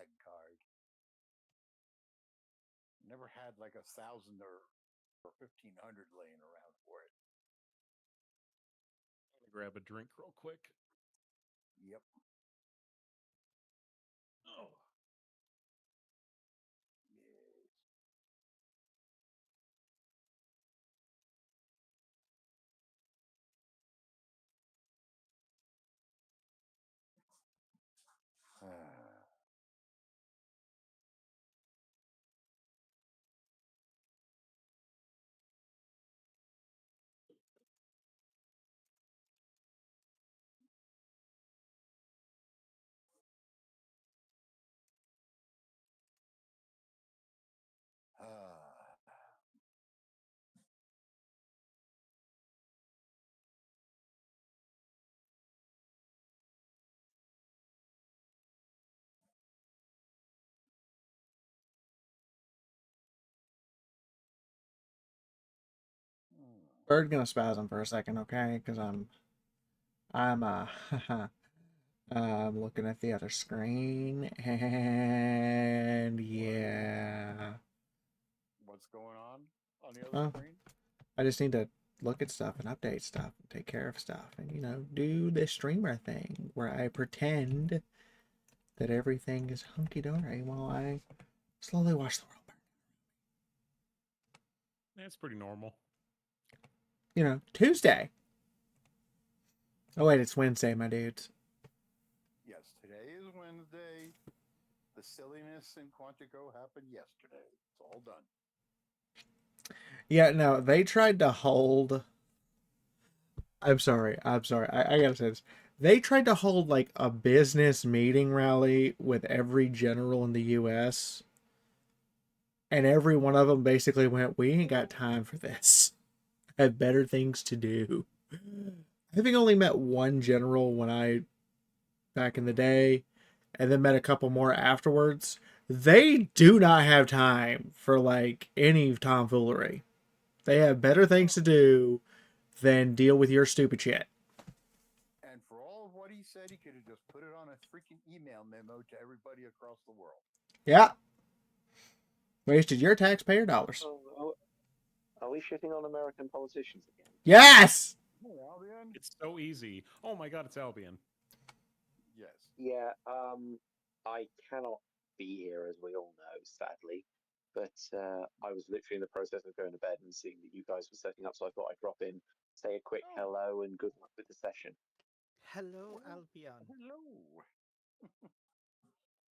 bad card. Never had like 1,000 or 1,500 laying around for it. Grab a drink real quick. Yep. Oh. Yes. Bird gonna spasm for a second, okay? Because I'm I'm looking at the other screen, and yeah. What's going on the other Well, screen? I just need to look at stuff and update stuff and take care of stuff and, you know, do the streamer thing where I pretend that everything is hunky-dory while I slowly watch the world burn. That's pretty normal. You know, Tuesday. Oh, wait, it's Wednesday, my dudes. Yes, today is Wednesday. The silliness in Quantico happened yesterday. It's all done. Yeah, no, they tried to hold... I'm sorry. I gotta say this. They tried to hold like a business meeting rally with every general in the U.S. And every one of them basically went, "We ain't got time for this. I have better things to do." I think I only met one general back in the day, and then met a couple more afterwards. They do not have time for like any tomfoolery. They have better things to do than deal with your stupid shit. And for all of what he said, he could have just put it on a freaking email memo to everybody across the world. Yeah. Wasted your taxpayer dollars. Are we shitting on American politicians again? Yes! Hey, Albion. It's so easy. Oh my god, it's Albion. Yes. Yeah, I cannot be here, as we all know, sadly. But I was literally in the process of going to bed and seeing that you guys were setting up, so I thought I'd drop in, say a quick hello, and good luck with the session. Hello, Albion. Hello. It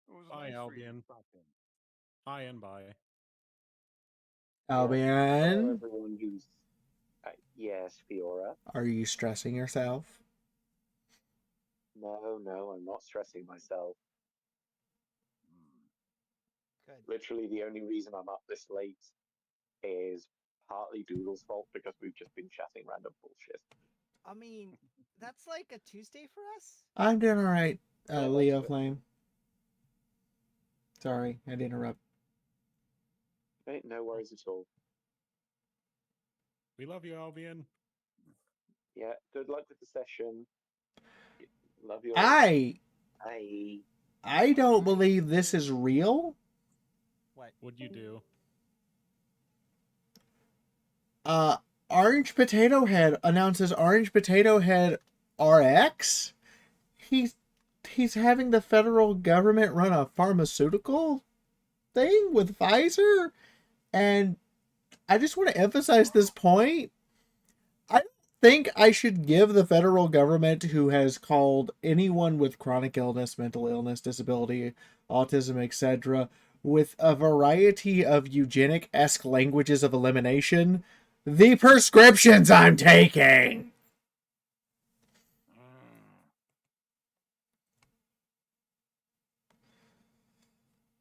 was Bye, nice Albion. Hi and bye. Albion, Hello, everyone who's... yes, Fiora. are you stressing yourself? No, I'm not stressing myself. Good. Literally, the only reason I'm up this late is partly Doodle's fault because we've just been chatting random bullshit. I mean, that's like a Tuesday for us. I'm doing alright, Yeah, Leo that's Flame. Sorry, I had to interrupt. Okay, no worries at all. We love you, Albion. Yeah, good luck with the session. Love you all. I don't believe this is real. What? What'd you do? Orange Potato Head announces Orange Potato Head RX. He's having the federal government run a pharmaceutical thing with Pfizer, and I just want to emphasize this point. I don't think I should give the federal government, who has called anyone with chronic illness, mental illness, disability, autism, etc., with a variety of eugenic-esque languages of elimination, the prescriptions I'm taking.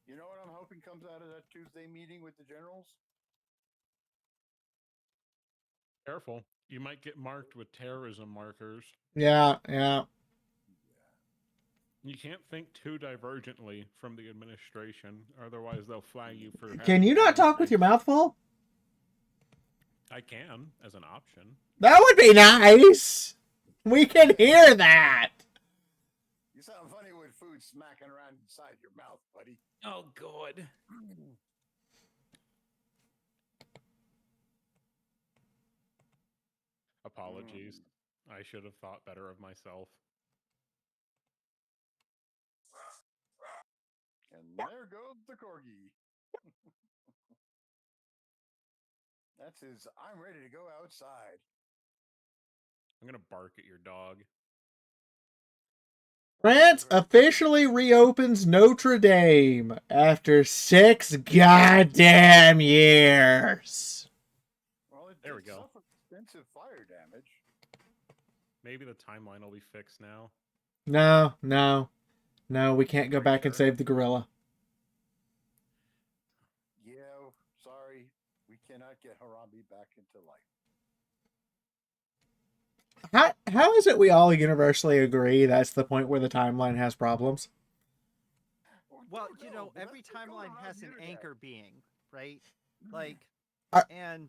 You know what I'm hoping comes out of that Tuesday meeting with the generals? Careful. You might get marked with terrorism markers. Yeah. You can't think too divergently from the administration, otherwise they'll flag you for... Can you not talk with your mouth full? I can, as an option. That would be nice. We can hear that. You sound funny with food smacking around inside your mouth, buddy. Oh, God. Apologies. I should have thought better of myself. And there goes the corgi. That's his, I'm ready to go outside. I'm going to bark at your dog. France officially reopens Notre Dame after 6 goddamn years. Well, it There we did go. suffer extensive fire damage. Maybe the timeline will be fixed now. No, we can't go back and save the gorilla. Yeah, sorry. We cannot get Harambe back into life. How is it we all universally agree that's the point where the timeline has problems? Well, don't you know, but every let's go timeline around has an here today. anchor being, right? Like, Are- and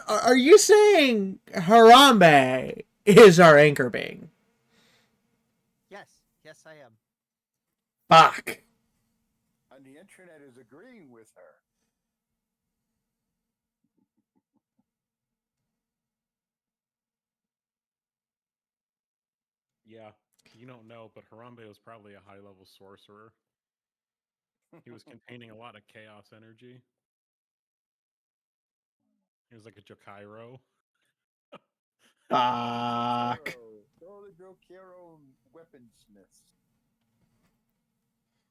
Are you saying Harambe is our anchor being? yes, I am. Fuck. And the internet is agreeing with her. Yeah, you don't know, but Harambe was probably a high-level sorcerer. He was containing a lot of chaos energy. He was like a Jokairo. Fuck. Go the Jokero weaponsmiths.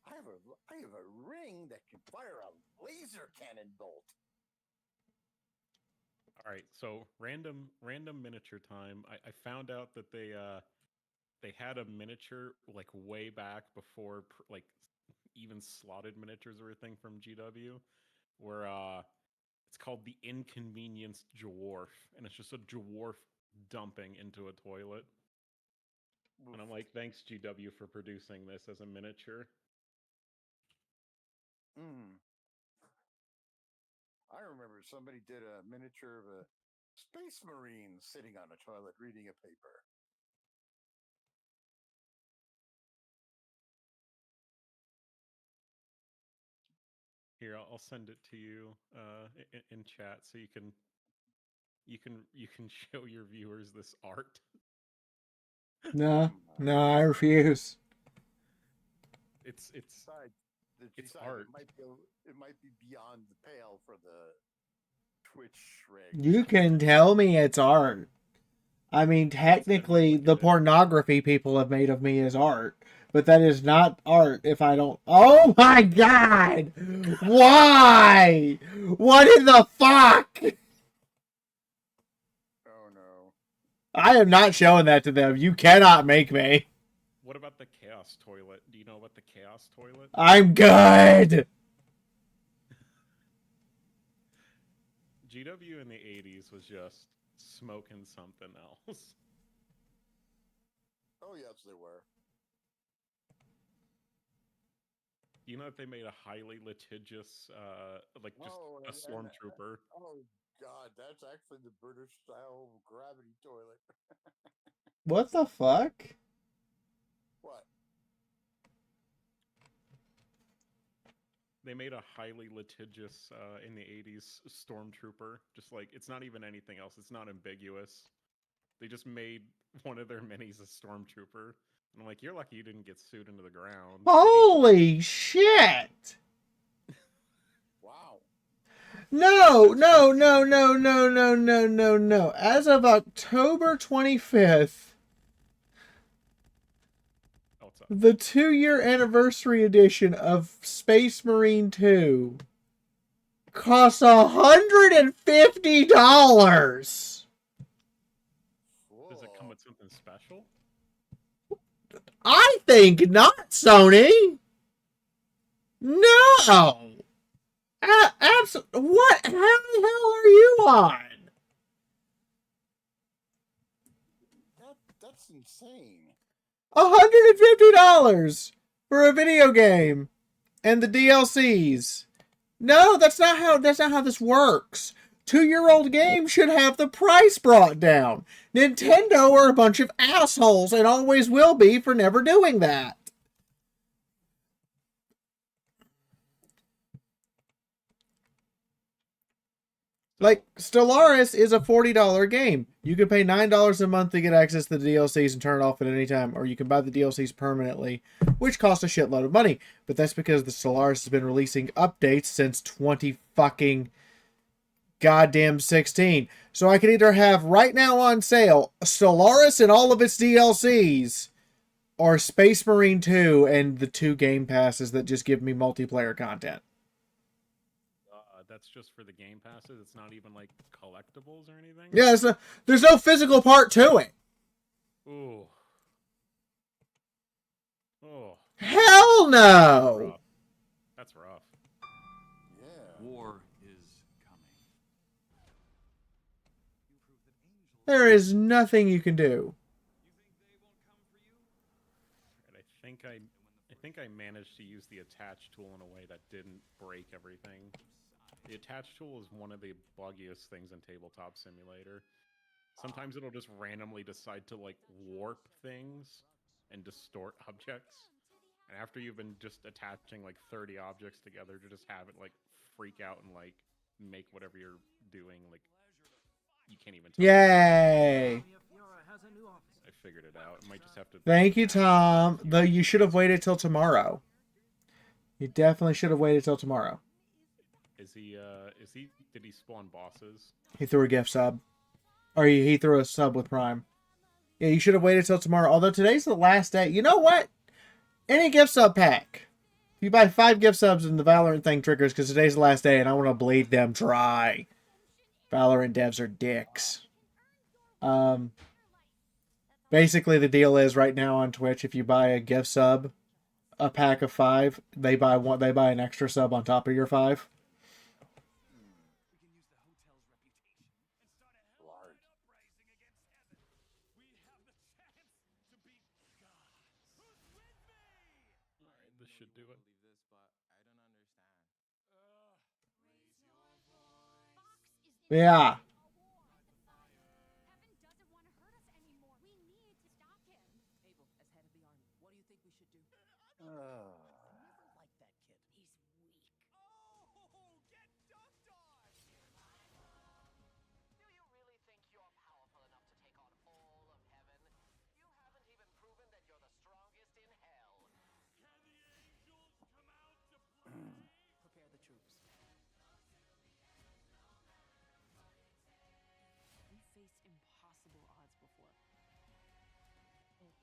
I have a ring that can fire a laser cannon bolt. All right, so random miniature time. I found out that they had a miniature like way back before like even slotted miniatures were a thing from GW, where it's called the Inconvenienced Dwarf, and it's just a dwarf dumping into a toilet. Oof. And I'm like, thanks GW for producing this as a miniature. I remember somebody did a miniature of a space marine sitting on a toilet reading a paper. Here, I'll send it to you in chat so you can show your viewers this art. No, I refuse. It's Besides, art. It might be beyond the pale for the Twitch rig. You can tell me it's art. I mean, technically, the pornography people have made of me is art, but that is not art if I don't. Oh my god! Why? What in the fuck? Oh no. I am not showing that to them. You cannot make me. What about the Chaos Toilet? Do you know about the Chaos Toilet? I'm good! GW in the 80s was just smoking something else. Oh yes, they were. You know that they made a highly litigious, like just a stormtrooper. Oh god, that's actually the British style gravity toilet. What the fuck? What? They made a highly litigious in the 80s stormtrooper. Just like, it's not even anything else. It's not ambiguous. They just made one of their minis a stormtrooper. And I'm like, you're lucky you didn't get sued into the ground. Holy shit! Wow. No. As of October 25th, the 2-year anniversary edition of Space Marine 2 costs $150. Does it come with something special? I think not, Sony. No. What? How the hell are you on? That's insane. $150 for a video game and the DLCs. No, that's not how this works. 2-year-old games should have the price brought down. Nintendo are a bunch of assholes and always will be for never doing that. Like, Stellaris is a $40 game. You can pay $9 a month to get access to the DLCs and turn it off at any time, or you can buy the DLCs permanently, which costs a shitload of money. But that's because the Stellaris has been releasing updates since 20 fucking goddamn 16. So I can either have right now on sale Stellaris and all of its DLCs, or Space Marine 2 and the 2 game passes that just give me multiplayer content. That's just for the game passes. It's not even like collectibles or anything. Yeah, there's no physical part to it. Ooh. Oh. Hell no. That's rough. Yeah. War is coming. There is nothing you can do. And I think I managed to use the attach tool in a way that didn't break everything. The attach tool is one of the buggiest things in Tabletop Simulator. Sometimes it'll just randomly decide to like warp things and distort objects. And after you've been just attaching like 30 objects together to just have it like freak out and like make whatever you're doing, like you can't even tell. Yay. I figured it out. I might just have to. Thank you, Tom. Though you should have waited till tomorrow. You definitely should have waited till tomorrow. Did he spawn bosses? He threw a gift sub. Or he threw a sub with Prime. Yeah, you should have waited till tomorrow. Although today's the last day. You know what? Any gift sub pack. If you buy 5 gift subs and the Valorant thing triggers, because today's the last day and I want to bleed them dry. Valorant devs are dicks. Basically the deal is right now on Twitch, if you buy a gift sub, a pack of 5, they buy an extra sub on top of your 5. This should do it. Yeah.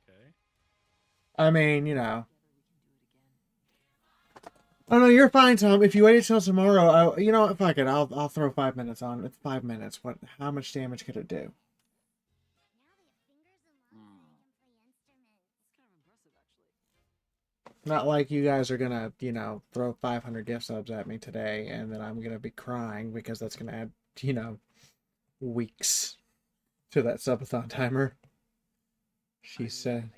Okay. I mean, you know. Oh no, you're fine, Tom. If you wait until tomorrow, you know what? Fuck it. I'll throw 5 minutes on. It's 5 minutes. What? How much damage could it do? Not like you guys are gonna, you know, throw 500 gift subs at me today, and then I'm gonna be crying because that's gonna add, you know, weeks to that subathon timer. She said.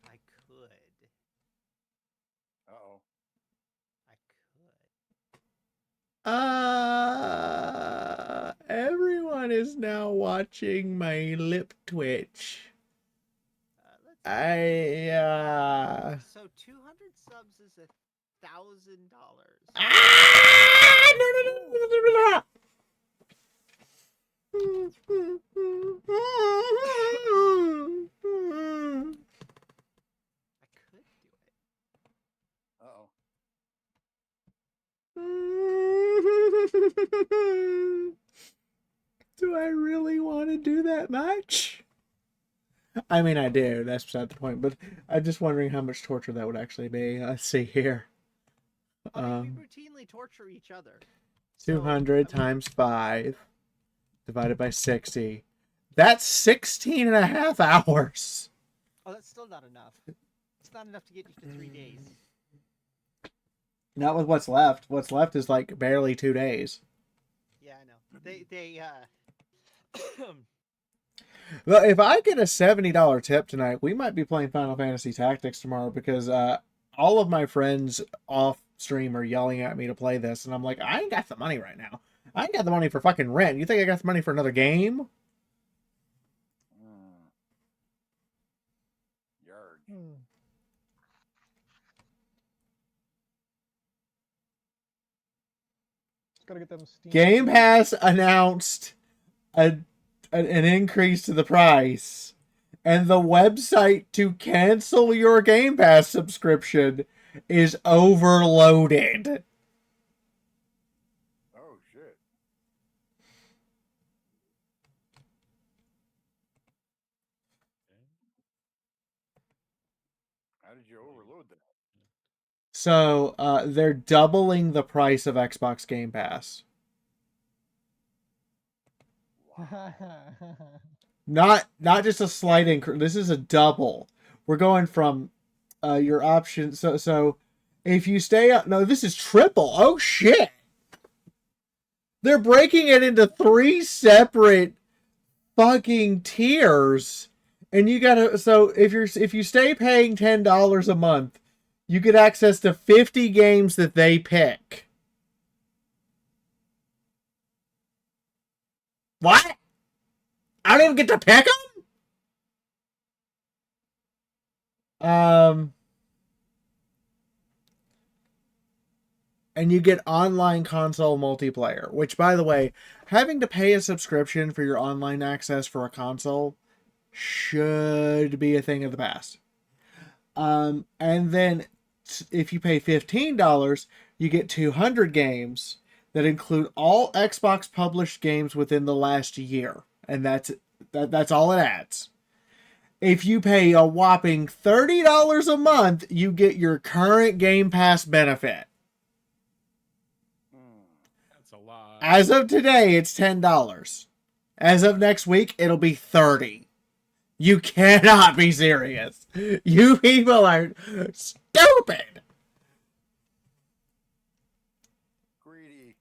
I could. Uh-oh. I could. Everyone is now watching my lip twitch. So 200 subs is $1,000. Ah! No. I could do it. Uh-oh. Do I really want to do that much? I mean, I do. That's beside the point. But I'm just wondering how much torture that would actually be. Let's see here. I mean, we routinely torture each other. 200 times 5 divided by 60. That's 16 and a half hours. Oh, that's still not enough. It's not enough to get you to 3 days. Not with what's left. What's left is like barely 2 days. Yeah, I know. They Well, if I get a $70 tip tonight, we might be playing Final Fantasy Tactics tomorrow because all of my friends off stream are yelling at me to play this, and I'm like, I ain't got the money right now. I ain't got the money for fucking rent. You think I got the money for another game? Yard. Just gotta get them Steam. Game Pass announced an increase to the price, and the website to cancel your Game Pass subscription is overloaded. Oh shit. How did you overload that? So they're doubling the price of Xbox Game Pass. Not just a slight increase. This is a double. We're going from your option. So if you stay up, no, this is triple. Oh shit! They're breaking it into 3 separate fucking tiers, and you gotta. So if you stay paying $10 a month, you get access to 50 games that they pick. What? I don't even get to pick them? And you get online console multiplayer, which, by the way, having to pay a subscription for your online access for a console should be a thing of the past. And then if you pay $15, you get 200 games that include all Xbox published games within the last year. And that's all it adds. If you pay a whopping $30 a month, you get your current Game Pass benefit. That's a lot. As of today, it's $10. As of next week, it'll be $30. You cannot be serious. You people are stupid. Greedy.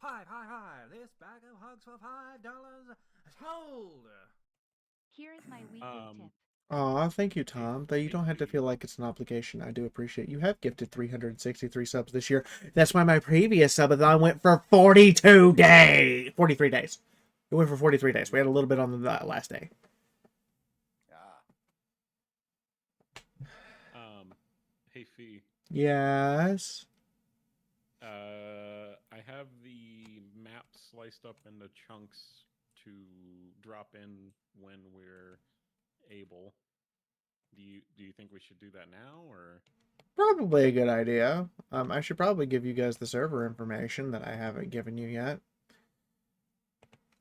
Hi. This bag of hugs for $5 sold. Here is my weekly tip. Aw, thank you, Tom. Though you don't have to feel like it's an obligation. I do appreciate you have gifted 363 subs this year. That's why my previous subathon went for 43 days. It went for 43 days. We had a little bit on the last day. Hey Fee. Yes. I have the map sliced up into chunks to drop in when we're able. Do you think we should do that now, or? Probably a good idea. I should probably give you guys the server information that I haven't given you yet.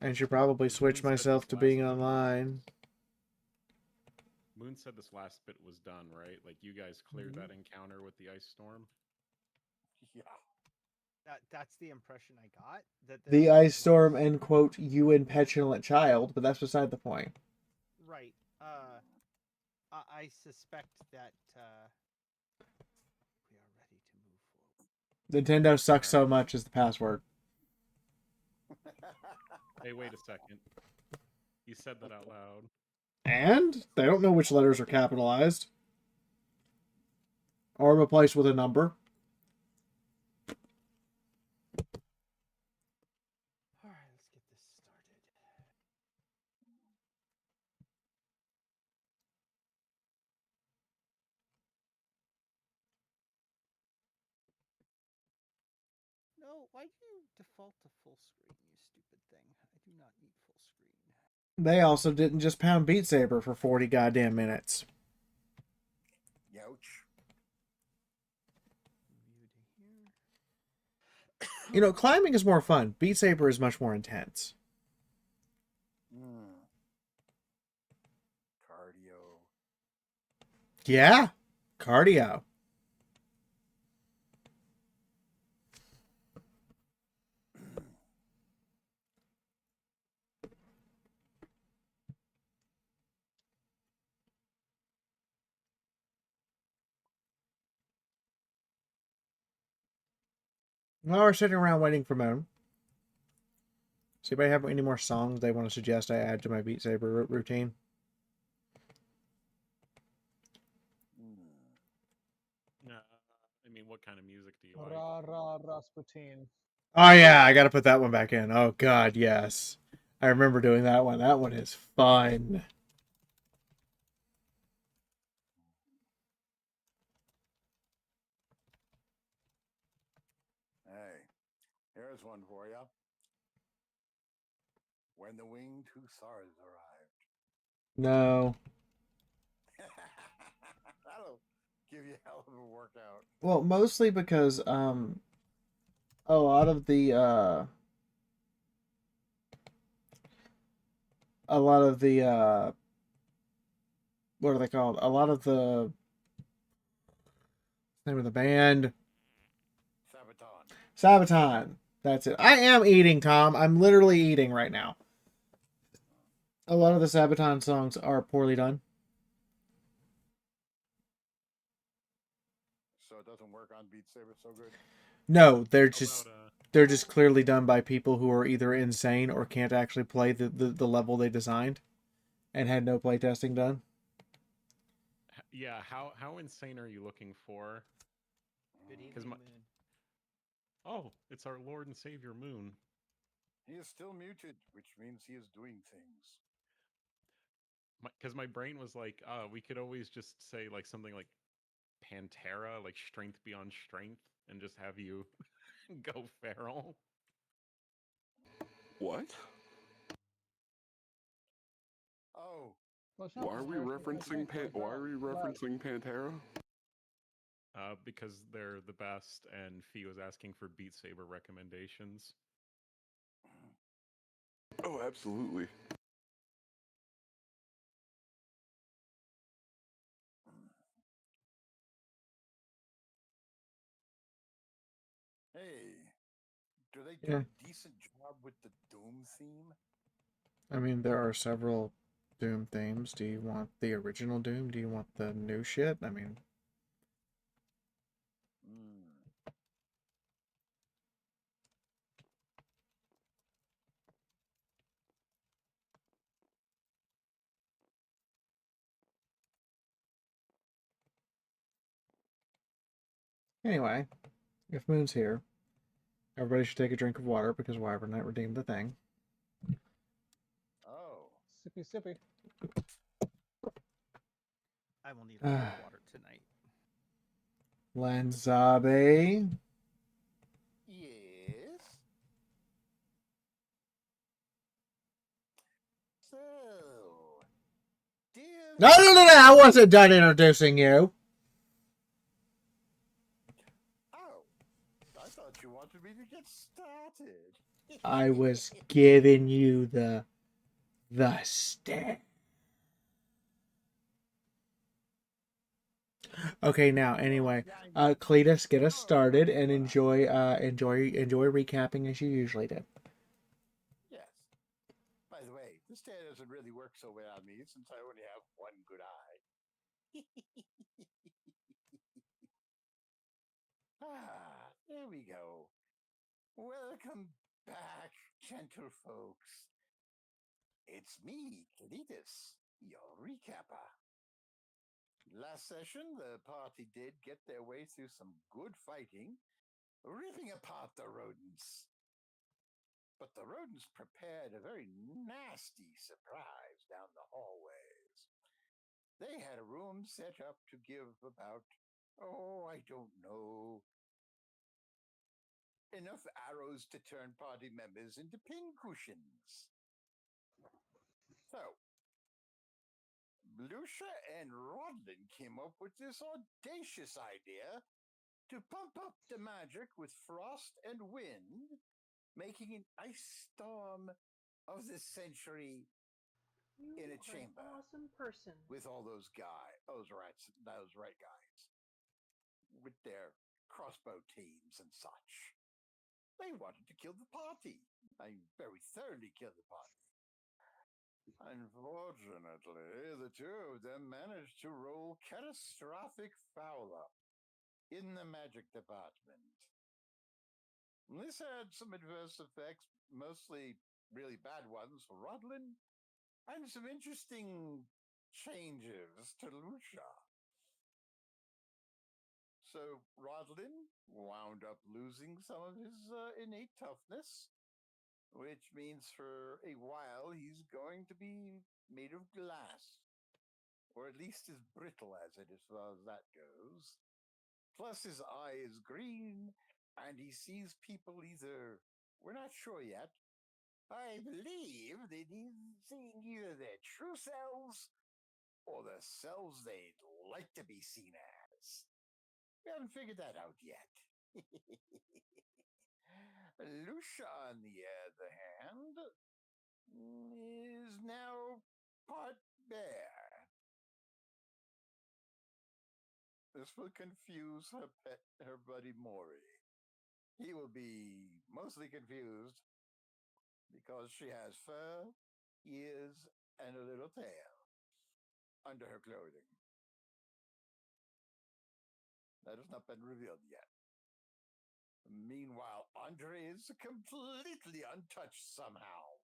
And should probably switch myself to being online. Moon said this last bit was done, right? Like you guys cleared that encounter with the ice storm. Yeah. That's the impression I got. That The there ice storm was- and quote you and petulant child, but that's beside the point. Right. I suspect that we are ready to move forward. Nintendo sucks so much is the password. Hey, wait a second. You said that out loud. And they don't know which letters are capitalized. Or replaced with a number. All right, let's get this started. No, why do you default to full screen, you stupid thing? I do not need full screen. They also didn't just pound Beat Saber for 40 goddamn minutes. Youch. View to here. You know, climbing is more fun. Beat Saber is much more intense. Cardio. Yeah, cardio. Well, we're sitting around waiting for Moon. Does anybody have any more songs they want to suggest I add to my Beat Saber routine? I mean, what kind of music do you like? Ra Ra Rasputin. Oh yeah, I gotta put that one back in. Oh god, yes. I remember doing that one. That one is fun. Hey, here's one for you. When the winged hussars arrived. No. That'll give you a hell of a workout. Well, mostly because a lot of the what are they called? A lot of the name of the band. Sabaton. That's it. I am eating, Tom. I'm literally eating right now. A lot of the Sabaton songs are poorly done. So it doesn't work on Beat Saber so good? No, they're How just about, they're just clearly done by people who are either insane or can't actually play the level they designed and had no playtesting done. yeah, how insane are you looking for? Good 'Cause evening, my- Moon. Oh, it's our Lord and Savior Moon. He is still muted, which means he is doing things. Because my brain was like, we could always just say like something like Pantera, like strength beyond strength, and just have you go feral. What? Oh, Well, it's not Why are we Pantera, it's referencing Pantera. Why are we referencing Pantera? Because they're the best, and Fee was asking for Beat Saber recommendations. Oh, absolutely. hey. Do they do Yeah. a decent job with the Doom theme? I mean, there are several Doom themes. Do you want the original Doom? Do you want the new shit? I mean, anyway, if Moon's here, everybody should take a drink of water because Wyvern Knight redeemed the thing. Oh. Sippy sippy. I will need a lot of water tonight. Lanzabe. Yes. So, dear. No, I wasn't done introducing you. Oh, I thought you wanted me to get started. I was giving you the stat. Okay, now anyway, Cletus, get us started and enjoy recapping as you usually do. Yes. By the way, this day doesn't really work so well on me since I only have one good eye. There we go. Welcome back, gentle folks. It's me, Cletus, your recapper. Last session, the party did get their way through some good fighting, ripping apart the rodents. But the rodents prepared a very nasty surprise down the hallways. They had a room set up to give about, I don't know, enough arrows to turn party members into pincushions. So, Lucia and Rodlin came up with this audacious idea to pump up the magic with frost and wind, making an ice storm of the century in a chamber. Awesome person. With all those right guys, with their crossbow teams and such. They wanted to kill the party. I very thoroughly killed the party. Unfortunately, the two of them managed to roll catastrophic foul up in the magic department. This had some adverse effects, mostly really bad ones for Rodlin, and some interesting changes to Lucia. So Rodlin wound up losing some of his innate toughness, which means for a while he's going to be made of glass, or at least as brittle as it as far as that goes. Plus, his eye is green, and he sees people either, we're not sure yet. I believe that he's seeing either their true selves or the selves they'd like to be seen as. We haven't figured that out yet. Lucia, on the other hand, is now part bear. This will confuse her buddy Maury. He will be mostly confused because she has fur, ears, and a little tail under her clothing. That has not been revealed yet. Meanwhile, Andre is completely untouched somehow.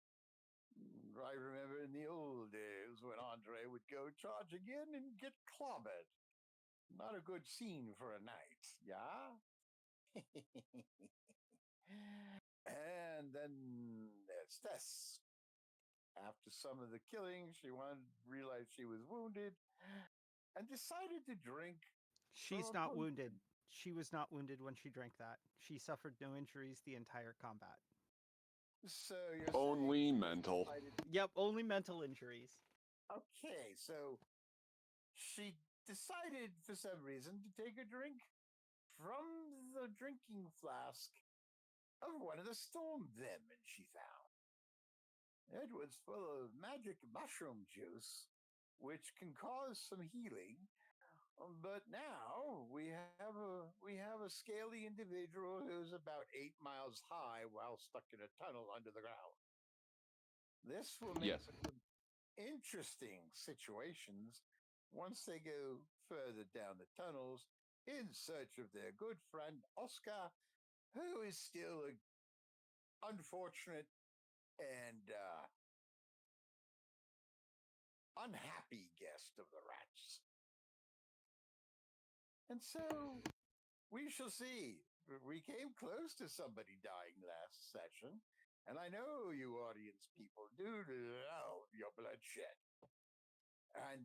I remember in the old days when Andre would go charging in and get clobbered. Not a good scene for a night, yeah? And then there's Tess. After some of the killing, she realized she was wounded and decided to drink. She's not wounded. She was not wounded when she drank that. She suffered no injuries the entire combat. So you're Only saying mental. Yep, only mental injuries. Okay, so she decided for some reason to take a drink from the drinking flask of one of the storm vermin she found. It was full of magic mushroom juice, which can cause some healing. But now we have a scaly individual who's about 8 miles high while stuck in a tunnel under the ground. This will make Yes. for some interesting situations once they go further down the tunnels in search of their good friend Oscar, who is still an unfortunate and unhappy guest of the rats. And so we shall see. We came close to somebody dying last session, and I know you audience people do love your bloodshed. And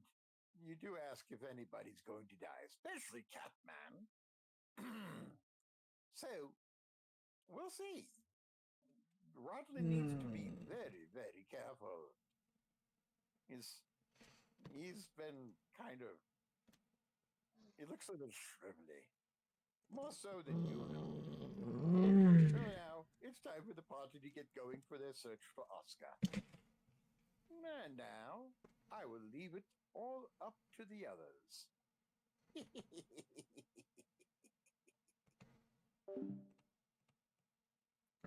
you do ask if anybody's going to die, especially Catman. So we'll see. Rodley needs to be very, very careful. He's been kind of. He looks a little shrivelly, more so than usual. So now it's time for the party to get going for their search for Oscar. And now I will leave it all up to the others.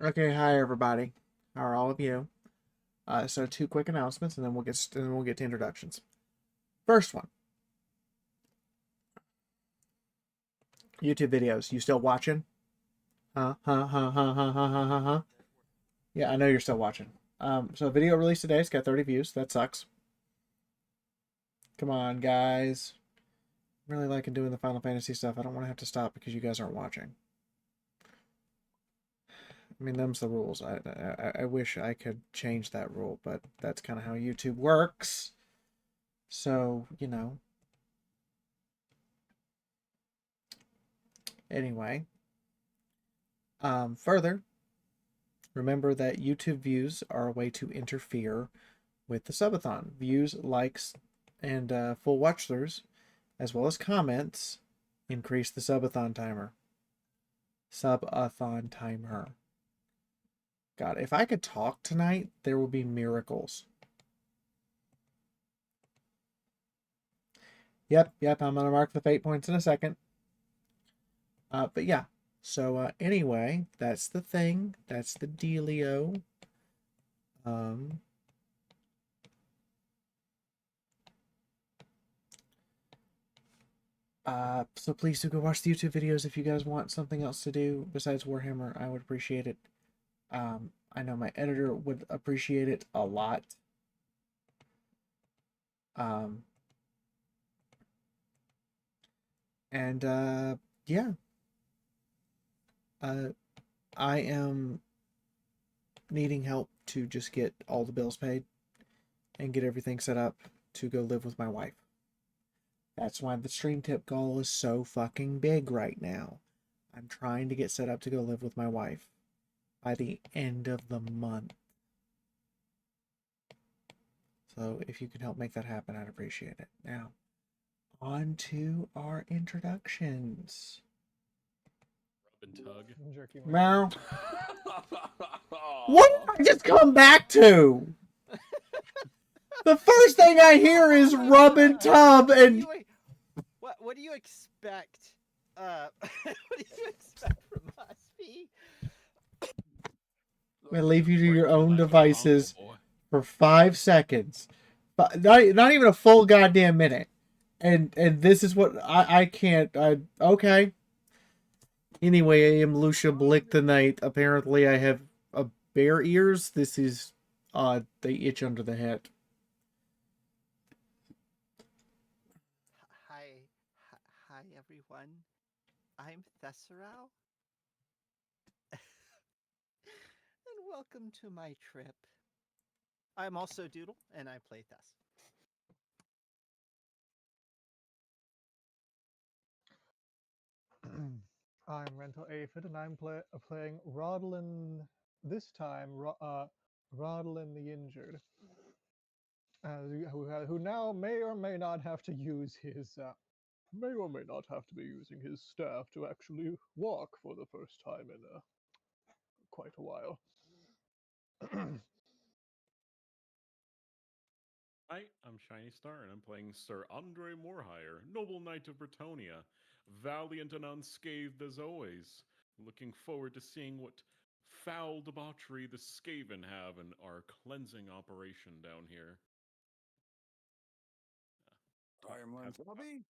Okay, hi everybody. How are all of you? So 2 quick announcements, and then we'll get to introductions. First one. YouTube videos. You still watching? Huh? Yeah, I know you're still watching. So video released today. It's got 30 views. That sucks. Come on, guys. I'm really liking doing the Final Fantasy stuff. I don't want to have to stop because you guys aren't watching. I mean, them's the rules. I wish I could change that rule, but that's kind of how YouTube works. So, you know. Anyway. Further, remember that YouTube views are a way to interfere with the subathon. Views, likes, and full watch-throughs, as well as comments, increase the subathon timer. Subathon timer. God, if I could talk tonight, there will be miracles. Yep, I'm going to mark the fate points in a second. But yeah, so anyway, that's the thing. That's the dealio. So please do go watch the YouTube videos if you guys want something else to do besides Warhammer. I would appreciate it. I know my editor would appreciate it a lot. And yeah. I am needing help to just get all the bills paid and get everything set up to go live with my wife. That's why the stream tip goal is so fucking big right now. I'm trying to get set up to go live with my wife by the end of the month. So if you can help make that happen, I'd appreciate it. Now, on to our introductions. Rub and tug. Jerky Now, what did I just come back to? The first thing I hear is rub and tub and Wait, what do you expect? What do you expect from us, P? I leave you to your Where'd you own like to devices rumble, boy? for 5 seconds. But not even a full goddamn minute. And this is what I can't. Okay. Anyway, I am Lucia Blick tonight. Apparently, I have bear ears. This is they itch under the hat. Hi, everyone. I'm Thesserau. And welcome to my trip. I'm also Doodle, and I play Thess. I'm Rental Aphid, and I'm playing Rodlin, this time, Rodlin the Injured, who now may or may not have to use his, may or may not have to be using his staff to actually walk for the first time in quite a while. Hi, I'm Shiny Star, and I'm playing Sir Andre Morhire, Noble Knight of Bretonia, valiant and unscathed as always. Looking forward to seeing what foul debauchery the Skaven have in our cleansing operation down here. I'm Bobby,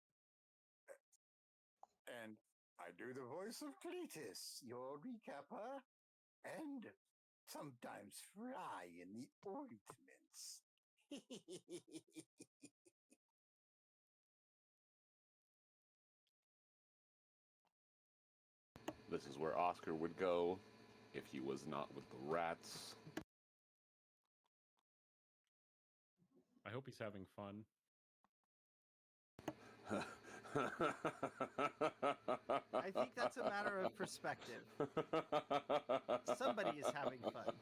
and I do the voice of Cletus, your recapper, and sometimes fry in the ointments. This is where Oscar would go if he was not with the rats. I hope he's having fun. I think that's a matter of perspective. Somebody is having fun.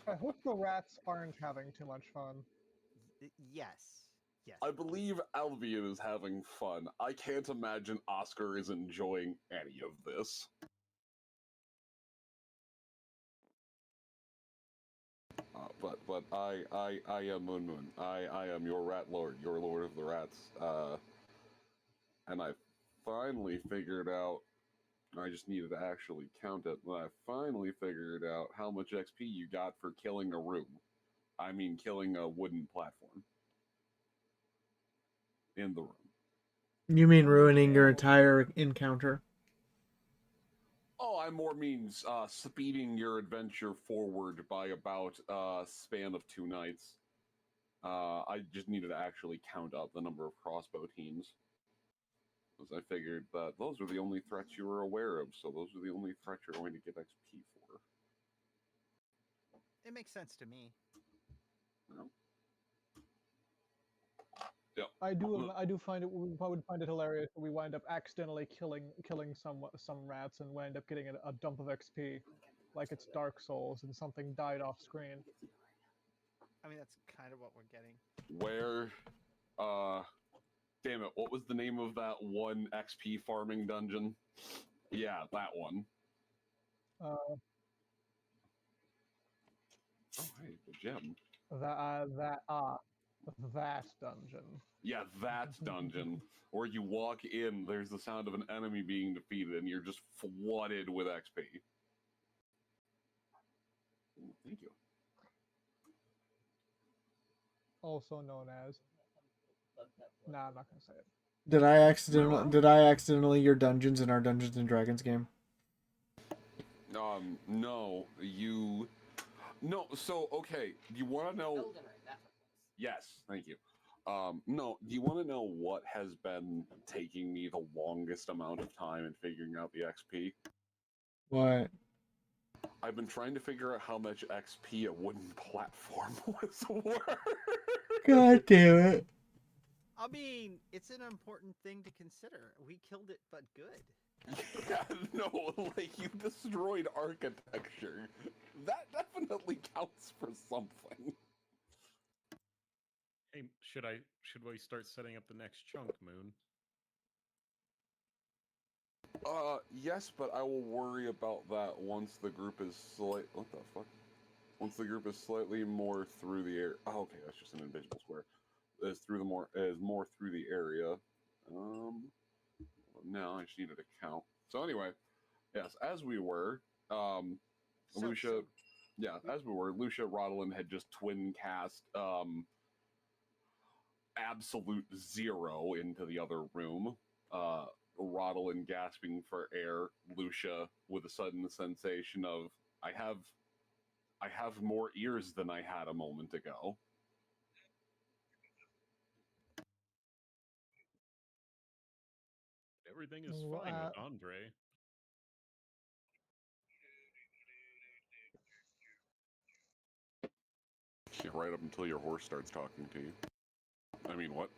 I hope the rats aren't having too much fun. Yes. Yes. I believe Albion is having fun. I can't imagine Oscar is enjoying any of this. But I am Moon Moon. I am your rat lord, your lord of the rats. And I finally figured out, I just needed to actually count it, but I finally figured out how much XP you got for killing a room. I mean, killing a wooden platform in the room. You mean ruining your entire encounter? Oh, I more means speeding your adventure forward by about a span of 2 nights. I just needed to actually count up the number of crossbow teams. Because I figured that those are the only threats you were aware of, so those are the only threats you're going to get XP for. It makes sense to me. No? Yep. I do find it. I would find it hilarious if we wind up accidentally killing some rats and wind up getting a dump of XP, like it's Dark Souls and something died off screen. I mean, that's kind of what we're getting. Where, damn it, what was the name of that one XP farming dungeon? Yeah, that one. Uh, Oh, hey, the gem. That dungeon. Yeah, that dungeon. Where you walk in, there's the sound of an enemy being defeated, and you're just flooded with XP. Ooh, thank you. Also known as. Nah, I'm not gonna say it. Did I accidentally your dungeons in our Dungeons and Dragons game? No, no, so, okay, you want to know... Yes, thank you. No, do you want to know what has been taking me the longest amount of time in figuring out the XP? What? I've been trying to figure out how much XP a wooden platform was worth. God damn it. I mean, it's an important thing to consider. We killed it, but good. Yeah, no, like you destroyed architecture. That definitely counts for something. Hey, should we start setting up the next chunk, Moon? Yes, but I will worry about that once the group is what the fuck? Once the group is slightly more through the air. Oh, okay, that's just an invisible square. Is more through the area. No, I just needed a count. So anyway, yes, as we were, Lucia, Lucia Rodolin had just twin cast absolute zero into the other room. Rodolin gasping for air, Lucia with a sudden sensation of I have more ears than I had a moment ago. Everything is fine with Andre. Yeah, right up until your horse starts talking to you. I mean, what?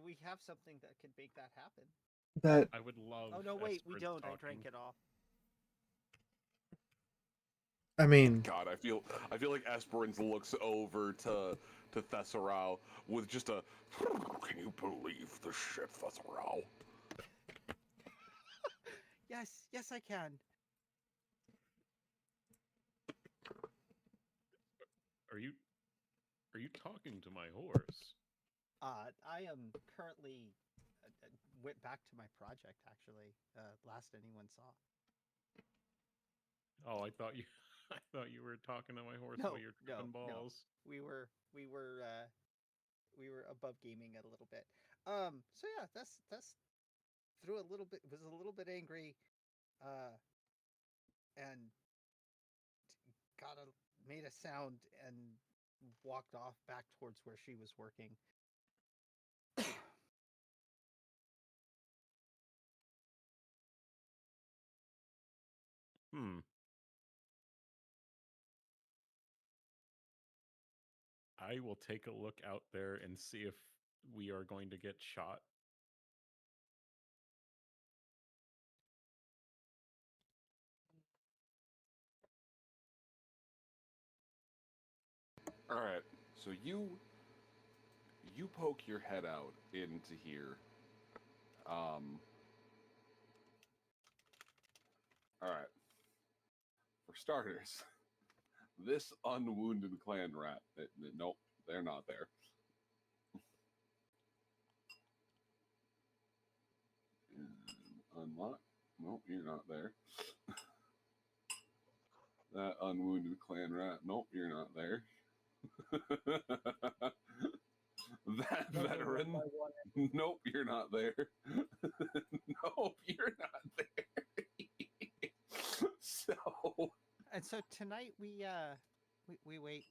We have something that could make that happen. That I would love. Oh no, wait, we Esperance don't. talking. I drank it all. I mean, God, I feel like Esperance looks over to Thesserau with just a can you believe this shit, Thesserau? Yes, I can. Are you talking to my horse? I am currently went back to my project actually. Last anyone saw. Oh, I thought you were talking to my horse No, while you're tripping balls. No. We were above gaming it a little bit. So yeah, that's threw a little bit, was a little bit angry, and made a sound and walked off back towards where she was working. I will take a look out there and see if we are going to get shot. All right, so you poke your head out into here. All right. For starters, this unwounded clan rat. Nope, they're not there. Unlock. Nope, you're not there. That unwounded clan rat. Nope, you're not there. That veteran. Nope, you're not there. Nope, you're not there. So tonight we wait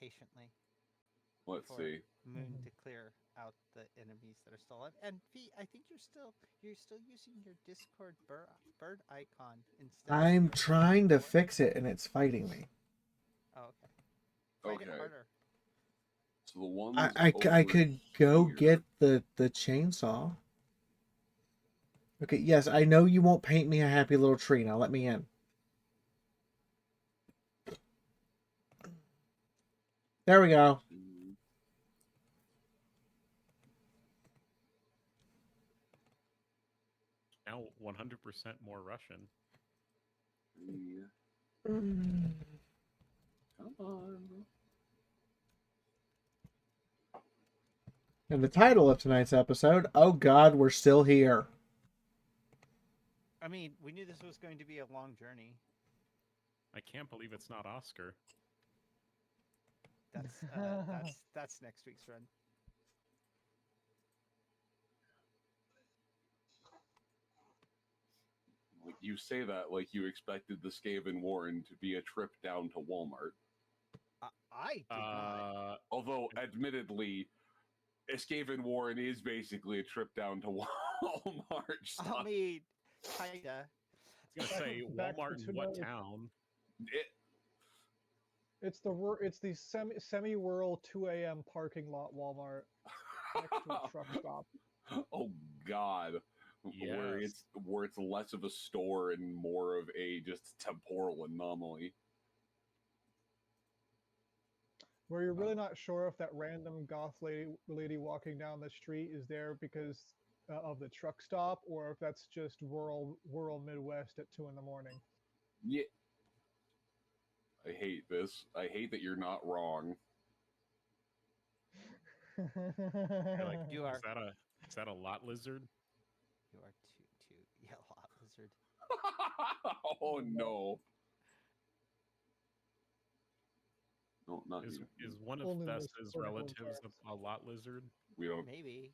patiently. Let's see. Moon to clear out the enemies that are still alive. And V, I think you're still using your Discord bird icon instead. I'm trying to fix it and it's fighting me. Oh, okay. Fight it harder. So the ones I could go here. get the chainsaw. Okay, yes, I know you won't paint me a happy little tree. Now let me in. There we go. Now 100% more Russian. Yeah. Come on. And the title of tonight's episode, Oh God, We're Still Here. I mean, we knew this was going to be a long journey. I can't believe it's not Oscar. That's next week's run. You say that like you expected the Skaven Warren to be a trip down to Walmart. I did not. Although, admittedly, Escaping Warren is basically a trip down to Walmart. I Stuff. mean, kinda. I was gonna say Back Walmart to in what no, town? It's the semi-rural 2 a.m. parking lot Walmart next to a truck stop. Oh God, where Yes. it's less of a store and more of a just temporal anomaly. Where you're really not sure if that random goth lady walking down the street is there because of the truck stop, or if that's just rural Midwest at 2 in the morning. Yeah, I hate this. I hate that you're not wrong. You're like, You are. is that a lot lizard? You are too. Yeah, lot lizard. Oh no. No, not Is you. one of Only the most Thessa's critical relatives parts. a lot lizard? We don't. Maybe.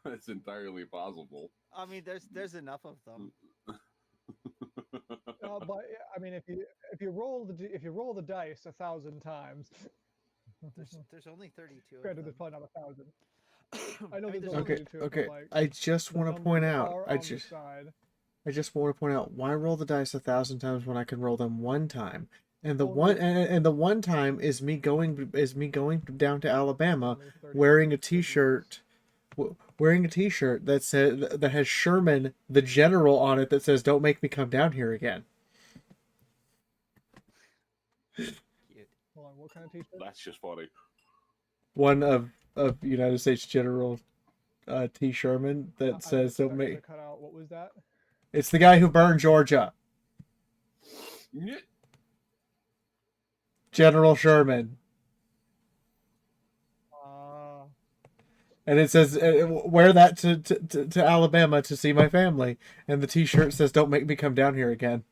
That's entirely possible. I mean, there's enough of them. But I mean, if you roll the dice 1,000 times, There's only 32 of granted, them. there's probably not 1,000. I know mean, there's there's only Okay, 32, okay. but like I just the want to point numbers out. are I on the just side. want to point out, why roll the dice 1,000 times when I can roll them one time? And the Only- and the one time is me going down to Alabama Only 30 wearing a pages. T-shirt, wearing a T-shirt that has Sherman the General on it that says "Don't make me come down here again." Cute. Hold on, what kind of t-shirt? That's just funny. One of United States General T. Sherman that I says missed it. "Don't I make." kinda cut out. What was that? It's the guy who burned Georgia, Yeah. General Sherman. And it says, wear that to Alabama to see my family. And the T-shirt says, "Don't make me come down here again."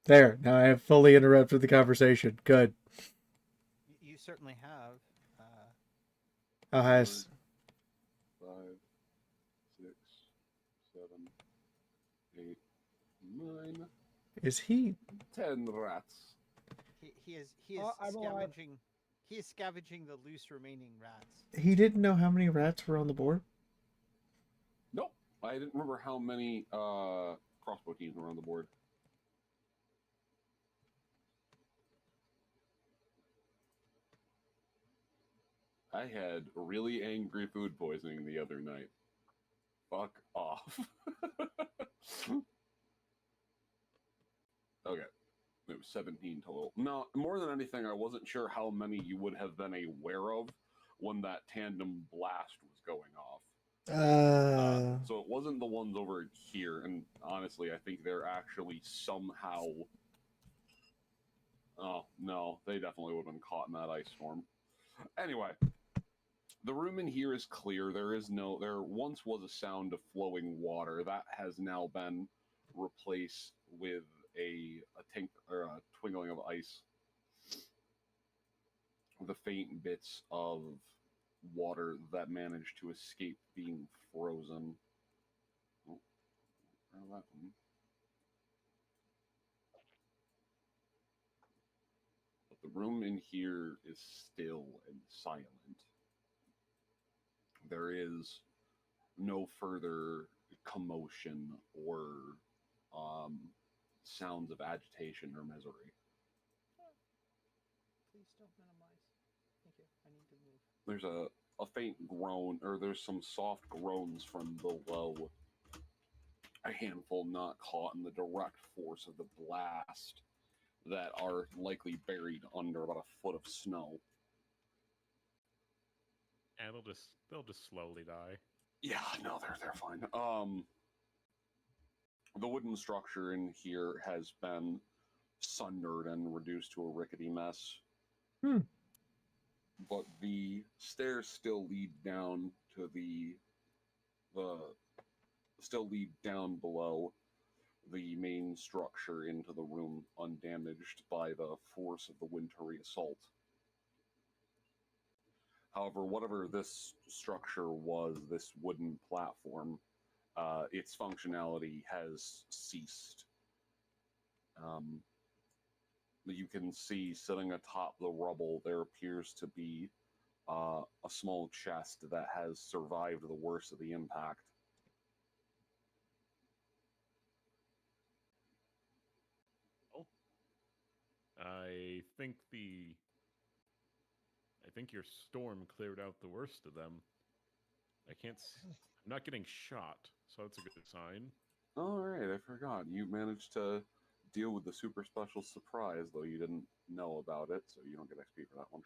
There. Now I have fully interrupted the conversation. Good. You certainly have. How has 5, 6, 7, 8, 9, is he? 10 rats. He is I'm alive. scavenging. He is scavenging the loose remaining rats. He didn't know how many rats were on the board. Nope. I didn't remember how many crossbow teams were on the board. I had really angry food poisoning the other night. Fuck off. Okay. It was 17 total. No, more than anything, I wasn't sure how many you would have been aware of when that tandem blast was going off. So it wasn't the ones over here, and honestly, I think they're actually somehow... Oh, no, they definitely would have been caught in that ice storm. Anyway, the room in here is clear. There once was a sound of flowing water. That has now been replaced with a twinkling of ice. The faint bits of water that managed to escape being frozen. Oh, that one. But the room in here is still and silent. There is no further commotion or sounds of agitation or misery. Please don't minimize. Thank you. I need to move. There's a faint groan, or there's some soft groans from below. A handful not caught in the direct force of the blast that are likely buried under about a foot of snow. And they'll just slowly die. Yeah, no, they're fine. The wooden structure in here has been sundered and reduced to a rickety mess. But the stairs still lead down to the still lead down below the main structure into the room, undamaged by the force of the wintry assault. However, whatever this structure was, this wooden platform, its functionality has ceased. You can see sitting atop the rubble, there appears to be a small chest that has survived the worst of the impact. Well, I think your storm cleared out the worst of them. I'm not getting shot, so that's a good sign. All right, I forgot. You managed to deal with the super special surprise, though you didn't know about it, so you don't get XP for that one.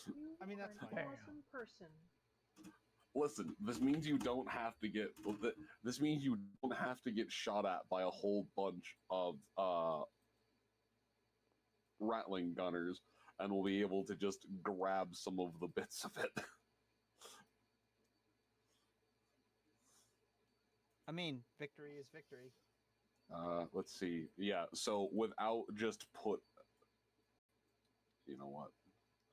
You I mean, are that's an fine. awesome person. Listen, this means you don't have to get. This means you don't have to get shot at by a whole bunch of rattling gunners, and will be able to just grab some of the bits of it. I mean, victory is victory. Let's see. Yeah, so without just put. You know what?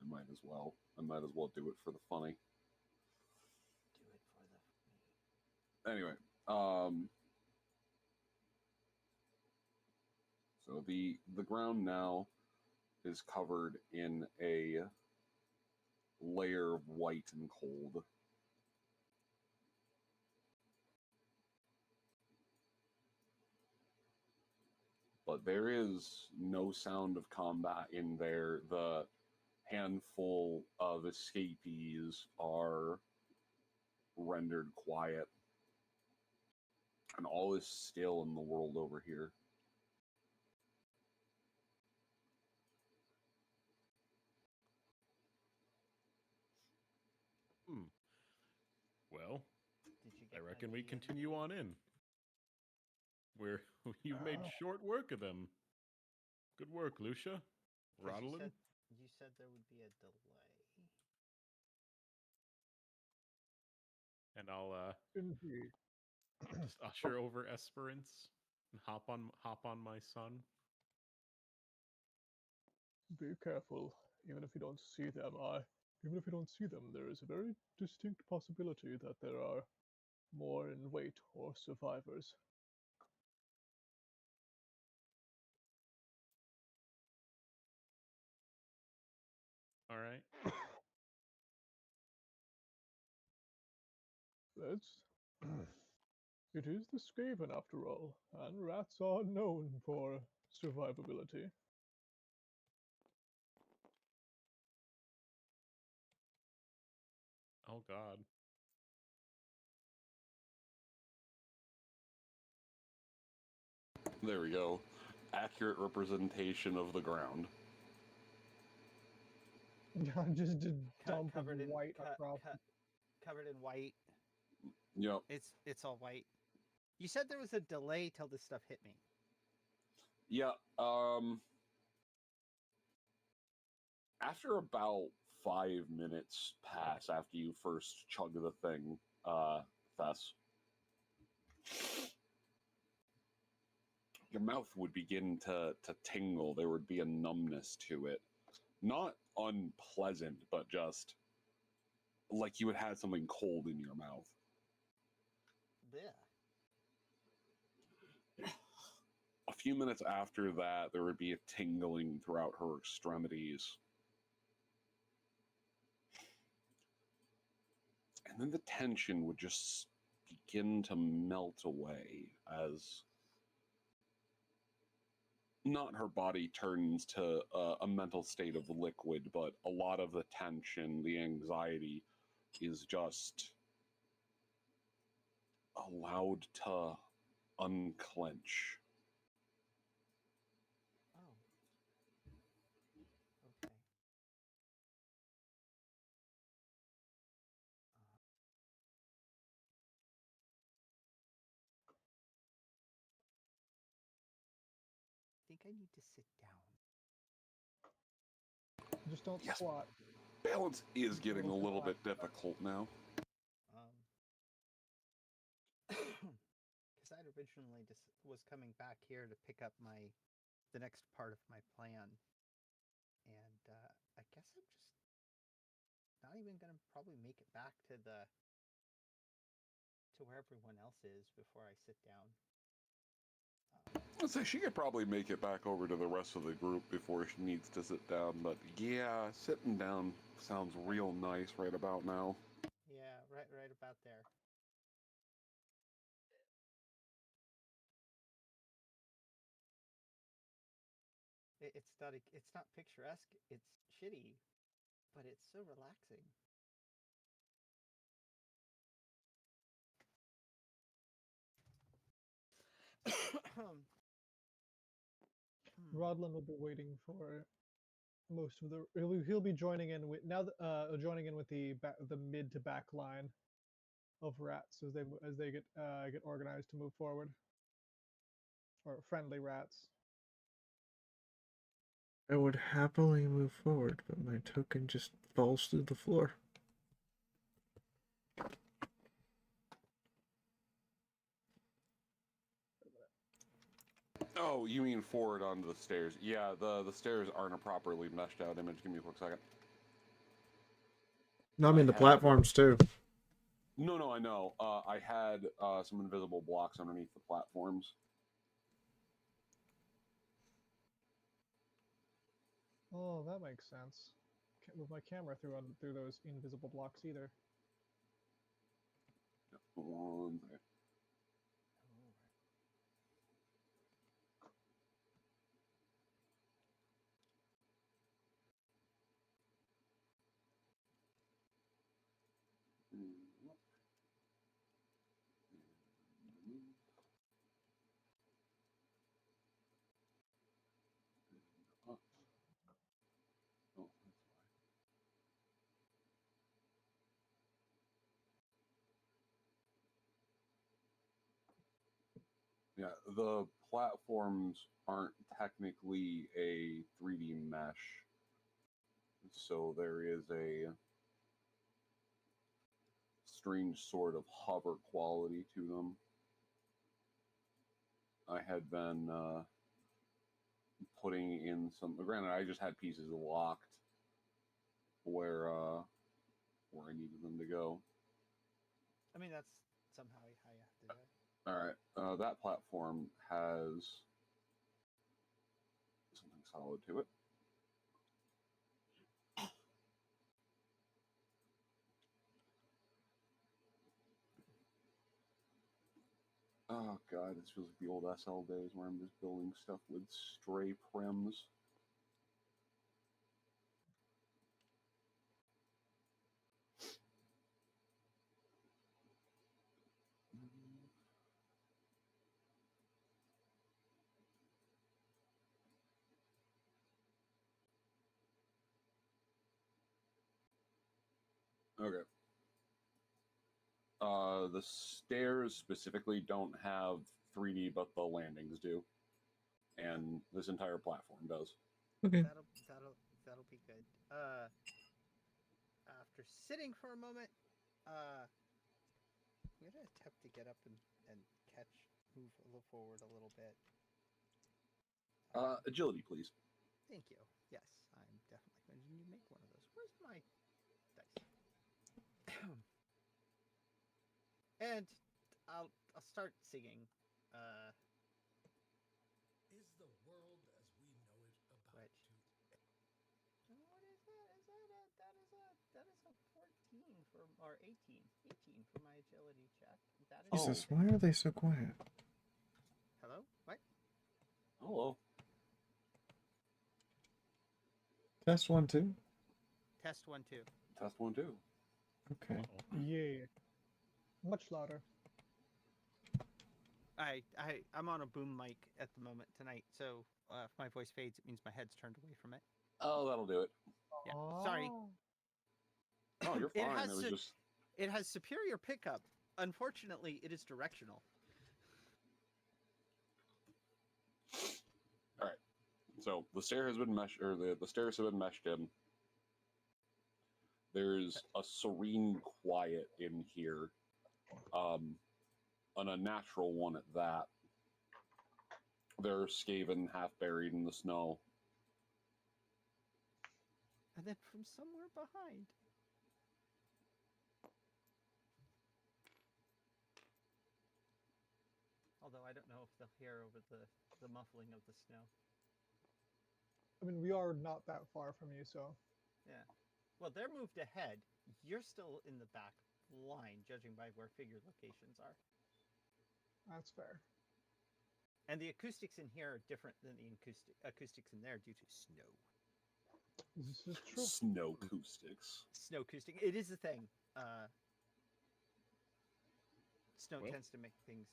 I might as well. Do it for the funny. Do it for the. Anyway, so the ground now is covered in a layer of white and cold. But there is no sound of combat in there. The handful of escapees are rendered quiet, and all is still in the world over here. Well, Did you I get reckon my we DM continue on in. Where you've made short work of them. Good work, Lucia. 'Cause Rodolin. You said there would be a delay. And I'll Indeed. just usher over Esperance and hop on my son. Be careful. Even if you don't see them, there is a very distinct possibility that there are more in wait or survivors. All right. That's it is the Skaven after all, and rats are known for survivability. Oh God. There we go. Accurate representation of the ground. Just a dump of covered in white across. covered in white. Yep. It's all white. You said there was a delay till this stuff hit me. Yeah. After about 5 minutes pass after you first chug the thing, Fess, your mouth would begin to tingle. There would be a numbness to it. Not unpleasant, but just like you had had something cold in your mouth. Yeah. A few minutes after that, there would be a tingling throughout her extremities. And then the tension would just begin to melt away as not her body turns to a mental state of liquid, but a lot of the tension, the anxiety is just allowed to unclench. Oh. Okay. I think I need to sit down. Just don't Yes. squat. Balance is getting a little bit difficult now. Because I'd originally just was coming back here to pick up the next part of my plan, and I guess I'm just not even gonna probably make it back to where everyone else is before I sit down. I'd say she could probably make it back over to the rest of the group before she needs to sit down, but yeah, sitting down sounds real nice right about now. Yeah, right about there. It's not picturesque. It's shitty, but it's so relaxing. Rodlin will be waiting for most of the. He'll be joining in with now. Joining in with the mid to back line of rats as they get organized to move forward, or friendly rats. I would happily move forward, but my token just falls through the floor. Oh, you mean forward onto the stairs? Yeah, the stairs aren't a properly meshed out image. Give me a quick second. No, I mean the platforms too. No, I know. I had some invisible blocks underneath the platforms. Oh, that makes sense. Can't move my camera through those invisible blocks either. One second. Oh, that's why. Yeah, the platforms aren't technically a 3D mesh, so there is a strange sort of hover quality to them. I had been putting in some. Granted, I just had pieces locked where I needed them to go. I mean, that's somehow how you have to do it. All right, that platform has something solid to it. Oh god, this feels like the old SL days where I'm just building stuff with stray prims. Okay. The stairs specifically don't have 3D, but the landings do, and this entire platform does. Okay. That'll be good. After sitting for a moment, I'm gonna attempt to get up and move a little forward a little bit. Agility, please. Thank you. Yes, I'm definitely going to make one of those. Where's my dice? And I'll start singing. Is the world as we know it about Which? What is that? That is a 14 or 18 for my agility check. That is Jesus, why are they so quiet? Hello? What? Hello. Test 1, 2. Test 1, 2. Test 1, 2. Okay. Yeah. Much louder. I'm on a boom mic at the moment tonight, so if my voice fades, it means my head's turned away from it. Oh, that'll do it. Yeah. Sorry. Oh, you're fine. It has superior pickup. Unfortunately, it is directional. All right. So the stair has been meshed, or the stairs have been meshed in. There's a serene quiet in here, an unnatural one at that. They're Skaven, half buried in the snow. And then from somewhere behind, Although I don't know if they'll hear over the muffling of the snow. I mean, we are not that far from you, so Yeah. Well, they're moved ahead. You're still in the back line, judging by where figure locations are. that's fair. And the acoustics in here are different than the acoustics in there due to snow. This is true. Snow acoustics. Snow acoustic. It is a thing. Snow Well. tends to make things.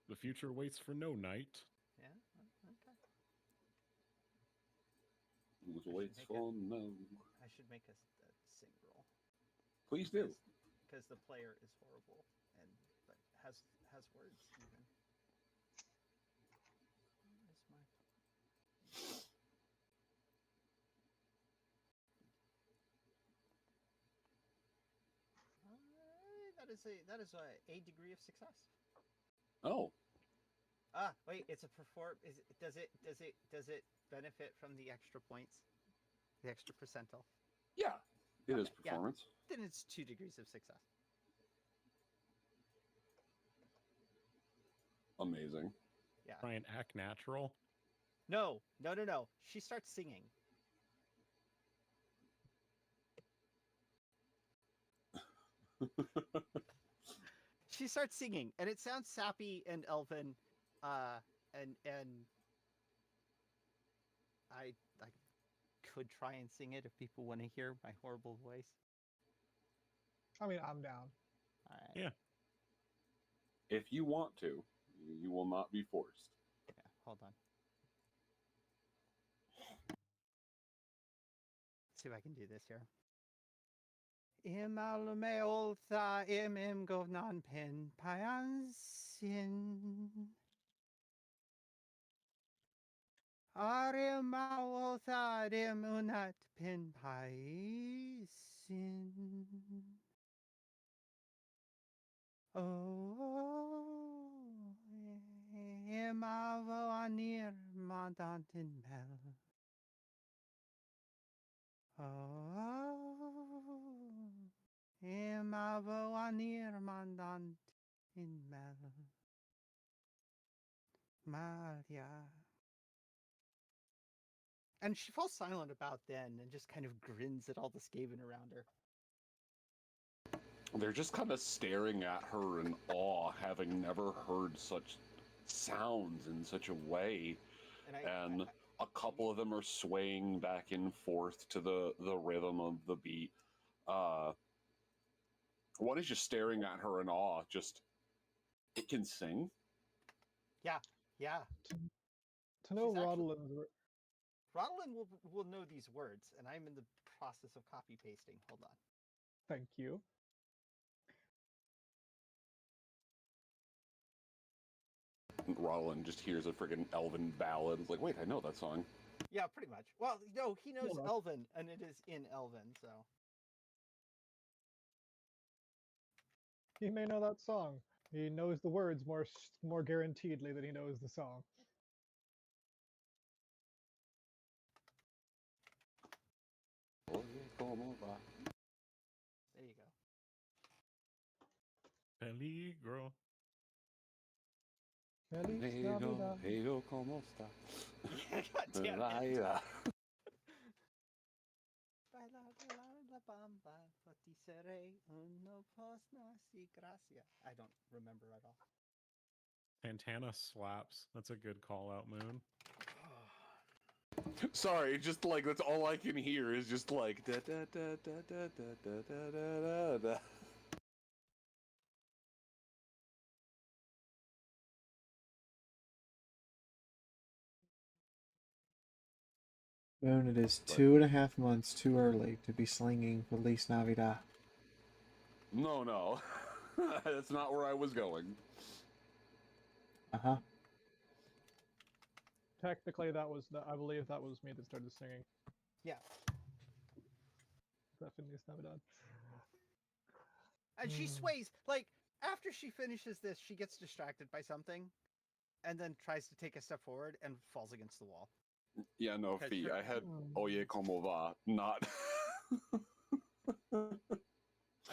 The future waits for no night. Yeah. Okay. Who's should waits make for no? I should make a sing roll. Please do. Because the player is horrible but has words even. Where's my? That is a degree of success. Oh, Ah, wait, it's a perform. Does it benefit from the extra points, the extra percentile? yeah. It is Okay, yeah. performance. Then it's 2 degrees of success. Amazing. Yeah. Try and act natural. No. She starts singing. She starts singing, and it sounds sappy and elven, and I could try and sing it if people want to hear my horrible voice. I mean, I'm down. All right. Yeah. If you want to, you will not be forced. Yeah. Hold on. Let's see if I can do this here. Imalume oltha imim govnan pen payansin. Arima oltha imunat pen paisin. Oh, imavo anir mandantin mel. Oh, imavo anir mandant in mel. Malia. And she falls silent about then and just kind of grins at all the Skaven around her. They're just kind of staring at her in awe, having never heard such sounds in such a way. And a couple of them are swaying back and forth to the rhythm of the beat. One is just staring at her in awe. Just, it can sing. Yeah. To know She's actually- Rodalin's Rodolin will know these words, and I'm in the process of copy pasting. Hold on. thank you. Rodolin just hears a friggin' elven ballad. It's like, wait, I know that song. Yeah, pretty much. Well, no, he knows Well, Elven, and it is in Elven, so. He may know that song. He knows the words more guaranteedly than he knows the song. There you go. Peligro. Feliz Navidad. Pero como está. God damn it. I don't remember at all. Santana slaps. That's a good call out, Moon. Sorry, just like that's all I can hear is just like da da da da da da da da da da. Moon, it is 2.5 months too early to be slinging Feliz Navidad. No. That's not where I was going. Uh-huh. Technically, I believe that was me that started singing. Yeah. Definitely Navidad. And she sways, like, after she finishes this, she gets distracted by something, and then tries to take a step forward and falls against the wall. Yeah, no, Because Fee. her- I had Oye como va, not. I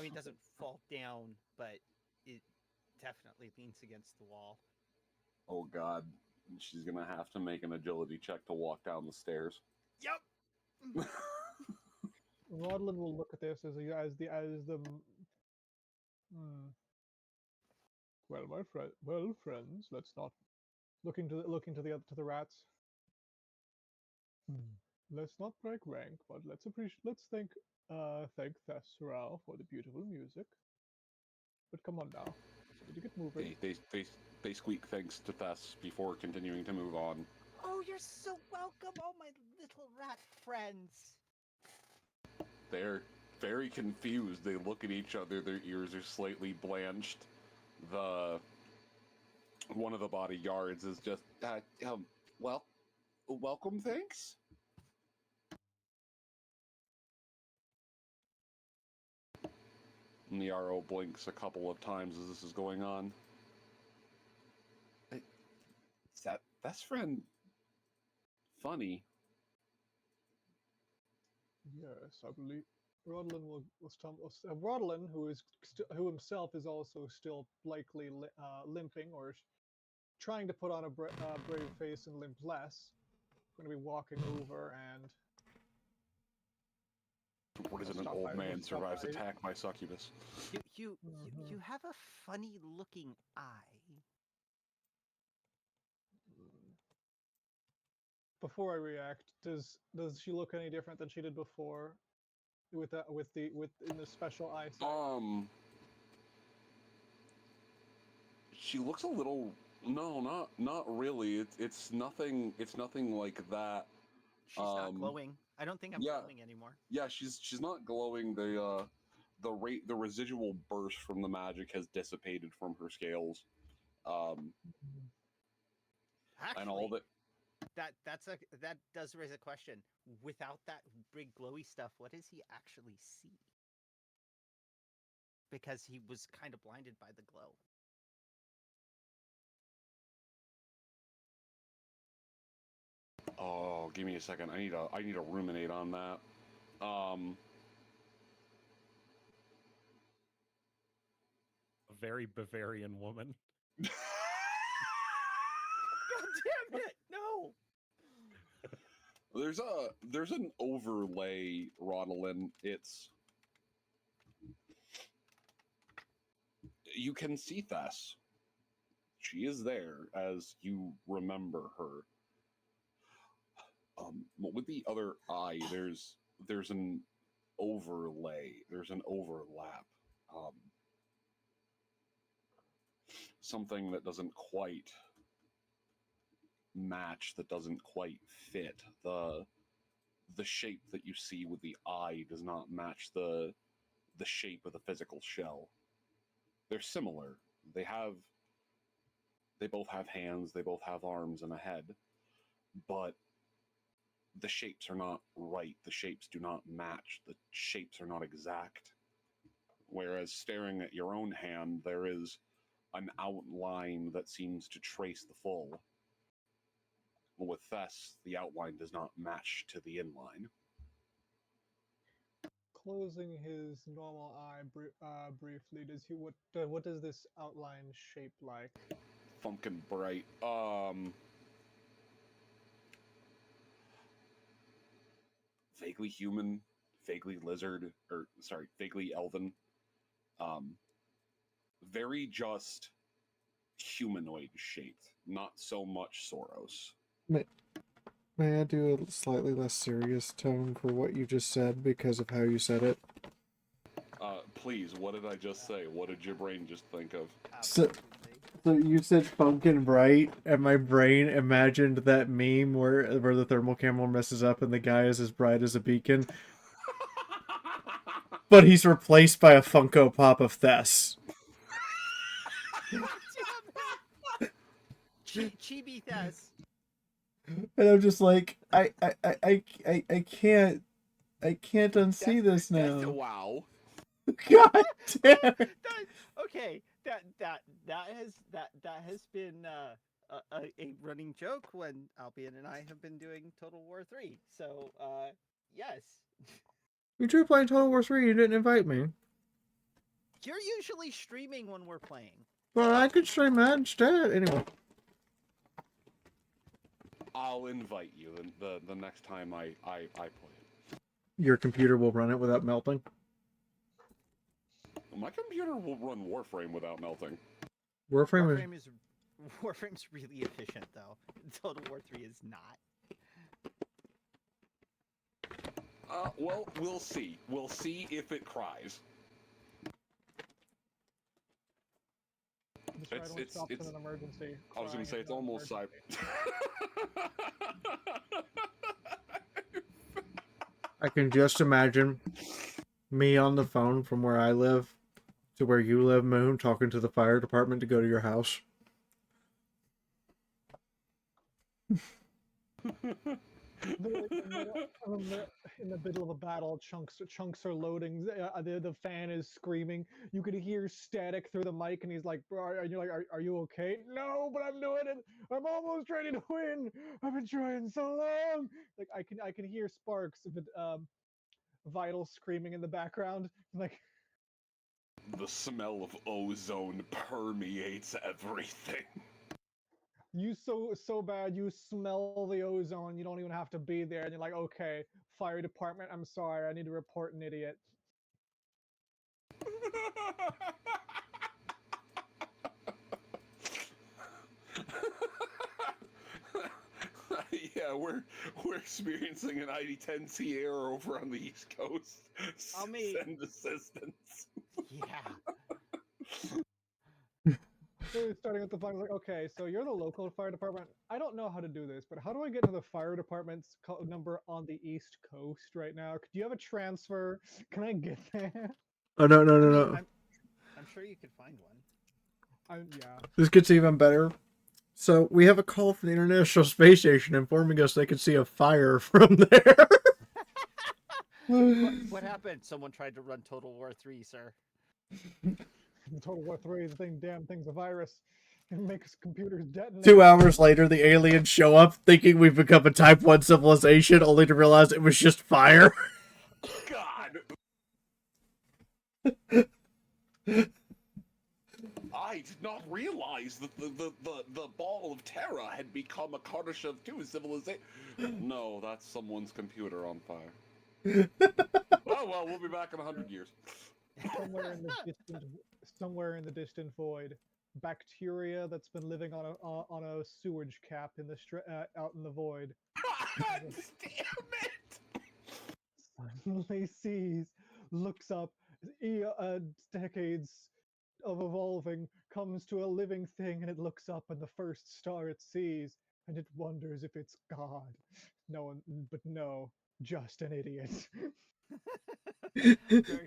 mean, it doesn't fall down, but it definitely leans against the wall. Oh god. She's gonna have to make an agility check to walk down the stairs. Yep. Rodlin will look at this as the. Well, my friend. Well, friends, let's not looking to the rats. Let's not break rank, but let's thank Thesserau for the beautiful music. But come on now, we need to get moving. They squeak thanks to Thess before continuing to move on. Oh, you're so welcome, all my little rat friends. They're very confused. They look at each other. Their ears are slightly blanched. One of the bodyguards is just, well, welcome, thanks. And the RO blinks a couple of times as this is going on. Is that best friend funny? Yes, I believe Rodlin Rodlin, who himself is also still likely limping or trying to put on a brave face and limp less, going to be walking over and. What is it? An old man survives attack by succubus. You have a funny looking eye. Before I react, does she look any different than she did before? In the special eyesight? She looks a little. No, not really. It's nothing. It's nothing like that. She's not glowing. I don't think I'm glowing anymore. Yeah, she's not glowing. The residual burst from the magic has dissipated from her scales. Actually, and all that. That does raise a question. Without that big glowy stuff, what does he actually see? Because he was kind of blinded by the glow. Oh, give me a second. I need to ruminate on that. A very Bavarian woman. God damn it! No. There's an overlay, Rodolin. You can see Thess. She is there as you remember her. With the other eye, there's an overlay. There's an overlap. Something that doesn't quite match, that doesn't quite fit. The shape that you see with the eye does not match the shape of the physical shell. They're similar. They both have hands, they both have arms and a head, but the shapes are not right. The shapes do not match. The shapes are not exact. Whereas staring at your own hand, there is an outline that seems to trace the full. With Thess, the outline does not match to the inline. Closing his normal eye briefly, what does this outline shape like? Funkin' bright. Vaguely human, vaguely lizard, vaguely elven. Very just humanoid shaped, not so much Soros. May I do a slightly less serious tone for what you just said because of how you said it? Please, what did I just say? What did your brain just think of? So you said pumpkin bright, and my brain imagined that meme where the thermal camera messes up and the guy is as bright as a beacon. But he's replaced by a Funko Pop of Thess. Chibi Thess. And I'm just like, I can't unsee this now. That's a wow. God damn it. Okay, that has been a running joke when Albion and I have been doing Total War 3. So yes. We tried playing Total War 3, you didn't invite me. You're usually streaming when we're playing. Well, I could stream that instead. Anyway. I'll invite you the next time I play it. Your computer will run it without melting. My computer will run Warframe without melting. Warframe's really efficient though. Total War 3 is not. Well, we'll see. We'll see if it cries. This ride only stops in an emergency. I was going to say it's almost cyber. I can just imagine me on the phone from where I live to where you live, Moon, talking to the fire department to go to your house. In the middle of a battle, chunks are loading. The fan is screaming. You could hear static through the mic, and he's like, "Bro," and you're like, "Are you okay?" "No, but I'm doing it. I'm almost ready to win. I've been trying so long." Like I can hear Sparks, but Vital screaming in the background. Like The smell of ozone permeates everything. you so bad you smell the ozone. You don't even have to be there, and you're like, "Okay, fire department. I'm sorry. I need to report an idiot." Yeah, we're experiencing an ID10 Sierra over on the East Coast. Send assistance. Yeah. So starting at the fire, like, okay, so you're the local fire department. I don't know how to do this, but how do I get to the fire department's number on the East Coast right now? Do you have a transfer? Can I get there? Oh, no. I'm sure you could find one. Yeah. This gets even better. So, we have a call from the International Space Station informing us they could see a fire from there. What happened? Someone tried to run Total War 3, sir. Total War 3, damn thing's a virus. It makes computers detonate. 2 hours later, the aliens show up thinking we've become a Type 1 civilization, only to realize it was just fire. God! I did not realize that the ball of Terra had become a Kartashev 2 civilization. No, that's someone's computer on fire. Oh, well, we'll be back in 100 years. Somewhere in the distant void, bacteria that's been living on a sewage cap in the out in the void. God damn it! Suddenly sees, looks up, decades of evolving, comes to a living thing, and it looks up, and the first star it sees, and it wonders if it's God. No, just an idiot. Very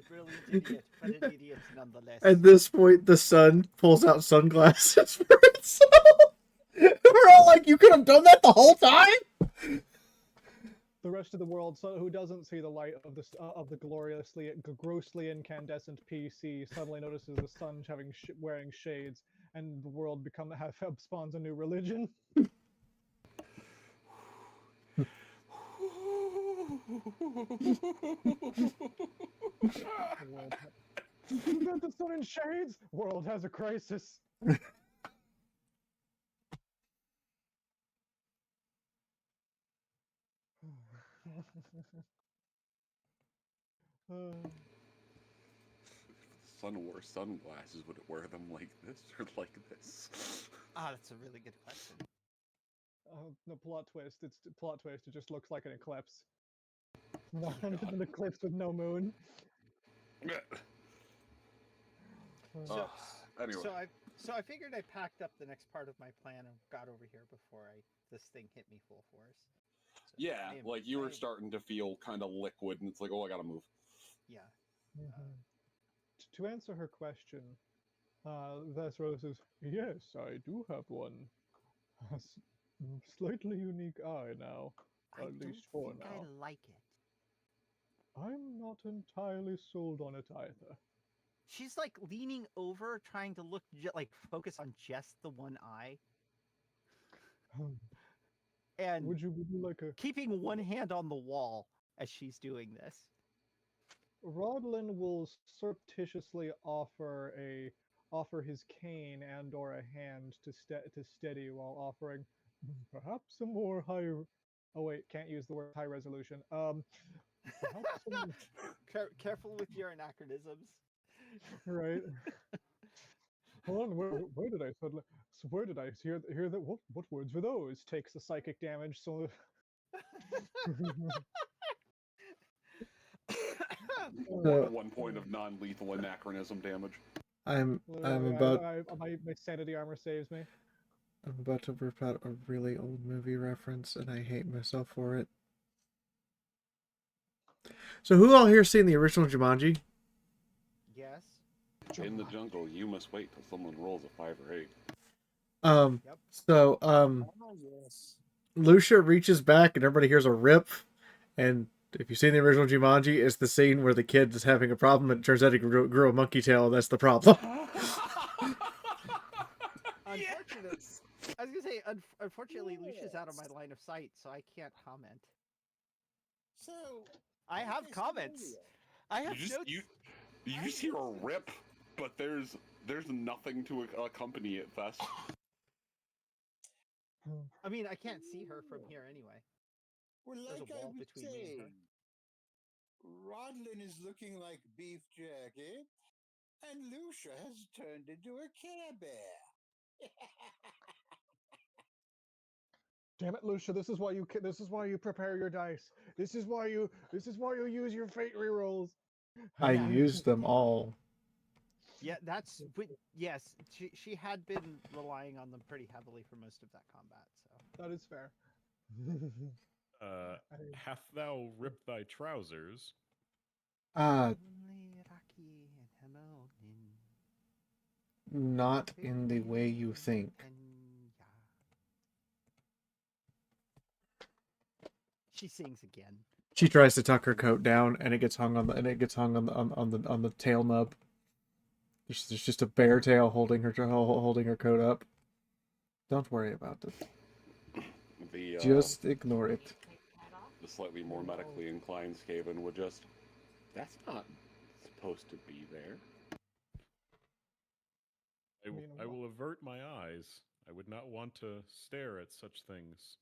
brilliant idiot, but an idiot nonetheless. At this point, the sun pulls out sunglasses for itself. We're all like, you could have done that the whole time? The rest of the world, who doesn't see the light of the grossly incandescent PC, suddenly notices the sun wearing shades, and the world spawns a new religion. The sun in shades. World has a crisis. Sun wore sunglasses, would it wear them like this or like this? That's a really good question. The plot twist. It just looks like an eclipse. An eclipse with no moon. Anyway. So I figured I packed up the next part of my plan and got over here before this thing hit me full force. So yeah, like you were starting to feel kind of liquid, and it's like, oh, I gotta move. Yeah. To answer her question, Vesro says, "Yes, I do have one. A slightly unique eye now, at least for now. I like it. I'm not entirely sold on it either." She's like leaning over, trying to look focus on just the one eye, and would you like keeping one hand on the wall as she's doing this. Rodlin will surreptitiously offer a offer his cane and/or a hand to steady while offering perhaps some more high. Oh wait, can't use the word high resolution. Perhaps some Careful with your anachronisms. right. Hold on, where did I suddenly? So where did I hear that? What words were those? Takes the psychic damage. So So 1 point of non-lethal anachronism damage. I'm literally, about my sanity armor saves me. I'm about to rip out a really old movie reference, and I hate myself for it. So who all here seen the original Jumanji? Yes. In the jungle, you must wait till someone rolls a 5 or 8. Yep. So Oh, yes. Lucia reaches back and everybody hears a rip, and if you've seen the original Jumanji, it's the scene where the kid is having a problem and it turns out he grew a monkey tail, and that's the problem. Unfortunately, I was gonna say, unfortunately, Lucia's out of my line of sight, so I can't comment. So I have Mr. comments. Mario, I have You just notes. you just hear a rip, but there's nothing to accompany it, Thus. I mean, I can't see her from here anyway. well, There's like a I wall was between me and her. saying, Rodlin is looking like beef jerky, and Lucia has turned into a Care Bear. Damn it, Lucia! This is why you prepare your dice. This is why you use your fate rerolls. I Yeah. used them all. Yeah, that's yes. She had been relying on them pretty heavily for most of that combat. So That is fair. Hath thou ripped thy trousers? Uh, Only Rocky and Hamilton. not in the way you think. She sings again. She tries to tuck her coat down, and it gets hung on the tail nub. There's just a bear tail holding her coat up. Don't worry about it. The Just ignore it. the slightly more medically inclined Skaven would just, that's not supposed to be there. I will avert my eyes. I would not want to stare at such things.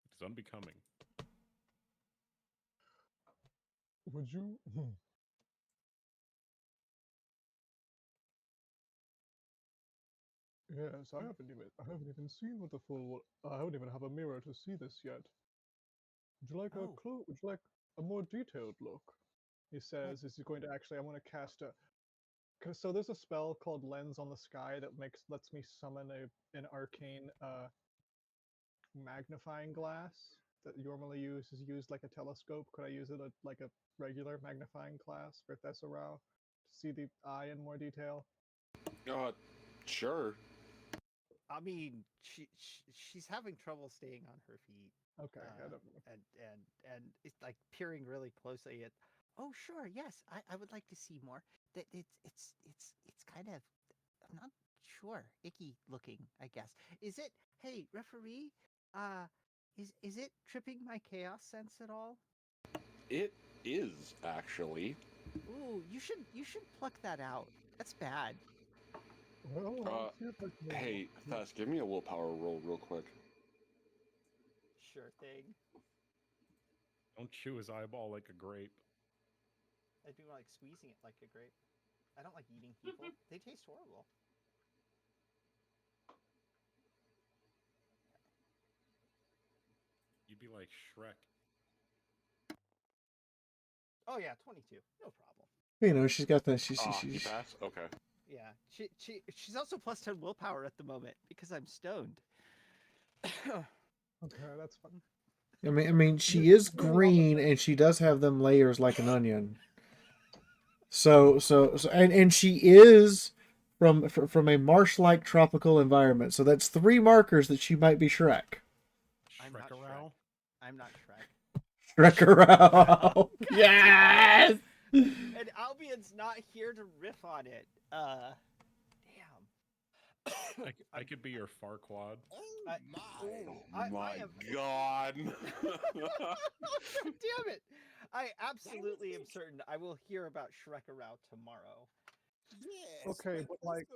It is unbecoming. Would you? Yes, I haven't even seen what the full. I don't even have a mirror to see this yet. Would you like a Oh. clue? Would you like a more detailed look? He says, "Is he going to actually? I want to cast a." So there's a spell called Lens on the Sky that lets me summon an arcane magnifying glass that normally is used like a telescope. Could I use it like a regular magnifying glass for Thesserau to see the eye in more detail? Sure. I mean, she's having trouble staying on her feet. Okay, I don't know. And it's like peering really closely at. Oh, sure, yes, I would like to see more. That it's kind of, I'm not sure, icky looking, I guess. Is it? Hey, referee, is it tripping my chaos sense at all? It is actually. Ooh, you should pluck that out. That's bad. Well, let's see if I can- Hey, Thess, give me a willpower roll real quick. Sure thing. Don't chew his eyeball like a grape. I do like squeezing it like a grape. I don't like eating people. They taste horrible. You'd be like Shrek. Oh yeah, 22. No problem. You know, she's got that. You pass? Okay. Yeah, she's also plus 10 willpower at the moment because I'm stoned. Okay, that's fun. I mean, she is green, and she does have them layers like an onion. So, and she is from a marsh-like tropical environment. So that's 3 markers that she might be Shrek. I'm not Shrek. I'm not Shrek. Shrekarao. Yes. And Albion's not here to riff on it. Damn. I could be your Farquaad. Oh My God. Damn it! I absolutely am certain I will hear about Shrekarao tomorrow. Yes, Okay, but like,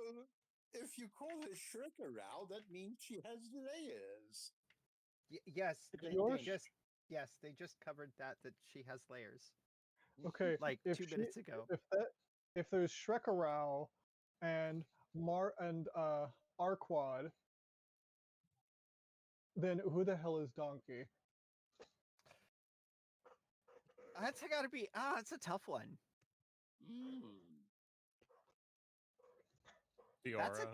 if you call her Shrek-a-row, that means she has layers. Yes, It's they yours? just they just covered that she has layers okay, like if 2 she, minutes ago. if there's Shrek-a-row and Arquad, then who the hell is Donkey? That's gotta be it's a tough one. That's a Fiora,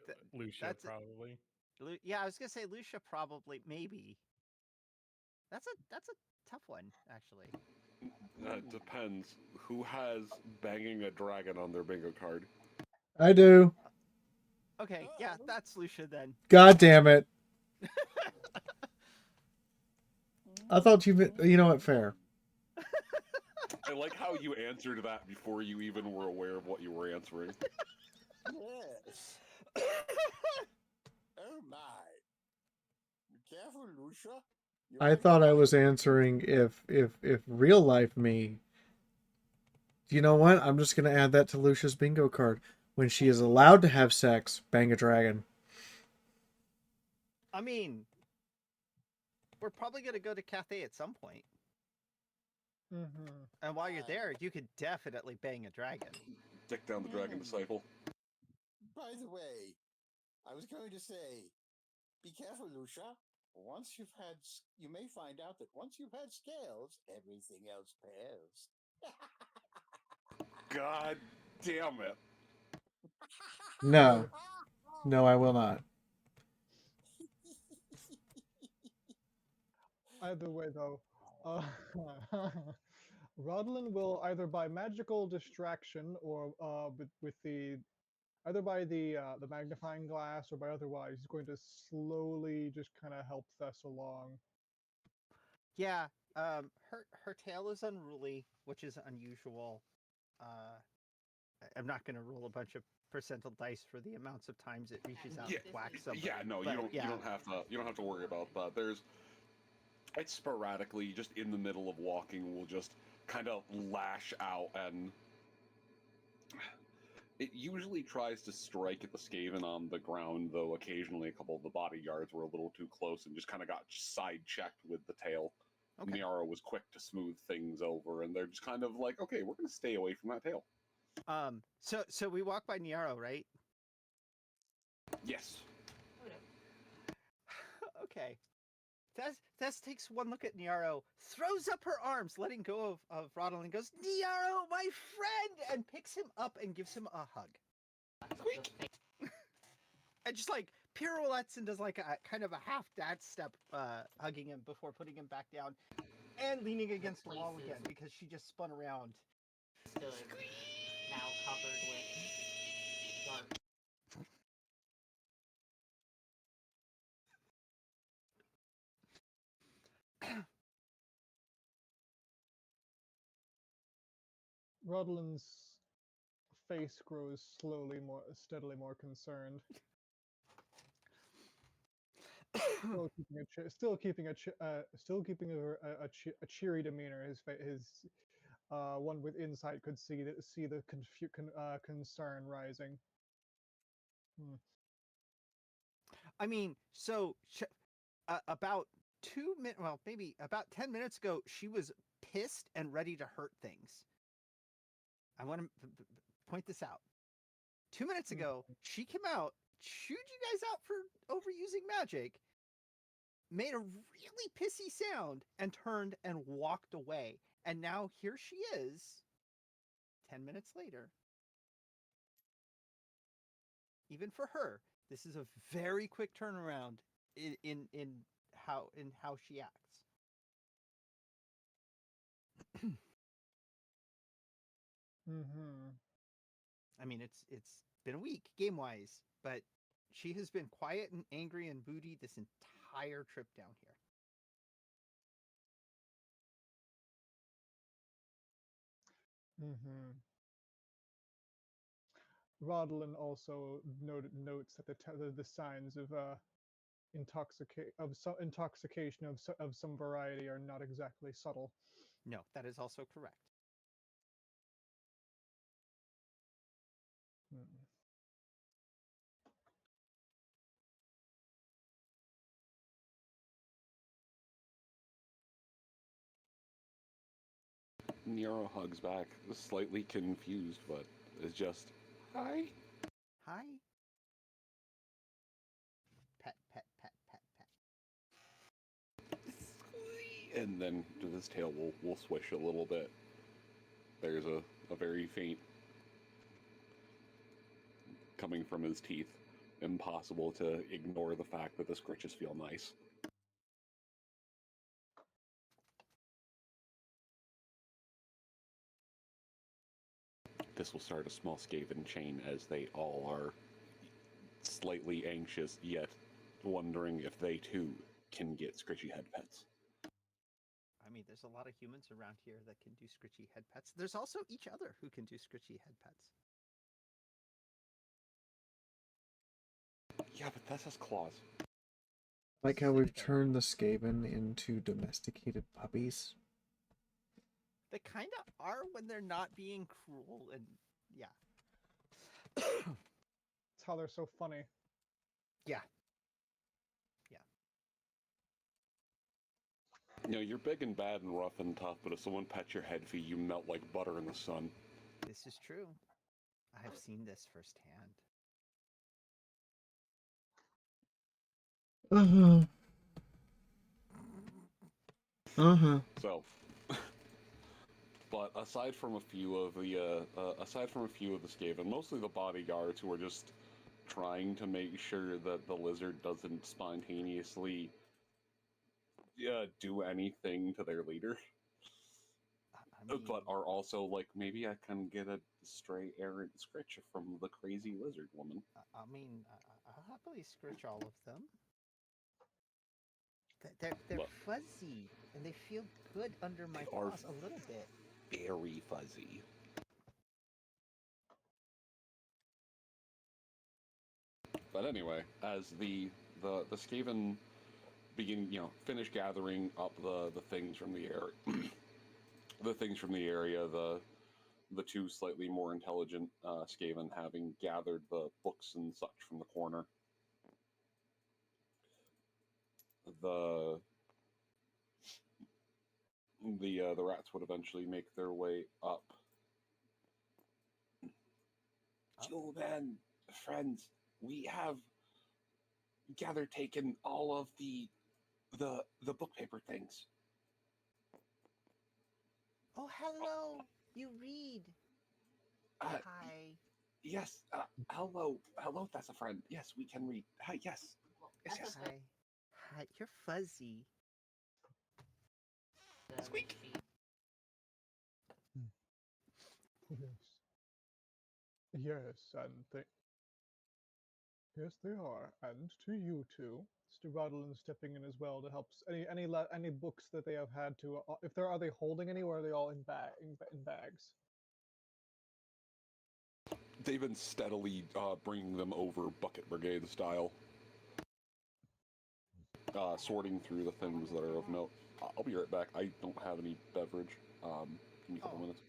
th- Lucia, that's a, probably. yeah. I was gonna say Lucia probably maybe. That's a tough one actually. Depends. Who has banging a dragon on their bingo card? I do. Okay, yeah, that's Lucia then. God damn it. I thought you know what, fair. I like how you answered that before you even were aware of what you were answering. Yes. Oh my. Be careful, Lucia. You I might thought I find- was answering if real life me. You know what? I'm just gonna add that to Lucia's bingo card. When she is allowed to have sex, bang a dragon. I mean, we're probably gonna go to Cathay at some point, Mm-hmm. and while you're there, you could definitely bang a dragon. Dick down the dragon disciple. By the way, I was going to say, be careful, Lucia. You may find out that once you've had scales, everything else pales. God damn it. No. No, I will not. Either way, though, uh, Rodlin will either by magical distraction or with the either by the magnifying glass or by otherwise, he's going to slowly just kind of help Thess along. Yeah, her tail is unruly, which is unusual. I'm not gonna roll a bunch of percentile dice for the amounts of times it reaches out Yeah, and whacks somebody. yeah, no, but you don't have to worry about that. It's sporadically just in the middle of walking will just kind of lash out, and it usually tries to strike at the Skaven on the ground, though occasionally a couple of the bodyguards were a little too close and just kind of got side-checked with the tail. Okay. Niara was quick to smooth things over, and they're just kind of like, okay, we're going to stay away from that tail. So we walk by Niaro, right? Yes. Okay. Tess takes one look at Niaro, throws up her arms, letting go of Rodel, and goes, Niaro, my friend! And picks him up and gives him a hug. Squeak! And just like pirouettes and does like a kind of a half dad step, hugging him before putting him back down and leaning against the wall again because she just spun around. Stood now covered with dark. Rodlin's face grows steadily more concerned. Still keeping a cheery demeanor. His one with insight could see the concern rising. I mean, so about 2 minutes, well, maybe about 10 minutes ago, she was pissed and ready to hurt things. I want to point this out. 2 minutes ago, she came out, chewed you guys out for overusing magic, made a really pissy sound, and turned and walked away. And now here she is, 10 minutes later. Even for her, this is a very quick turnaround in how she acts. Mm-hmm. I mean, it's been a week game wise, but she has been quiet and angry and moody this entire trip down here. Mm-hmm. Rodlin also notes that the signs of intoxication of some variety are not exactly subtle. No, that is also correct. Nero hugs back, slightly confused, but is just, hi. Hi. Pet, pet, pet, pet, pet. And then his tail will swish a little bit. There's a very faint coming from his teeth. Impossible to ignore the fact that the scritches feel nice. This will start a small Skaven chain as they all are slightly anxious, yet wondering if they too can get scritchy head pets. I mean, there's a lot of humans around here that can do scritchy head pets. There's also each other who can do scritchy head pets. Yeah, but that's his claws. Like how we've turned the Skaven into domesticated puppies. They kind of are when they're not being cruel, and yeah. That's how they're so funny. Yeah. You know, you're big and bad and rough and tough, but if someone pets your head feet, you melt like butter in the sun. This is true. I have seen this firsthand. So, but aside from a few of the Skaven, mostly the bodyguards who are just trying to make sure that the lizard doesn't spontaneously do anything to their leader. I mean, But are also like, maybe I can get a stray errant scritch from the crazy lizard woman. I mean, I'll happily scritch all of them. They're Look, fuzzy, and they feel good under my They are paws a little bit. very fuzzy. But anyway, as the Skaven begin, finish gathering up the things from the air, the things from the area, the two slightly more intelligent Skaven having gathered the books and such from the corner. The rats would eventually make their way up. Juleman, friends, we have taken all of the book paper things. Oh, hello! You read. Hi. Yes. Hello. That's a friend. Yes, we can read. Hi. Yes. Yes. Hi. Hi. You're fuzzy. Squeak. Yes. Yes, and yes, they are. And to you two, Mr. Rodlin stepping in as well to help. Any books that they have had to, if there are they holding any, or are they all in bags? They've been steadily bringing them over bucket brigade style, sorting through the things that are of note. I'll be right back. I don't have any beverage. Give me a couple minutes.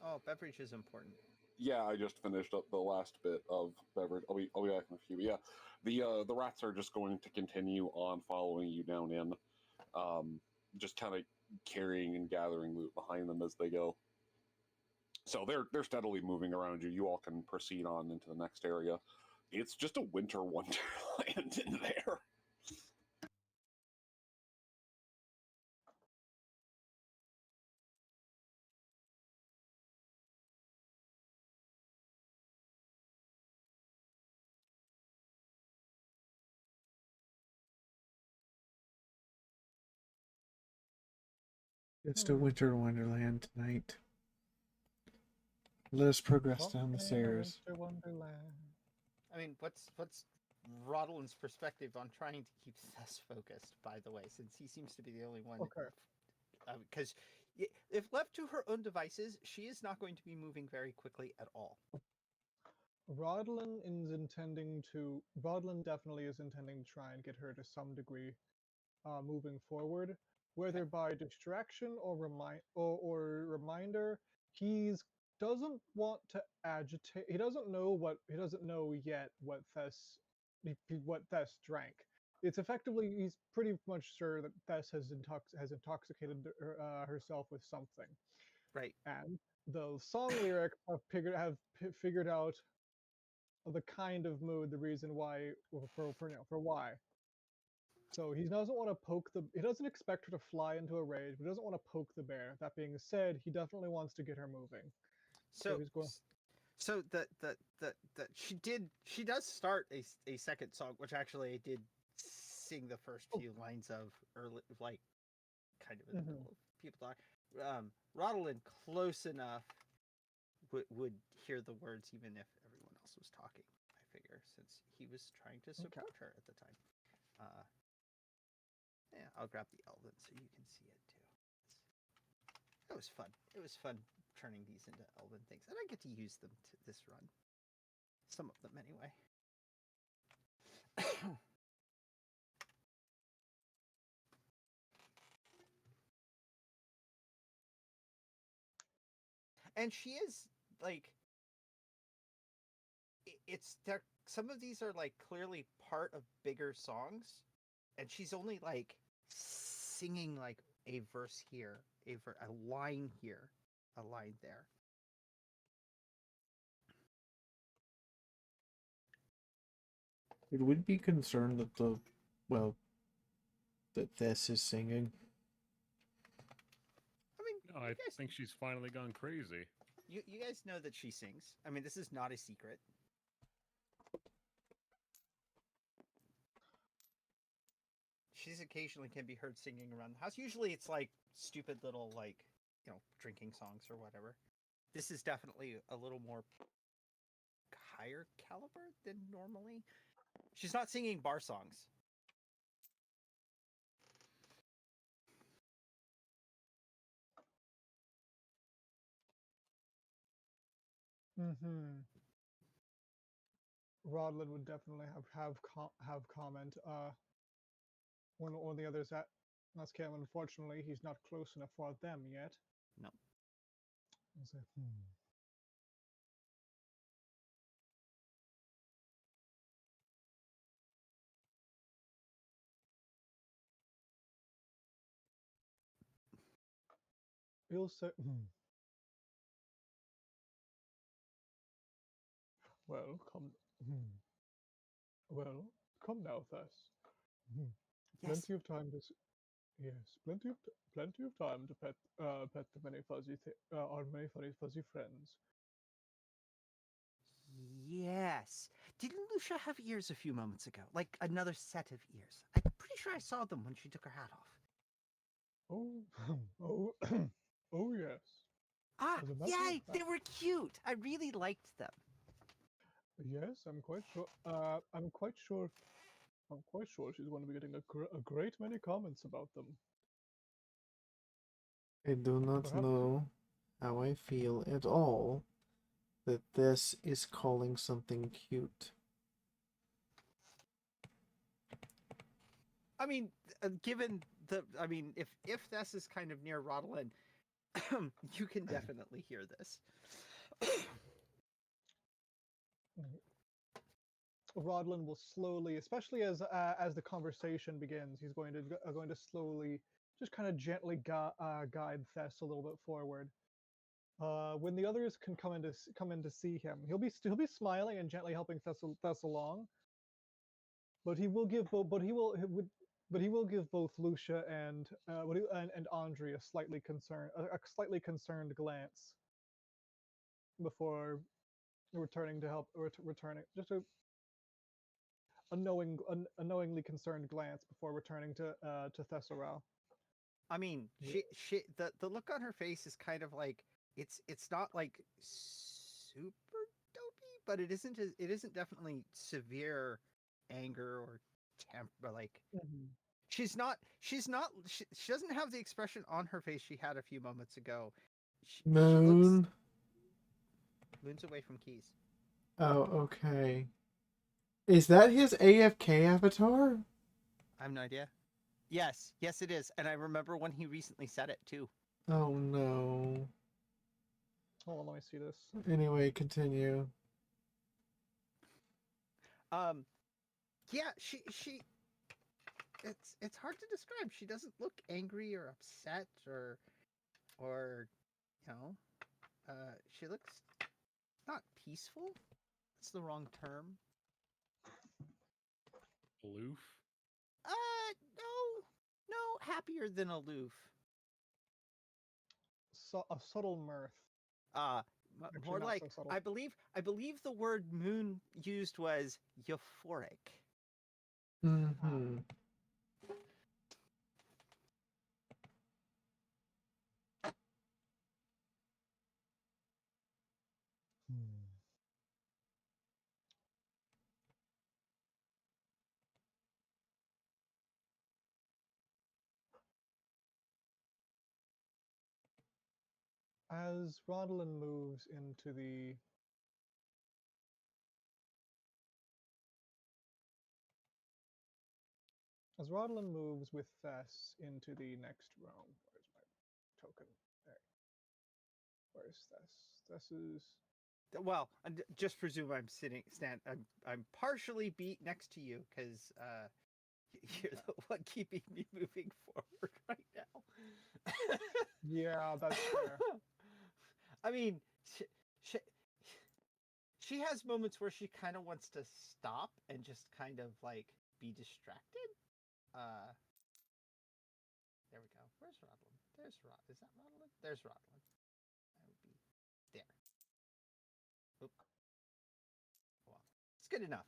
Oh, beverage is important. Yeah, I just finished up the last bit of beverage. I'll be back in a few. Yeah, the rats are just going to continue on following you down in, just kind of carrying and gathering loot behind them as they go. So they're steadily moving around you. You all can proceed on into the next area. It's just a winter wonderland in there. It's a winter wonderland tonight. Let us progress down the stairs. Winter wonderland. I mean, what's Rodlin's perspective on trying to keep Sess focused, by the way, since he seems to be the only one. Okay. Because if left to her own devices, she is not going to be moving very quickly at all. Rodlin definitely is intending to try and get her to some degree moving forward, whether by distraction or reminder. He's doesn't want to agitate. He doesn't know yet what Thess drank. It's effectively, he's pretty much sure that Thess has intoxicated herself with something. Right. And the song lyric figured out the kind of mood, the reason why for why. So he doesn't want to he doesn't expect her to fly into a rage, but he doesn't want to poke the bear. That being said, he definitely wants to get her moving. So he's going. So she does start a second song, which actually I did sing the first few lines of early, like kind of in the middle of people talking. Rodolin close enough would hear the words even if everyone else was talking. I figure since he was trying to support her at the time. Yeah, I'll grab the Elven so you can see it too. It was fun. It was fun turning these into Elven things, and I get to use them this run. Some of them, anyway. And she is like, it's there. Some of these are like clearly part of bigger songs, and she's only like singing like a verse here, a line here, a line there. Would we be concerned that that Thess is singing? I mean, No, I think she's finally gone crazy. You guys know that she sings. I mean, this is not a secret. She's occasionally can be heard singing around the house. Usually it's like stupid little, like, drinking songs or whatever. This is definitely a little more higher caliber than normally. She's not singing bar songs. Rodlin would definitely have comment. One or the others ask him. Unfortunately, he's not close enough for them yet. No. I'll say, He'll say, Well, come. Well, come now, Thess. Yes. Plenty of time to. Yes, plenty of time to pet the many our many fuzzy friends. Yes. Didn't Lucia have ears a few moments ago? Like another set of ears. I'm pretty sure I saw them when she took her hat off. Oh, oh yes. Ah, yay! They were cute. I really liked them. Yes, I'm quite sure. I'm quite sure she's going to be getting a great many comments about them. I do not know how I feel at all that this is calling something cute. I mean, given if this is kind of near Rodolin, you can definitely hear this. Rodlin will slowly, especially as the conversation begins, he's going to slowly, just kind of gently guide Thess a little bit forward. When the others can come in to see him, he'll be smiling and gently helping Thess along. But he will give both Lucia and Andre a slightly concerned glance before returning to help. Returning just a knowingly concerned glance before returning to Thesserau. I mean, the look on her face is kind of like it's not like super dopey, but it isn't definitely severe anger or temper. Like she doesn't have the expression on her face she had a few moments ago. Moon. Moon's away from Keys. Oh, okay. Is that his AFK avatar? I have no idea. Yes, it is, and I remember when he recently said it too. Oh no. Hold on, let me see this. Anyway, continue. Yeah, she it's hard to describe. She doesn't look angry or upset or you know, she looks not peaceful. That's the wrong term. Aloof. No, happier than aloof. So, a subtle mirth. Actually, More not like so subtle. I believe the word Moon used was euphoric. Mm-hmm. As Rodlin moves into the As Rodlin moves with Thess into the next room, where's my token? There. Where's Thess? Thess is. Well, just presume I'm partially beat next to you because you're the one keeping me moving forward right now. Yeah, that's fair. I mean, she has moments where she kind of wants to stop and just kind of like be distracted. There we go. Where's Rodlin? There's Rod. Is that Rodlin? There's Rodlin. That would be there. Oop. Well, it's good enough.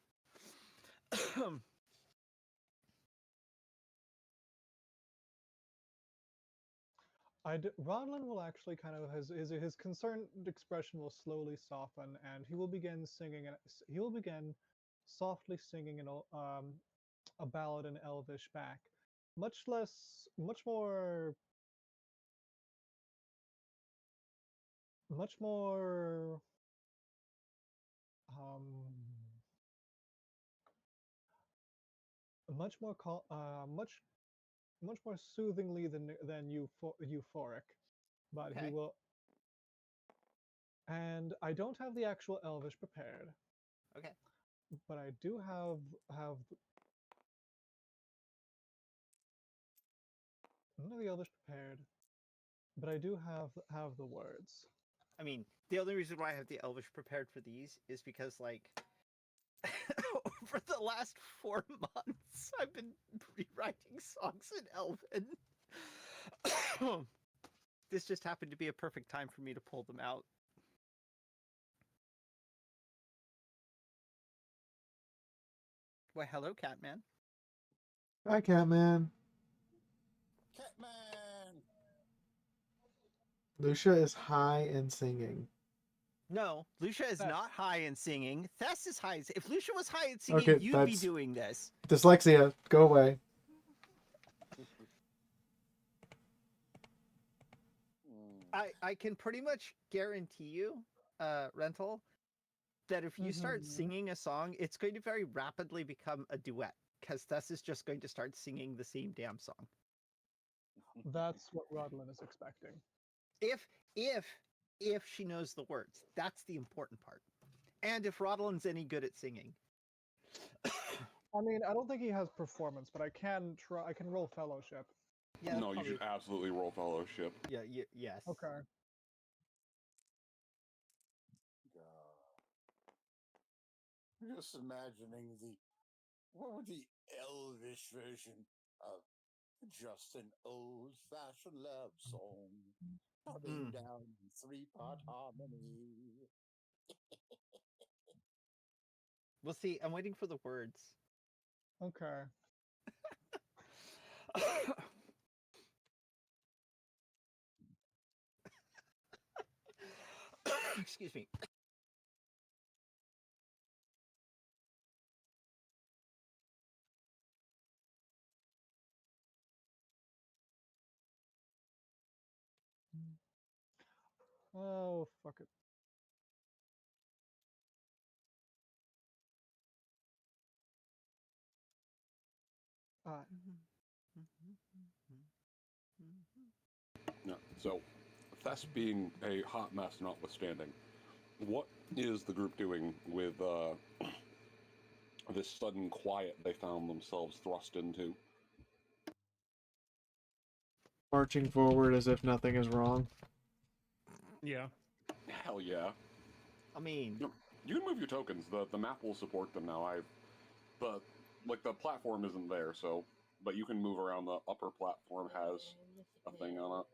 Rodlin will actually kind of his concerned expression will slowly soften, and he will begin singing. He will begin softly singing a ballad in Elvish back, much more, um, much more much more soothingly than euphoric, but Okay. he will. And I don't have the actual Elvish prepared. Okay. But I do have none of the Elvish prepared. But I do have the words. I mean, the only reason why I have the Elvish prepared for these is because, like, over the last 4 months, I've been rewriting songs in Elven. This just happened to be a perfect time for me to pull them out. Why, hello, Catman. Hi, Catman. Catman! Lucia is high and singing. No, Lucia is Thess. not high in singing. Thess is high. If Lucia was high in singing, Okay, you'd be that's- doing this. Dyslexia, go away. I can pretty much guarantee you, Rental, that if you start singing a song, it's going to very rapidly become a duet, because Thess is just going to start singing the same damn song. That's what Rodlin is expecting. If she knows the words, that's the important part. And if Rodlin's any good at singing. I mean, I don't think he has performance, but I can try. I can roll fellowship. Yeah, No, you should absolutely roll fellowship. Yeah, yes. Okay. Just imagining what would the Elvish version of just an old-fashioned love song coming down in 3-part harmony. We'll see. I'm waiting for the words. Okay. Excuse me. Oh, fuck it. No. So, Thess being a hot mess notwithstanding, what is the group doing with this sudden quiet they found themselves thrust into? Marching forward as if nothing is wrong. Yeah. Hell yeah. I mean, You can move your tokens. The map will support them now. The platform isn't there, so but you can move around. The upper platform has a thing on it.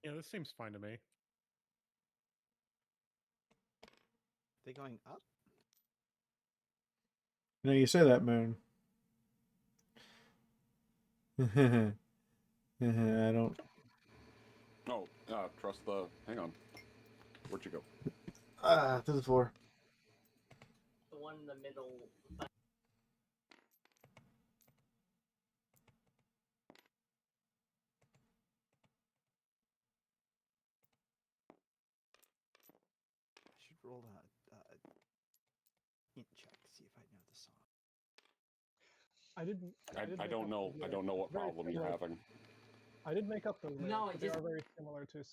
Yeah, this seems fine to me. they going up? You know, you say that, Moon. I don't. Oh, trust the. Hang on. Where'd you go? To the floor. The one in the middle. I should roll a int check, see if I know the song. I don't know. I don't know what problem you're having. I did make up the lyrics, No, but they are very similar to.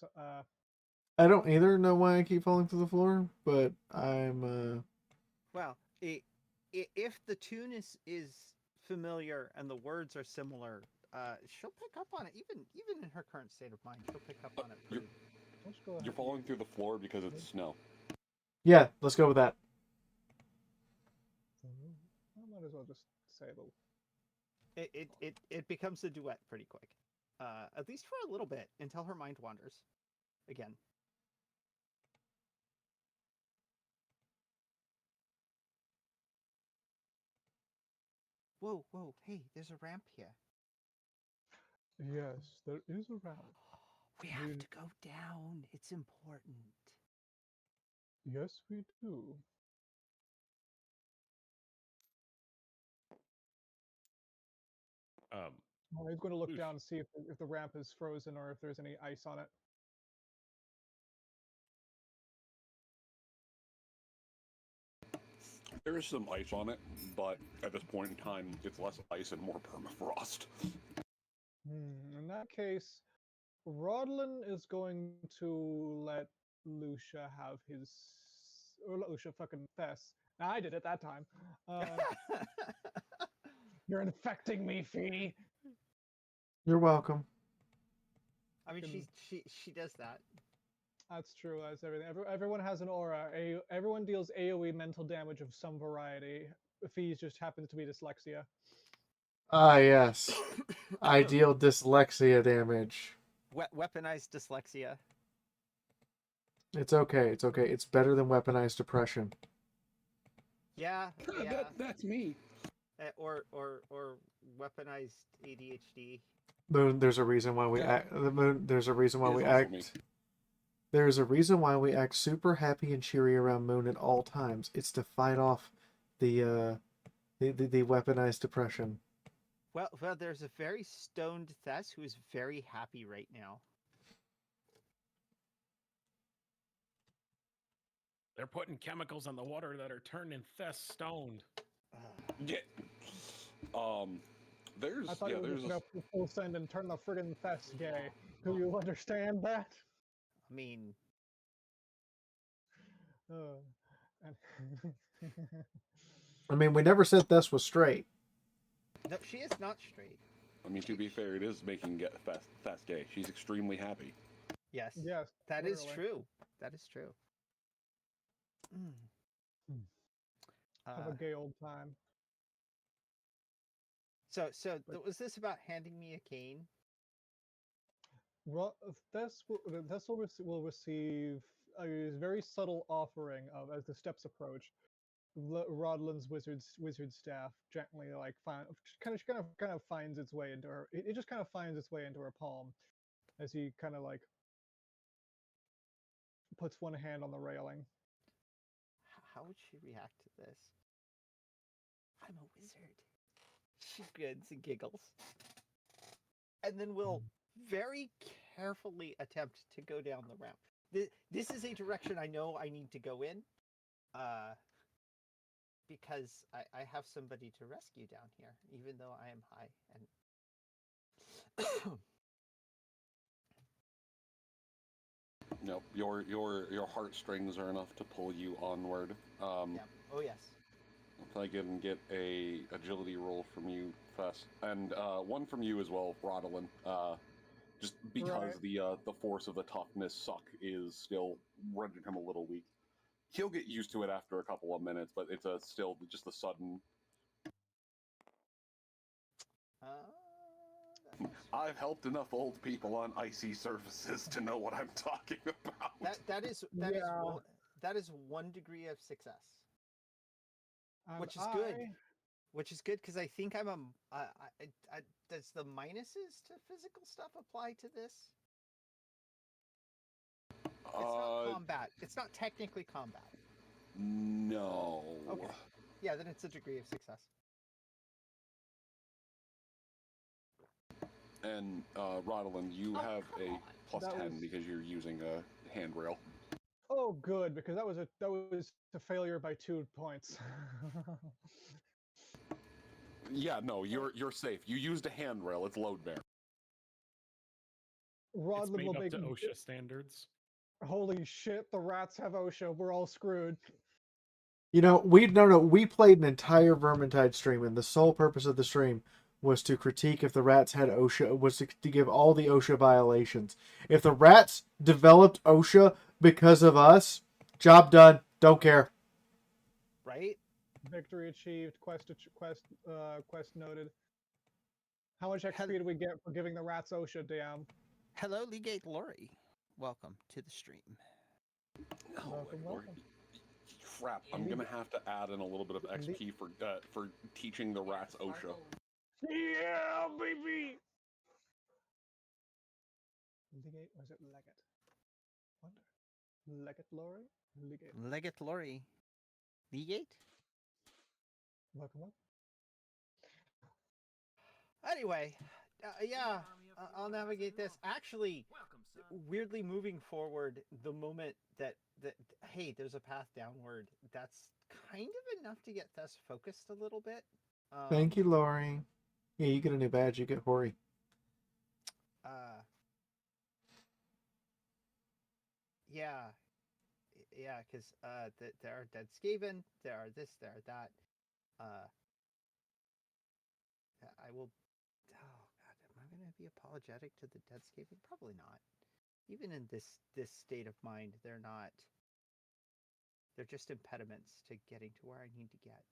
I don't either know why I keep falling to the floor, but I'm. Well, if the tune is familiar and the words are similar, she'll pick up on it. Even in her current state of mind, she'll pick up on it. You're falling through the floor because it's snow. Yeah, let's go with that. I might as well just say the. It becomes a duet pretty quick, at least for a little bit until her mind wanders again. Whoa, hey, there's a ramp here. Yes, there is a ramp. We have to go down. It's important. Yes, we do. He's going to look down and see if the ramp is frozen or if there's any ice on it. There is some ice on it, but at this point in time, it's less ice and more permafrost. In that case, Rodlin is going to let Lucia have his. Or let Lucia fucking Fess. I did it that time. You're infecting me, Fee. You're welcome. I mean, she does that. That's true. That's everything. Everyone has an aura. Everyone deals AoE mental damage of some variety. Fee's just happens to be dyslexia. Ah, yes. I deal dyslexia damage. Weaponized dyslexia. It's okay. It's okay. It's better than weaponized depression. Yeah. That's me. Or weaponized ADHD. Moon, there's a reason why we act. There's a reason why It is we also act. me. There's a reason why we act super happy and cheery around Moon at all times. It's to fight off the weaponized depression. Well, there's a very stoned Thess who is very happy right now. They're putting chemicals in the water that are turning Thess stoned. Yeah. There's I thought you were there's just gonna full send and turn the friggin' Fess gay. Do you understand that? I mean, I mean, we never said Thess was straight. no, she is not straight. I mean, to be fair, it is making Thess gay. She's extremely happy. Yes. Yes. That is literally. true. That is true. Have a gay old time. So was this about handing me a cane? This will receive a very subtle offering of as the steps approach. Rodlin's wizard staff gently kind of finds its way into her. It just kind of finds its way into her palm as he kind of like puts one hand on the railing. How would she react to this? I'm a wizard. She grins and giggles. And then we'll very carefully attempt to go down the ramp. This is a direction I know I need to go in. Because I have somebody to rescue down here, even though I am high. And No, your heartstrings are enough to pull you onward. Yeah. Oh yes. If I can get a agility roll from you, Fess, and one from you as well, Rodolin. Just because Right. the force of the toughness suck is still rendering him a little weak. He'll get used to it after a couple of minutes, but it's still just a sudden. I've helped enough old people on icy surfaces to know what I'm talking about. That is 1 degree of success, And which is good. Which is good because I think I'm does the minuses to physical stuff apply to this? It's not combat. It's not technically combat. No. Okay. Yeah, then it's a degree of success. And Rodolin, you have a plus That 10 was- because you're using a handrail. Oh, good, because that was a failure by 2 points. Yeah, no, you're safe. You used a handrail. It's load bearing. It's Rodlin made will up make to OSHA standards. Holy shit! The rats have OSHA. We're all screwed. You know, we played an entire Vermintide stream, and the sole purpose of the stream was to critique if the rats had OSHA, was to give all the OSHA violations. If the rats developed OSHA because of us, job done. Don't care. Right? Victory achieved. Quest noted. How much XP did we get for giving the rats OSHA, DM? Hello, Legate Lori. Welcome to the stream. Welcome. Crap! I'm gonna have to add in a little bit of XP for teaching the rats OSHA. Yeah, baby. Legate, was it Legate? Wonder. Legate Lori? Legate Lori. Legate? Welcome. Anyway, I'll navigate this. Actually, weirdly moving forward, the moment that hey, there's a path downward, that's kind of enough to get Thess focused a little bit. Thank you, Lori. Yeah, you get a new badge. You get Hori. Yeah, because there are Dead Skaven, there are this, there are that. I will. Oh God, am I going to be apologetic to the Dead Skaven? Probably not. Even in this state of mind, they're not. They're just impediments to getting to where I need to get.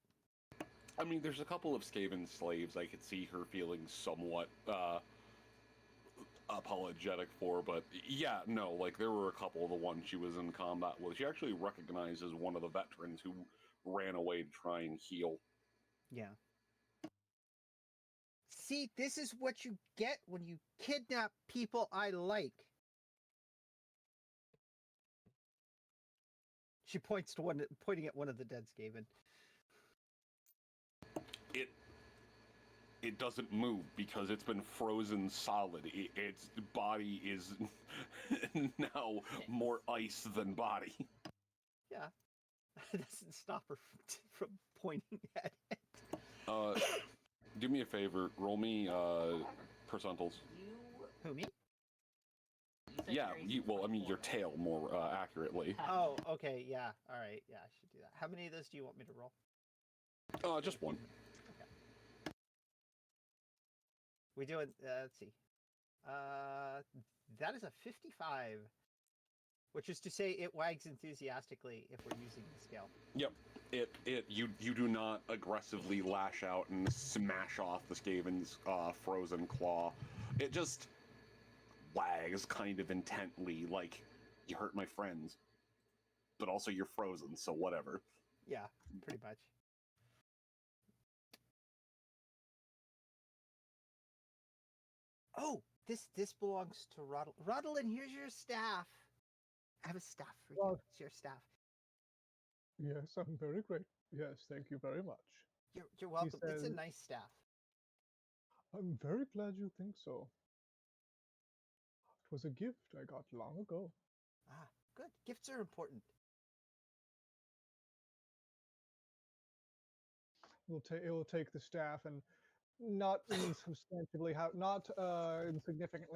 I mean, there's a couple of Skaven slaves I could see her feeling somewhat apologetic for, but yeah, no, like there were a couple of the ones she was in combat with. She actually recognized as one of the veterans who ran away to try and heal. Yeah. See, this is what you get when you kidnap people I like. She pointing at one of the Dead Skaven. It doesn't move because it's been frozen solid. Its body is now more ice than body. Yeah. That doesn't stop her from pointing at it. Do me a favor. Roll me percentiles. Who, me? Yeah, well, I mean your tail more accurately. Oh, okay, yeah. All right, yeah, I should do that. How many of those do you want me to roll? Just one. Okay. We doing? Let's see. That is a 55, which is to say it wags enthusiastically if we're using the scale. Yep. You do not aggressively lash out and smash off the Skaven's frozen claw. It just wags kind of intently, like, you hurt my friends, but also you're frozen, so whatever. Yeah, pretty much. Oh, this belongs to Rodolin, here's your staff. I have a staff for you. It's your staff. Yes, I'm very great. Yes, thank you very much. You're welcome. It's a nice staff. I'm very glad you think so. It was a gift I got long ago. Ah, good. Gifts are important. It will take the staff and not insignificantly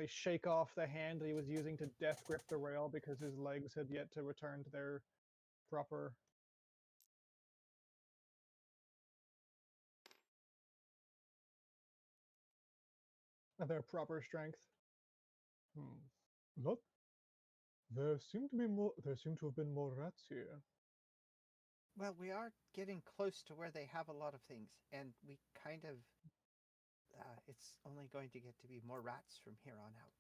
shake off the hand that he was using to death grip the rail because his legs had yet to return to their proper strength. Look, there seem to have been more rats here. Well, we are getting close to where they have a lot of things, and we kind of it's only going to get to be more rats from here on out.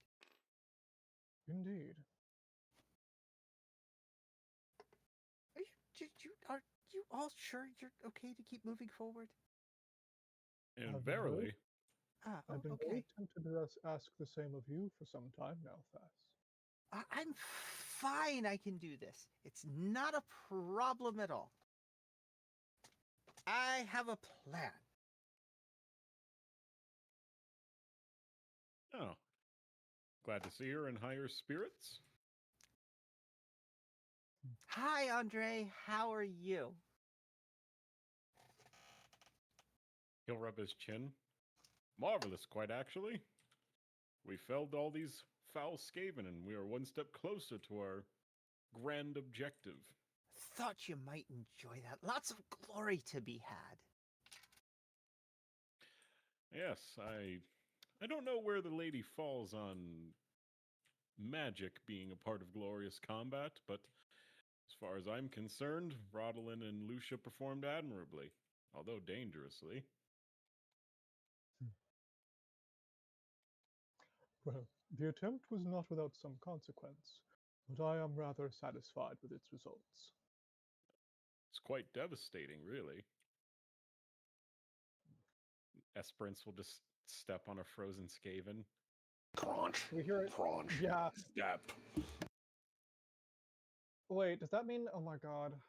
Indeed. Are you all sure you're okay to keep moving forward? And I've been very- verily, I've been okay. very tempted to ask the same of you for some time now, Fass. I'm fine. I can do this. It's not a problem at all. I have a plan. oh, glad to see her in higher spirits. Hi, Andre. How are you? He'll rub his chin. Marvelous, quite actually. We felled all these foul skaven, and we are one step closer to our grand objective. Thought you might enjoy that. Lots of glory to be had. Yes, I don't know where the lady falls on magic being a part of glorious combat, but as far as I'm concerned, Rodolin and Lucia performed admirably, although dangerously. Well, the attempt was not without some consequence, but I am rather satisfied with its results. It's quite devastating, really. Esperance will just step on a frozen skaven. Crunch. We hear it. Crunch. Yeah. Step. Wait, does that mean? Oh my god.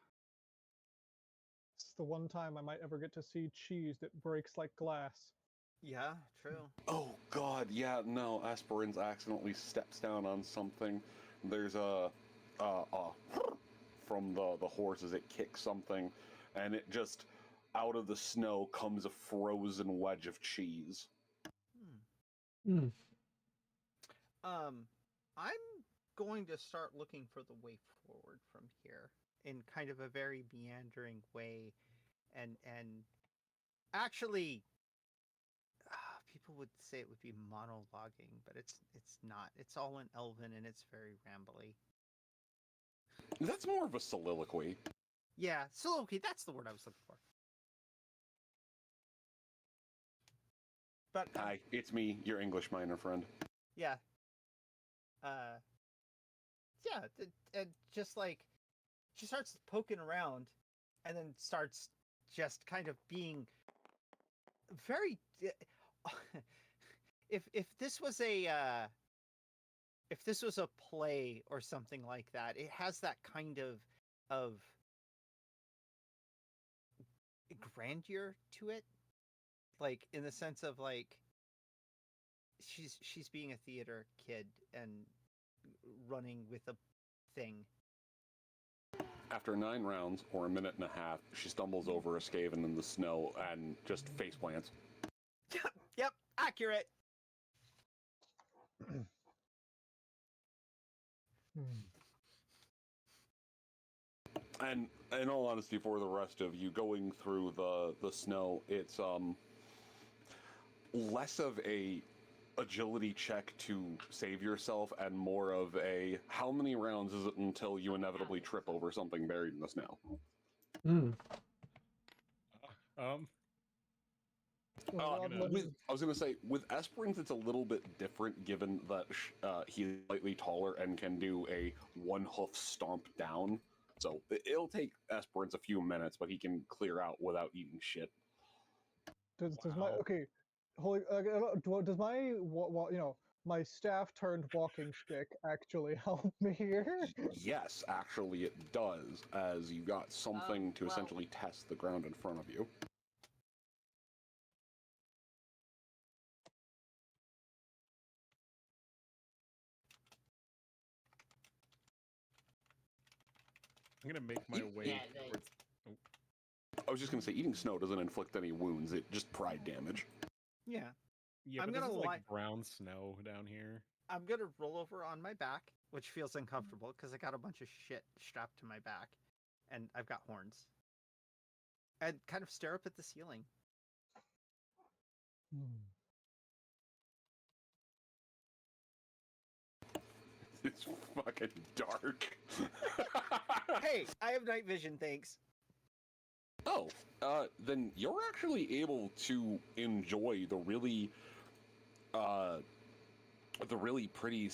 It's the one time I might ever get to see cheese that breaks like glass. Yeah, true. Oh god, yeah, no, Aspirins accidentally steps down on something. There's a from the horse as it kicks something, and it just out of the snow comes a frozen wedge of cheese. I'm going to start looking for the way forward from here in kind of a very meandering way, and actually, people would say it would be monologuing, but it's not. It's all in Elven, and it's very rambly. That's more of a soliloquy. Yeah, soliloquy. That's the word I was looking for. But Hi, it's me, your English minor friend. yeah, and just like she starts poking around, and then starts just kind of being very. If this was a play or something like that, it has that kind of grandeur to it, like in the sense of like she's being a theater kid and running with a thing. After 9 rounds, or a minute and a half, she stumbles over a skaven in the snow and just face plants. Yep, accurate. And in all honesty, for the rest of you going through the snow, it's less of a agility check to save yourself and more of a how many rounds is it until you inevitably trip over something buried in the snow. I was going to say, with Esperance, it's a little bit different given that he's slightly taller and can do a one hoof stomp down. So it'll take Esperance a few minutes, but he can clear out without eating shit. Does my does my my staff turned walking stick actually help me here? Yes, actually it does, as you got something to essentially test the ground in front of you. I'm gonna make my way. Yeah, I was just going to say, eating snow doesn't inflict any wounds, it just pride damage. Yeah. Yeah, I'm but this gonna is like lie- brown snow down here. I'm gonna roll over on my back, which feels uncomfortable because I got a bunch of shit strapped to my back, and I've got horns, and kind of stare up at the ceiling. It's fucking dark. Hey, I have night vision, thanks. Oh, then you're actually able to enjoy the really pretty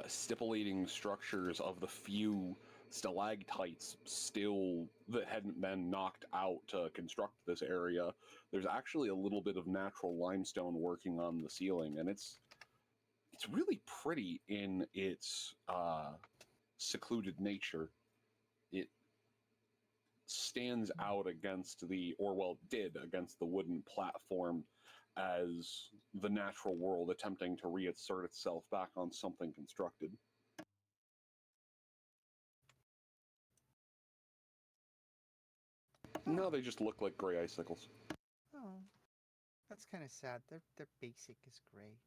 stipulating structures of the few stalactites still that hadn't been knocked out to construct this area. There's actually a little bit of natural limestone working on the ceiling, and it's really pretty in its secluded nature. It stands out against did against the wooden platform as the natural world attempting to reassert itself back on something constructed. No, they just look like gray icicles. Oh, that's kind of sad. Their basic is gray.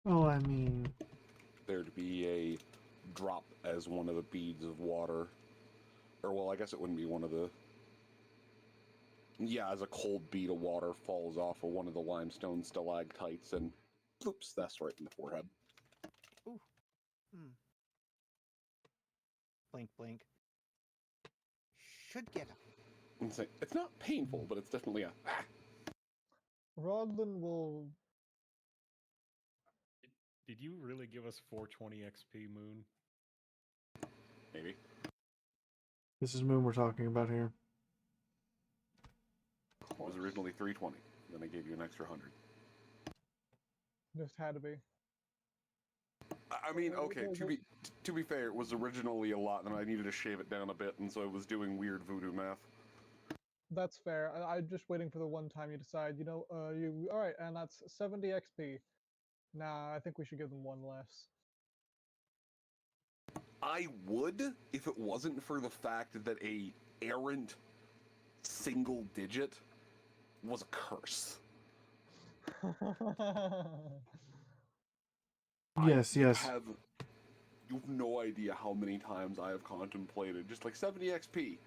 Well, I mean, There'd be a drop as one of the beads of water. Or, well, I guess it wouldn't be one of the... Yeah, as a cold bead of water falls off of one of the limestone stalactites and oops, that's right in the forehead. Ooh. Blink, blink. Should get up. It's not painful, but it's definitely a... Rodlin will. Did you really give us 420 XP, Moon? Maybe. this is Moon we're talking about here. It was originally 320. Then I gave you an extra 100. Just had to be. I mean, okay, to be fair, it was originally a lot, and I needed to shave it down a bit, and so I was doing weird voodoo math. That's fair. I'm just waiting for the one time you decide, you all right, and that's 70 XP. Nah, I think we should give them one less. I would if it wasn't for the fact that a errant single digit was a curse. Yes. You have no idea how many times I have contemplated just like 70 XP.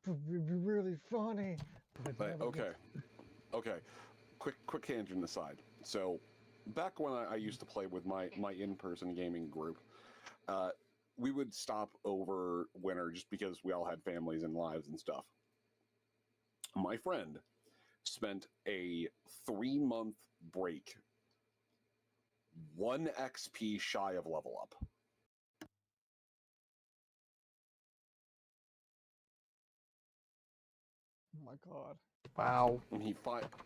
It'd be really funny. But, okay. Quick tangent aside. So, back when I used to play with my in-person gaming group, we would stop over winter just because we all had families and lives and stuff. My friend spent a 3-month break 1 XP shy of level up. Oh my god. Wow. And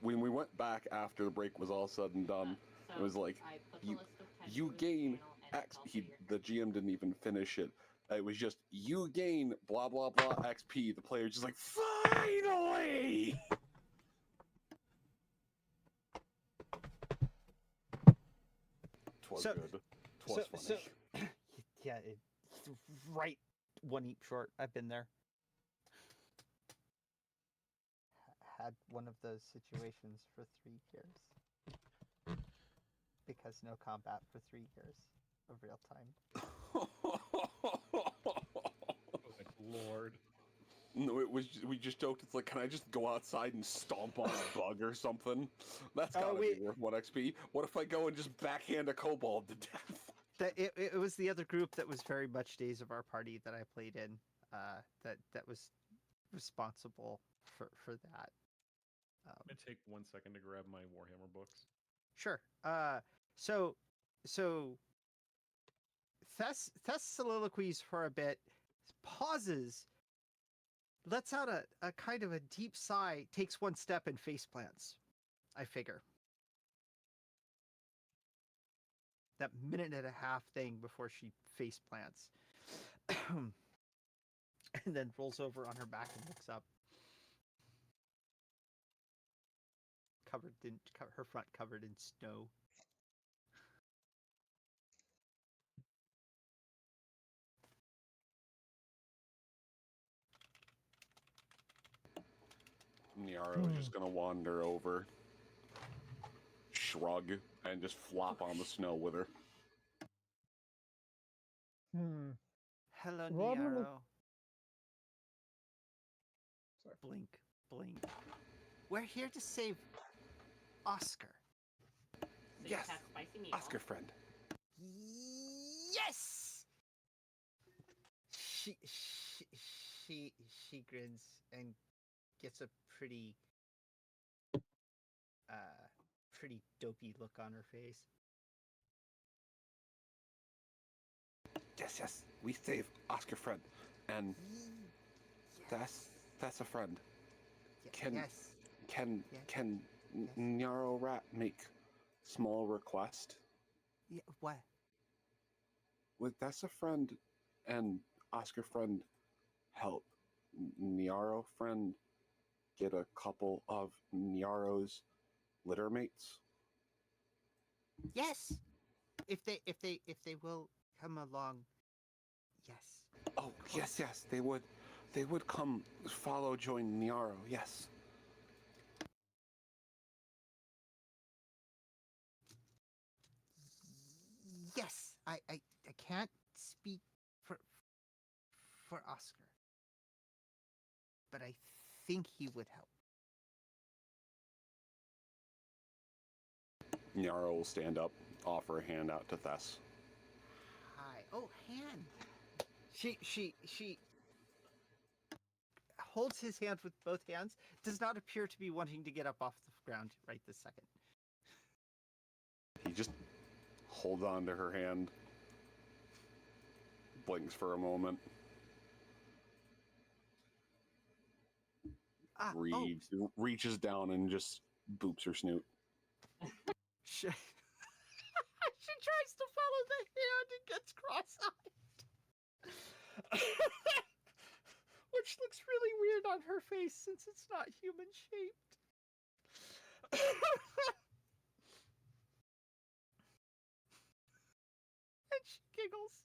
when we went back after the break was all said and done, it was like, you gain X. The GM didn't even finish it. It was just, you gain blah blah blah XP. The player's just like, finally! Twas good. Twas funny. Yeah, it's right 1 each short. I've been there. Had one of those situations for 3 years. Because no combat for 3 years of real time. Good lord. No, we just joked. It's like, can I just go outside and stomp on a bug or something? That's gotta be worth 1 XP. What if I go and just backhand a kobold to death? It was the other group that was very much Days of Our Party that I played in. That was responsible for that. I'm gonna take 1 second to grab my Warhammer books. Sure. So Thess soliloquies for a bit, pauses, lets out a kind of a deep sigh, takes 1 step and face plants. I figure. That 1.5-minute thing before she face plants. And then rolls over on her back and looks up. Her front covered in snow. Niaro is just gonna wander over, shrug, and just flop on the snow with her. Hello, Rodman look- Niaro. Sorry. Blink, blink. We're here to save Oscar. So you Yes, have spicy meatballs. Oscar friend. Yes. She grins and gets a pretty pretty dopey look on her face. Yes, we save Oscar friend, and that's a friend. Can yes. can Yes. can Yes. Nyarl Rat make small request? Yeah, what? Would that's a friend and Oscar friend help Nyaro friend get a couple of Nyaro's litter mates? Yes. If they will come along. Yes. Oh, yes, they would. They would come join Nyaro, yes. Yes. I can't speak for Oscar. But I think he would help. Nyaro will stand up, offer a hand out to Thess. Hi. Oh, hand. She holds his hand with both hands, does not appear to be wanting to get up off the ground right this second. He just holds on to her hand, blinks for a moment, reaches down and just boops her snoot. She tries to follow the hand and gets cross-eyed. Which looks really weird on her face since it's not human shaped. And she giggles.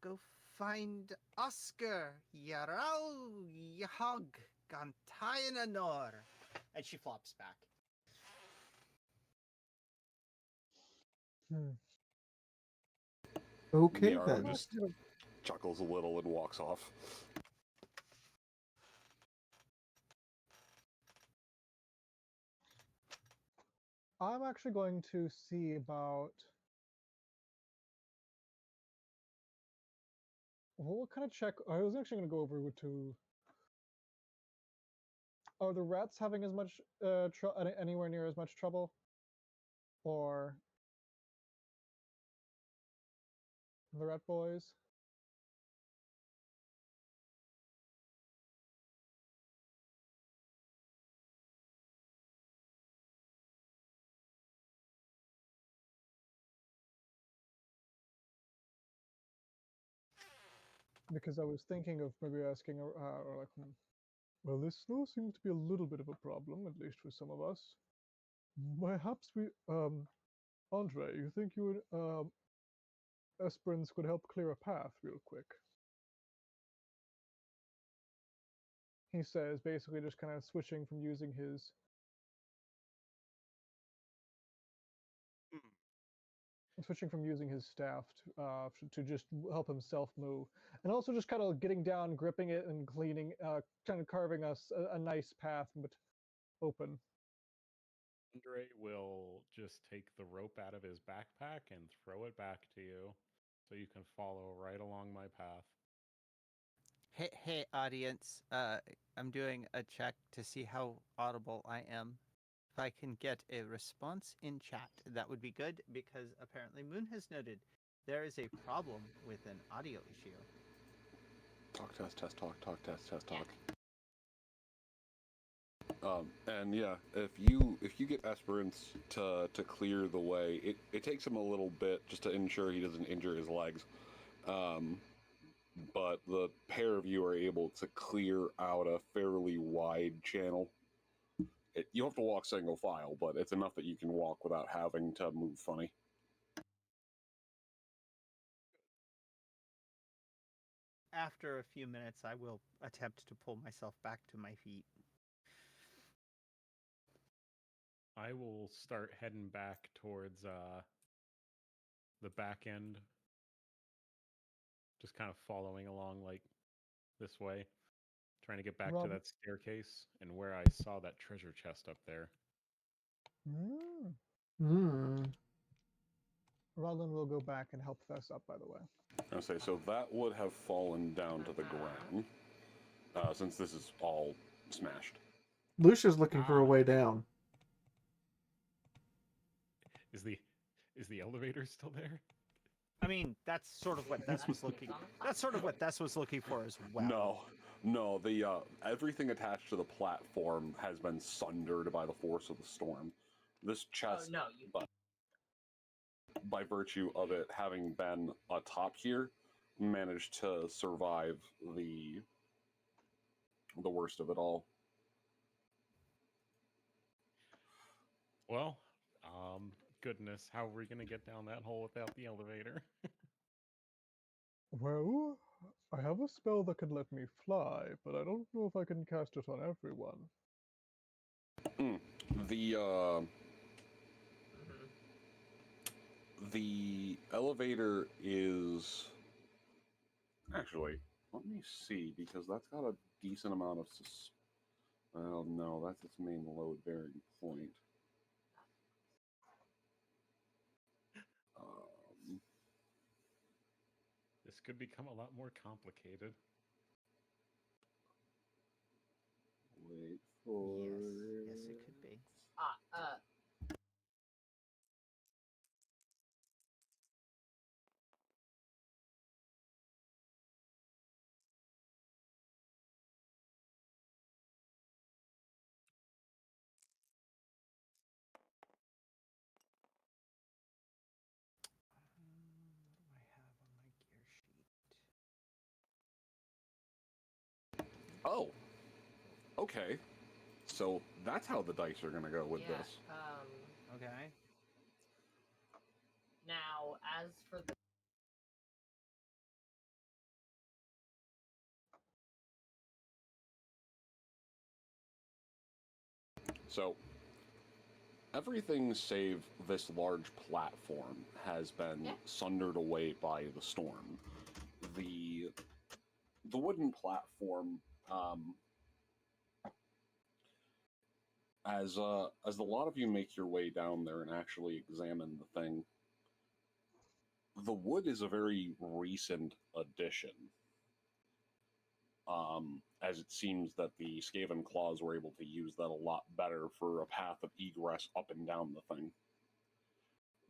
Go find Oscar, Yarau, Yahog, Gantayananor. And she flops back. Okay, Nyaro then. just chuckles a little and walks off. I'm actually going to see about what kind of check. I was actually going to go over to. Are the rats having as much anywhere near as much trouble, or the rat boys? Because I was thinking of maybe asking, or like, well, this snow seems to be a little bit of a problem, at least for some of us. Perhaps we, Andre, you think you would, Esperance could help clear a path real quick? He says, basically just kind of switching from using his staff to just help himself move, and also just kind of getting down, gripping it, and cleaning, kind of carving us a nice path, but open. Andre will just take the rope out of his backpack and throw it back to you, so you can follow right along my path. Hey, audience. I'm doing a check to see how audible I am. If I can get a response in chat, that would be good, because apparently Moon has noted there is a problem with an audio issue. Talk, test, talk, test, talk. And yeah, if you get Esperance to clear the way, it takes him a little bit just to ensure he doesn't injure his legs. But the pair of you are able to clear out a fairly wide channel. You have to walk single file, but it's enough that you can walk without having to move funny. after a few minutes, I will attempt to pull myself back to my feet. I will start heading back towards the back end. Just kind of following along like this way. Trying to get back to Rob- that staircase and where I saw that treasure chest up there. Roland will go back and help Thess up, by the way. I say, so that would have fallen down to the ground, since this is all smashed. Lucia's looking for a way down. Is the elevator still there? I mean, that's sort of what Thess was looking. That's sort of what Thess was looking for as well. No. The everything attached to the platform has been sundered by the force of the storm. This chest, by virtue of it having been atop here, managed to survive the worst of it all. Well, goodness, how are we gonna get down that hole without the elevator? Well, I have a spell that can let me fly, but I don't know if I can cast it on everyone. The elevator is actually. Let me see, because that's got a decent amount of. Well, no, that's its main load bearing point. This could become a lot more complicated. Wait for Yes, it could be. What do I have on my gear sheet? Oh, okay. So that's how the dice are going to go with this. Okay. Now, as for the So everything save this large platform has been sundered away by the storm. The wooden platform, as a lot of you make your way down there and actually examine the thing, the wood is a very recent addition. As it seems that the Skaven Claws were able to use that a lot better for a path of egress up and down the thing.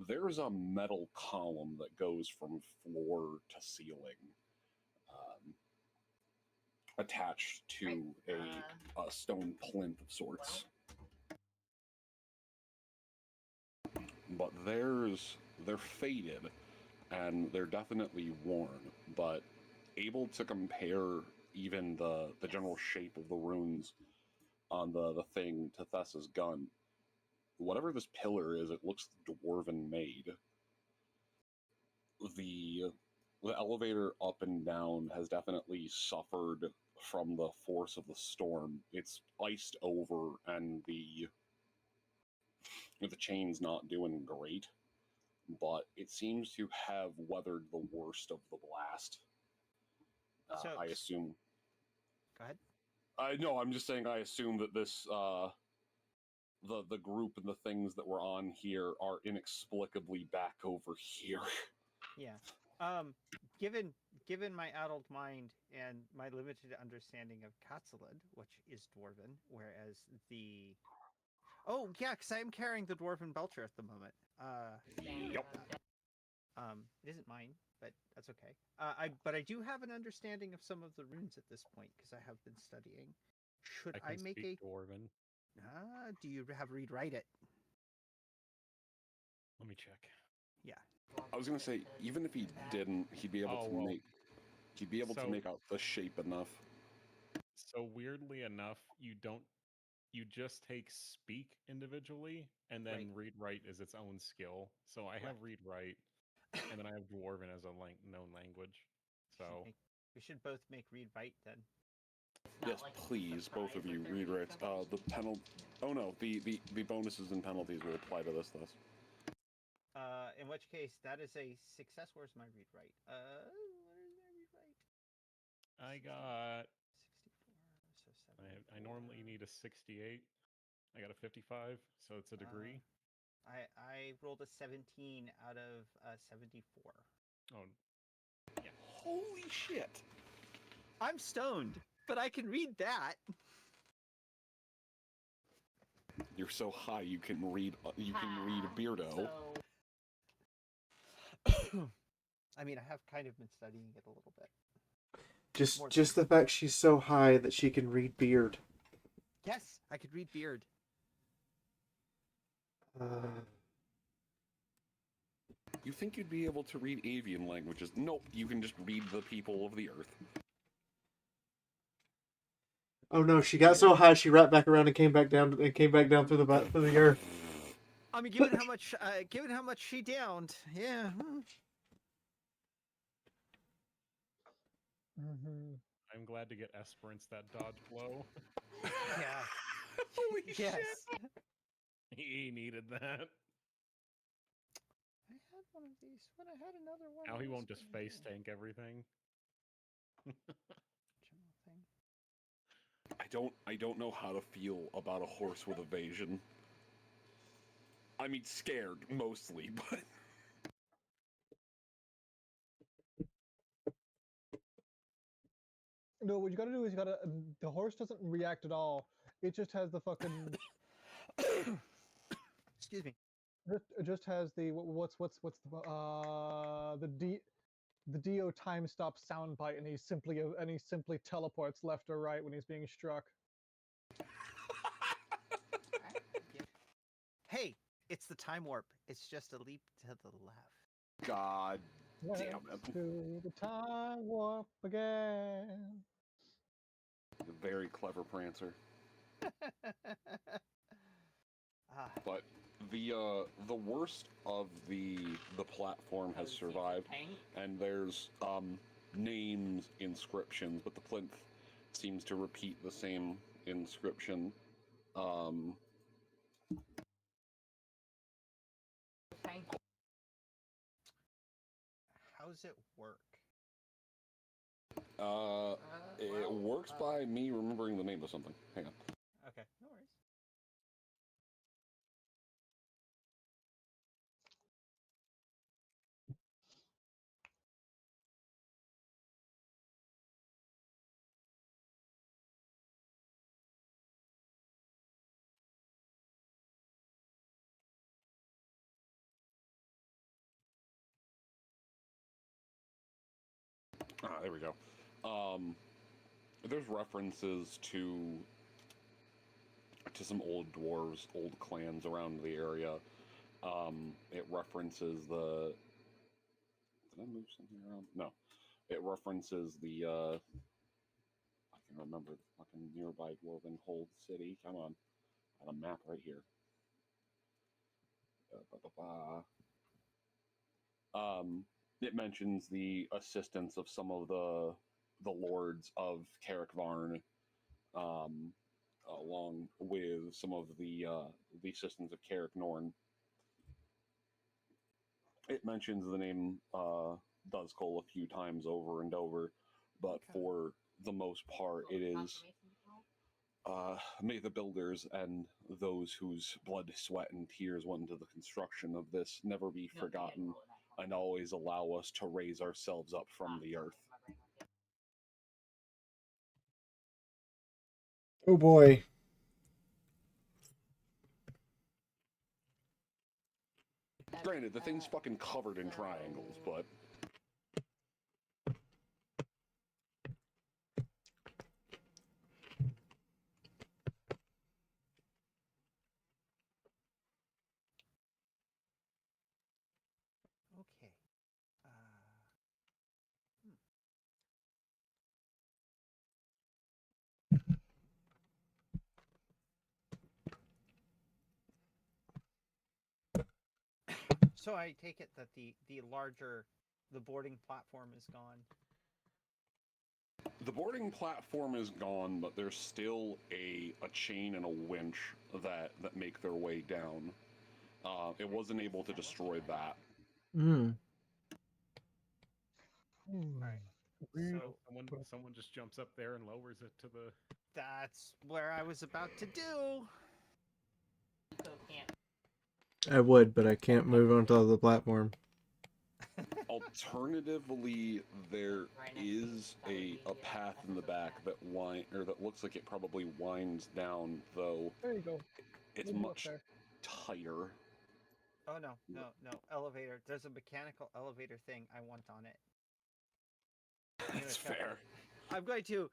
There's a metal column that goes from floor to ceiling, attached to a stone plinth of sorts. But they're faded, and they're definitely worn, but able to compare even the general shape of the runes on the thing to Thessa's gun. Whatever this pillar is, it looks dwarven made. The elevator up and down has definitely suffered from the force of the storm. It's iced over, and the chain's not doing great, but it seems to have weathered the worst of the blast. I assume. Go ahead. No, I'm just saying. I assume that this the group and the things that were on here are inexplicably back over here. Yeah. Given my adult mind and my limited understanding of Katzelid, which is dwarven, whereas the because I am carrying the dwarven belcher at the moment. Yep. It isn't mine, but that's okay. But I do have an understanding of some of the runes at this point because I have been studying. Should I make a dwarven? Do you have read write it? Let me check. Yeah. I was gonna say, even if he didn't, he'd be able to make out the shape enough. So weirdly enough, you just take speak individually, and then read write is its own skill. So I have read write, and then I have dwarven as a known language. So We should both make read write then. Yes, please, both of you read writes. The penalty. Oh no, the bonuses and penalties will apply to this. In which case, that is a success. Where's my read write? What is my read write? I got. 64. So 74. I normally need a 68. I got a 55, so it's a degree. I rolled a 17 out of 74. Oh, yeah. Holy shit! I'm stoned, but I can read that. You're so high you can read. You can read Beardo. So, I mean, I have kind of been studying it a little bit. Just the fact she's so high that she can read beard. Yes, I could read beard. You think you'd be able to read avian languages? Nope, you can just read the people of the earth. Oh no, she got so high she wrapped back around and came back down through the earth. I mean, given how much she downed, yeah. Mm-hmm. I'm glad to get Esperance that dodge blow. Yeah. Holy Yes. shit! He needed that. I had one of these when I had another one. Now he that won't was just pretty face good. tank everything. General thing. I don't know how to feel about a horse with evasion. I mean, scared mostly, but No, what you gotta do is the horse doesn't react at all. It just has the fucking. Excuse me. It just has the what's the Dio time stop sound bite, and he simply teleports left or right when he's being struck. Hey, it's the time warp. It's just a leap to the left. God damn Let's it. do the time warp again. Very clever Prancer. But the worst of the platform has survived, and there's names, inscriptions, but the plinth seems to repeat the same inscription. thank you. How's it work? It works by me remembering the name of something. Hang on. Okay, no worries. There we go. There's references to some old dwarves, old clans around the area. It references the. Did I move something around? No. It references the. I can remember the fucking nearby dwarven hold city. Come on, I got a map right here. It mentions the assistance of some of the lords of Carrickvarn, along with some of the assistants of Carrick Norn. It mentions the name Duzkull a few times over and over, but for the most part, it is may the builders and those whose blood, sweat, and tears went into the construction of this never be forgotten, and always allow us to raise ourselves up from the earth. Oh boy. Granted, the thing's fucking covered in triangles, but... Okay. So I take it that the boarding platform is gone. The boarding platform is gone, but there's still a chain and a winch that make their way down. It wasn't able to destroy that. Hmm. Alright. We- So Someone just jumps up there and lowers it to the. that's where I was about to do. Nico can't. I would, but I can't move onto the platform. Alternatively, there is a path in the back that that looks like it probably winds down, though There you go. it's We'll go up much there. tighter. Oh no, elevator. There's a mechanical elevator thing I want on it. I'm That's gonna fair. I'm going to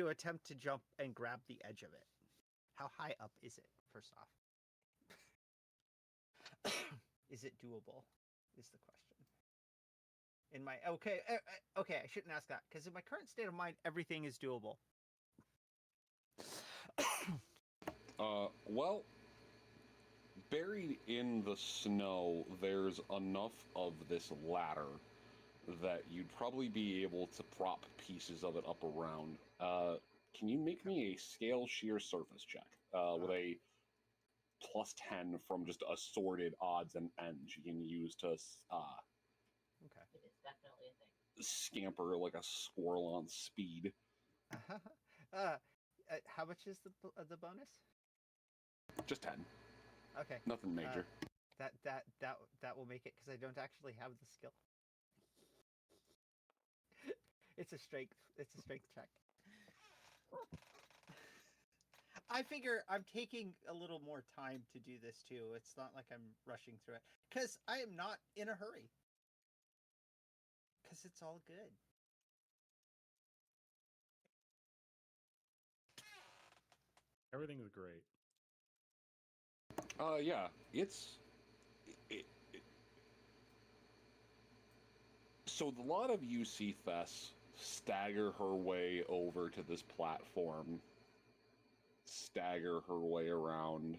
attempt to jump and grab the edge of it. How high up is it? First off, is it doable? Is the question. In my okay, I shouldn't ask that because in my current state of mind, everything is doable. Well, buried in the snow, there's enough of this ladder that you'd probably be able to prop pieces of it up around. Can you make me a scale sheer surface check with a +10 from just assorted odds and ends you can use to Okay. It is definitely a thing. scamper like a squirrel on speed? How much is the bonus? Just 10. Okay. Nothing major. That will make it because I don't actually have the skill. It's a strength check. I figure I'm taking a little more time to do this too. It's not like I'm rushing through it because I am not in a hurry. Because it's all good. Everything's great. Yeah, so a lot of you see Thess stagger her way over to this platform, stagger her way around,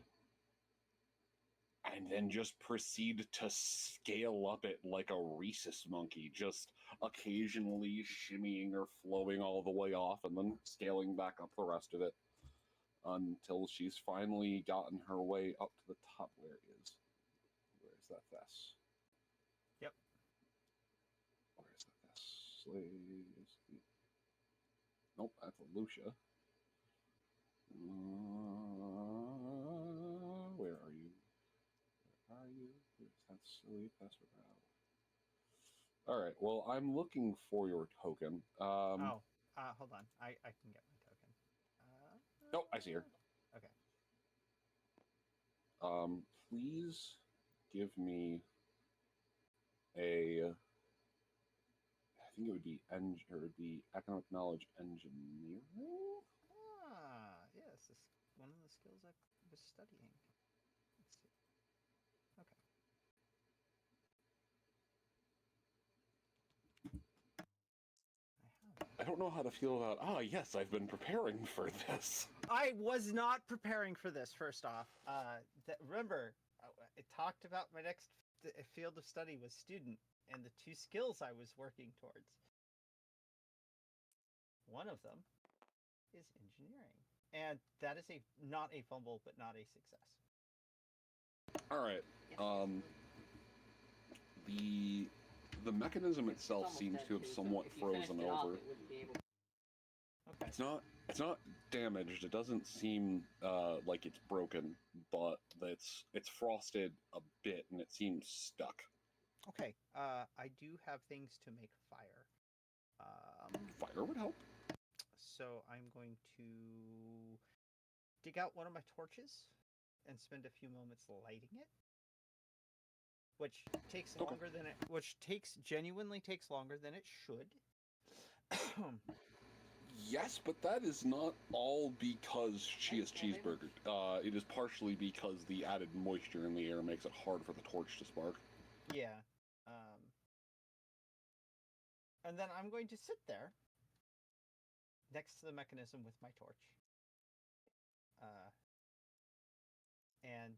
and then just proceed to scale up it like a rhesus monkey, just occasionally shimmying or flowing all the way off and then scaling back up the rest of it until she's finally gotten her way up to the top. Where's that Thess? Yep. Where's that Thess? Nope, that's a Lucia. Where are you? Where are you? Where's that silly Thess? All right. Well, I'm looking for your token. Hold on. I can get my token. Oh, I see her. Okay. Please give me a. I think it would be economic knowledge engineering. Yes, this is one of the skills I was studying. Let's see. Okay. I don't know how to feel about. Yes, I've been preparing for this. I was not preparing for this. First off, remember, I talked about my next field of study was student, and the two skills I was working towards. One of them is engineering, and that is not a fumble, but not a success. All right. The mechanism itself seems to have somewhat frozen over. Okay. It's not damaged. It doesn't seem like it's broken, but it's frosted a bit and it seems stuck. Okay. I do have things to make fire. Fire would help. So I'm going to dig out one of my torches and spend a few moments lighting it, which takes longer than it. Which genuinely takes longer than it should. Yes, but that is not all because she is cheeseburger. It is partially because the added moisture in the air makes it hard for the torch to spark. Yeah. And then I'm going to sit there next to the mechanism with my torch. And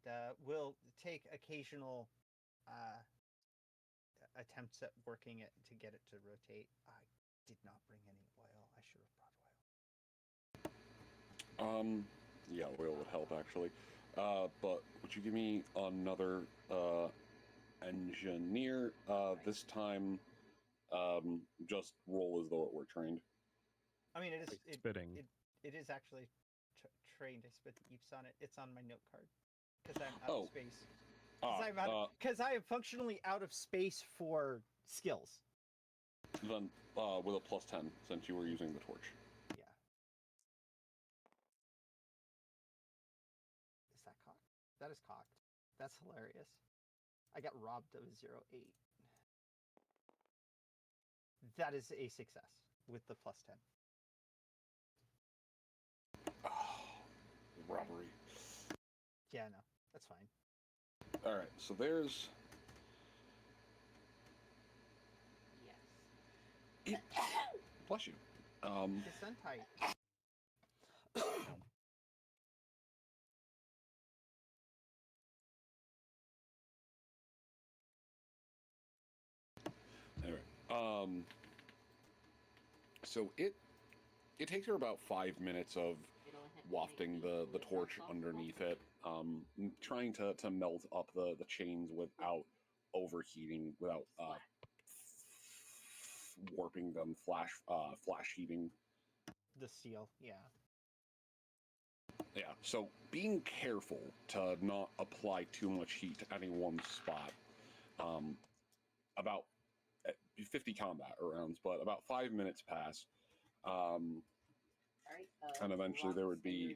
we'll take occasional attempts at working it to get it to rotate. did not bring any oil. I should have brought oil. Yeah, oil would help actually. But would you give me another engineer? This time, just roll as though it were trained. I mean, it is spitting. It is actually trained. I spit the eeps on it. It's on my note card because I'm out of space. Because I am functionally out of space for skills. Then with a +10 since you were using the torch. Yeah. Is that cocked? That is cocked. That's hilarious. I got robbed of a 0.8. That is a success with the +10. Robbery. Yeah, no, that's fine. All right, so there's. Yes. Bless you. Gesundheit. Anyway, so it takes her about 5 minutes of wafting the torch underneath it, trying to melt up the chains without overheating, without warping them, flash heating. The seal, yeah. Yeah, so being careful to not apply too much heat to any one spot. About 50 combat rounds, but about 5 minutes pass. And eventually there would be.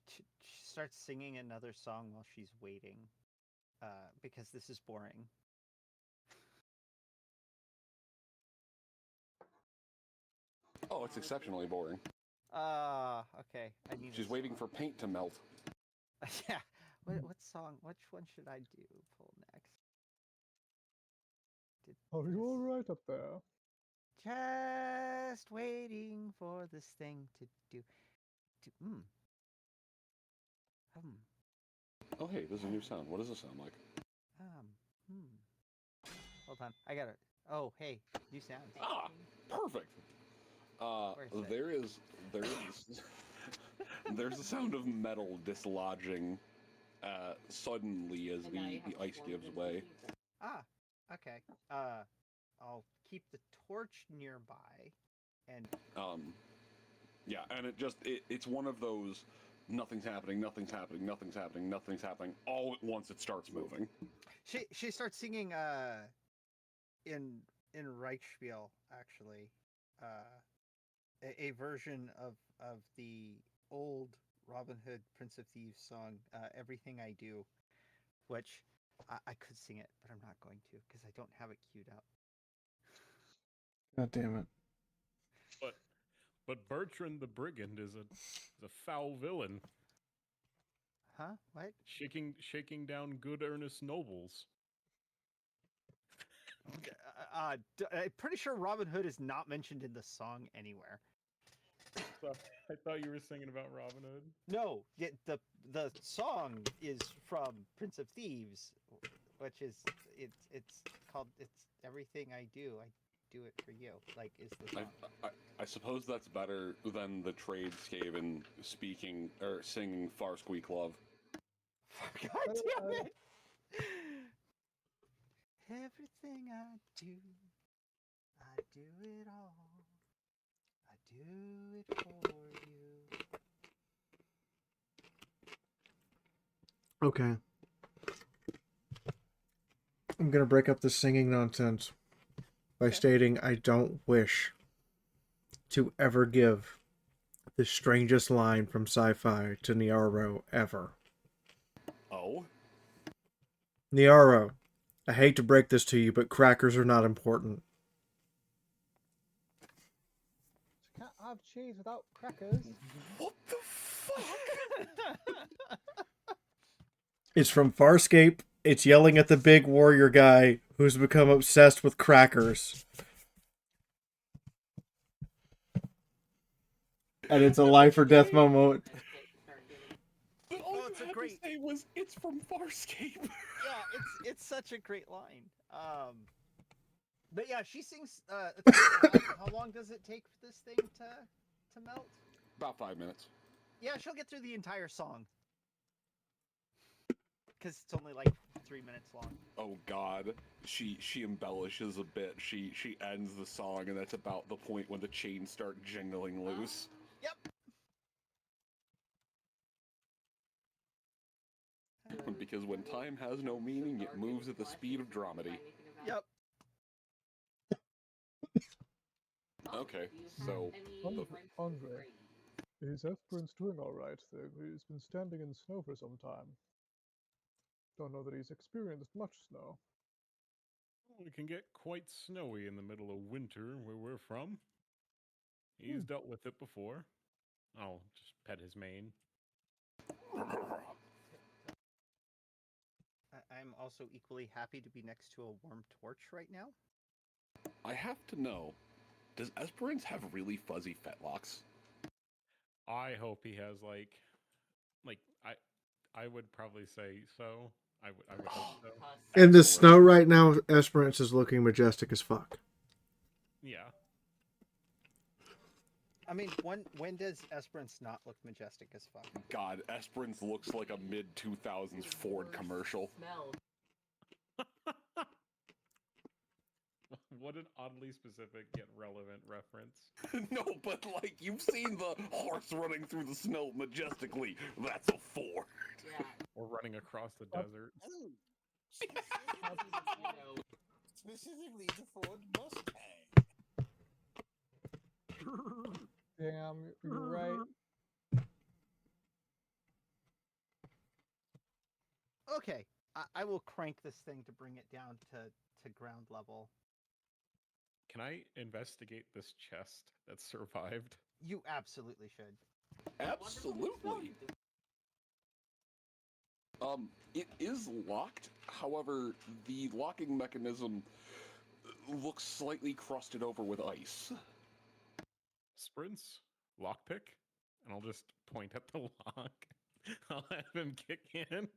She starts singing another song while she's waiting, because this is boring. Oh, it's exceptionally boring. Okay. She's waiting for paint to melt. Yeah. What song? Which one should I pull next? Are you all right up there? Just waiting for this thing to do. Oh, hey, there's a new sound. What does this sound like? Hold on, I got it. Oh, hey, new sounds. Perfect. There's the sound of metal dislodging suddenly as the ice gives way. Okay. I'll keep the torch nearby, and yeah, and it's one of those nothing's happening, all at once it starts moving. She starts singing in Reichspiel, actually, a version of the old Robin Hood Prince of Thieves song, Everything I Do, which I could sing it, but I'm not going to because I don't have it queued up. God damn it. But Bertrand the Brigand is a foul villain. Huh? What? Shaking down good earnest nobles. I'm pretty sure Robin Hood is not mentioned in the song anywhere. So, I thought you were singing about Robin Hood. No, the song is from Prince of Thieves, which is it's called Everything I Do. I do it for you. Like is the song. I suppose that's better than the Tradeskaven speaking or singing Far Squeak Love. God damn it! Everything I do it all. I do it for you. Okay. I'm gonna break up this singing nonsense by stating I don't wish to ever give the strangest line from sci-fi to Niaro ever. Oh? Niaro, I hate to break this to you, but crackers are not important. You can't have cheese without crackers. What the fuck? It's from Farscape. It's yelling at the big warrior guy who's become obsessed with crackers. And it's a life or death moment. All it's a great say was it's from Farscape. Yeah, it's such a great line. But yeah, she sings. How long does it take for this thing to melt? About 5 minutes. Yeah, she'll get through the entire song. Because it's only like 3 minutes long. Oh God, she embellishes a bit. She ends the song, and that's about the point when the chains start jingling loose. Yep. Because when time has no meaning, it moves at the speed of dramedy. Yep. Okay, so Andre, is Esperance doing all right? He's been standing in snow for some time. Don't know that he's experienced much snow. It can get quite snowy in the middle of winter where we're from. He's dealt with it before. I'll just pet his mane. I'm also equally happy to be next to a warm torch right now. I have to know, does Esperance have really fuzzy fetlocks? I hope he has like I would probably say so. I would hope so. In the snow right now, Esperance is looking majestic as fuck. Yeah. I mean, when does Esperance not look majestic as fuck? God, Esperance looks like a mid-2000s Ford commercial. Smell. What an oddly specific yet relevant reference. No, but like, you've seen the horse running through the snow majestically. That's a Ford. Yeah. Or running across the desert. Oh, specifically the Ford Mustang. Damn, you're right. Okay, I will crank this thing to bring it down to ground level. Can I investigate this chest that survived? You absolutely should. Absolutely. It is locked. However, the locking mechanism looks slightly crusted over with ice. Sprints, lockpick, and I'll just point at the lock. I'll have him kick in.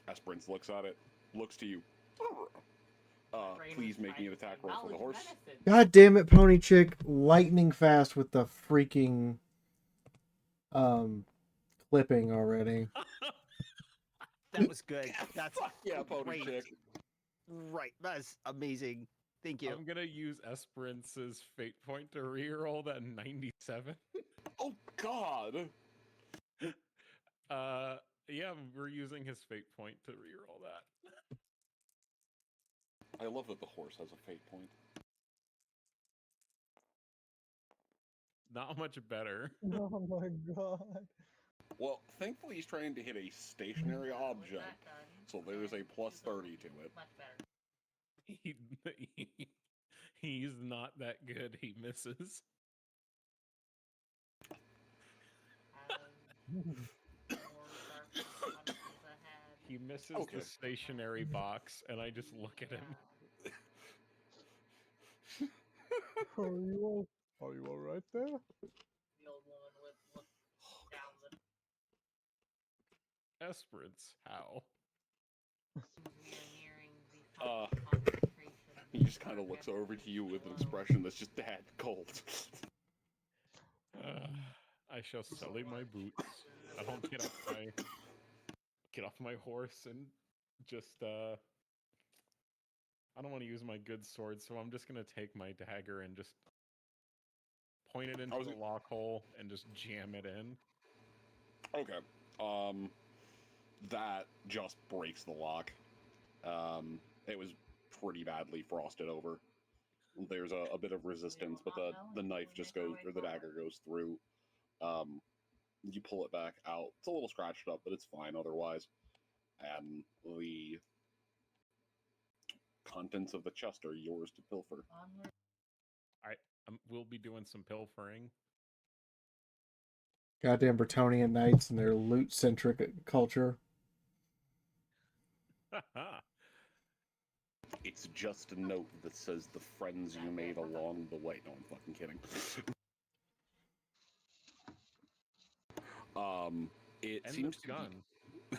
Esperance looks at it, looks to you. Please make me an attack roll for the horse. God damn it, Pony Chick! Lightning fast with the freaking clipping already. That was good. That's yeah, Pony great. Chick. Right, that's amazing. Thank you. I'm gonna use Esperance's fate point to reroll that 97. Oh God! Yeah, we're using his fate point to reroll that. I love that the horse has a fate point. Not much better. Oh my god. Well, thankfully he's trying to hit a stationary object, so there's a plus 30 to it. Much better. He's not that good. He misses. He misses the stationary box, and I just look at him. Are you all right there? The old woman would look down the Esperance, how? nearing the He just kind of looks over to you with an expression that's just that cold. I shall sully my boots. I don't get off my horse and just I don't want to use my good sword, so I'm just gonna take my dagger and just point it into the lock hole and just jam it in. Okay. That just breaks the lock. It was pretty badly frosted over. There's a bit of resistance, but the knife just goes, or the dagger goes through. You pull it back out. It's a little scratched up, but it's fine otherwise. And the contents of the chest are yours to pilfer. We'll be doing some pilfering. Goddamn Bretonian knights and their loot-centric culture. It's just a note that says the friends you made along the way. No, I'm fucking kidding. It and seems this to gun. be...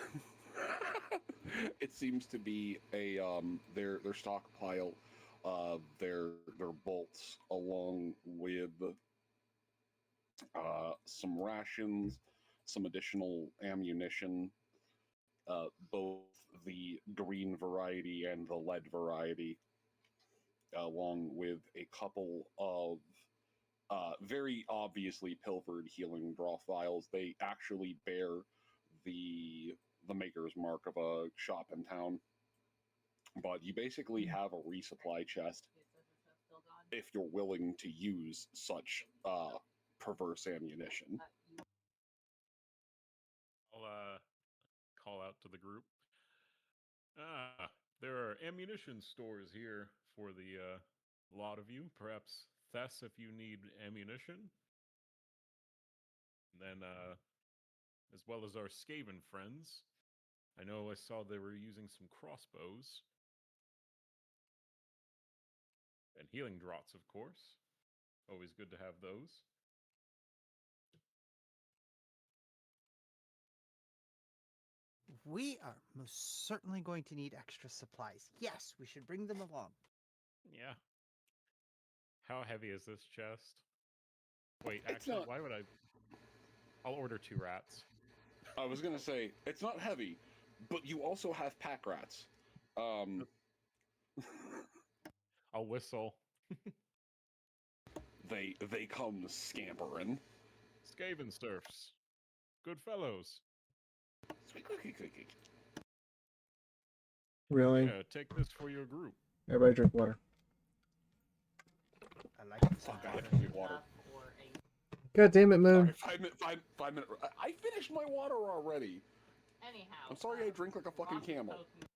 It seems to be a their stockpile their bolts, along with some rations, some additional ammunition, both the green variety and the lead variety, along with a couple of very obviously pilfered healing draw vials. They actually bear the maker's mark of a shop in town. But you basically have a resupply chest if you're willing to use such perverse ammunition. I'll call out to the group. There are ammunition stores here for the lot of you. Perhaps Thess, if you need ammunition. Then, as well as our Skaven friends. I know I saw they were using some crossbows. And healing draughts, of course. Always good to have those. We are most certainly going to need extra supplies. Yes, we should bring them along. Yeah. How heavy is this chest? Wait, It's actually, not- why would I... I'll order 2 rats. I was gonna say it's not heavy, but you also have pack rats. I'll whistle. They come scampering. Skaven serfs. Good fellows. Really? Yeah, take this for your group. Everybody drink water. I like this Fuck, I water. have to get water. Enough for a God damn it, Moon. Sorry, 5 minute. I finished my water already. anyhow. I'm sorry I drink like a fucking lots of camel. Pokemon.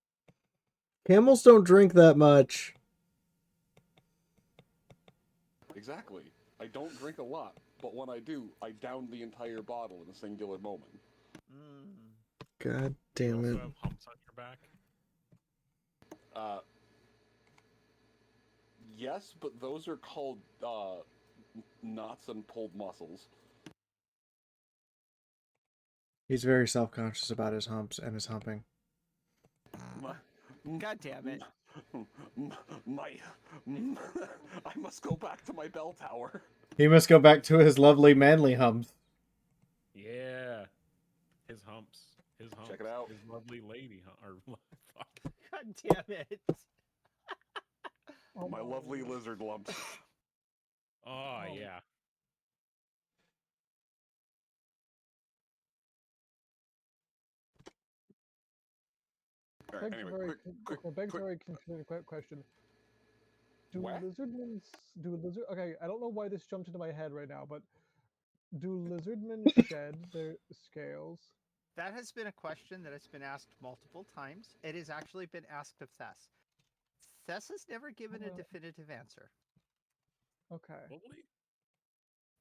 Camels don't drink that much. Exactly. I don't drink a lot, but when I do, I down the entire bottle in a singular moment. God You damn also it. have humps on your back? Yes, but those are called knots and pulled muscles. He's very self-conscious about his humps and his humping. God damn it. I must go back to my bell tower. He must go back to his lovely manly humps. Yeah. His humps. His humps. Check it out. His lovely lady hump. Fuck. God damn it. Oh My lovely lizard lumps. Oh, yeah. All right, Begs anyway, a very, quick, begs a very considered question. Do What? lizardmen? Okay, I don't know why this jumped into my head right now, but do lizardmen shed their scales? That has been a question that has been asked multiple times. It has actually been asked of Thess. Thess has never given a definitive answer. Okay. Really?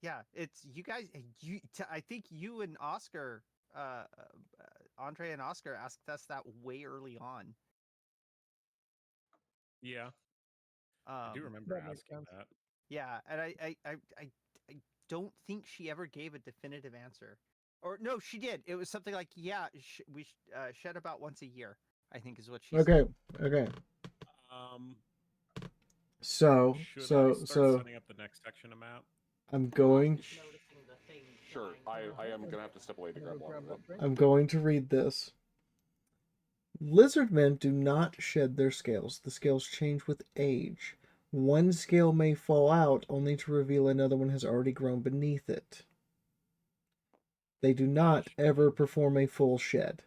Yeah, it's you guys. I think you and Oscar, Andre and Oscar asked us that way early on. Yeah. I do remember that makes asking sense. that. Yeah, and I don't think she ever gave a definitive answer. Or no, she did. It was something like, yeah, we shed about once a year, I think is what she said. Okay, okay. So, Should I so, start so, setting up the next section of map? I'm going... Just noticing the thing Sure, flying I around. am gonna have to step away to grab water. that drink. I'm going to read this. Lizardmen do not shed their scales. The scales change with age. One scale may fall out only to reveal another one has already grown beneath it. They do not ever perform a full shed.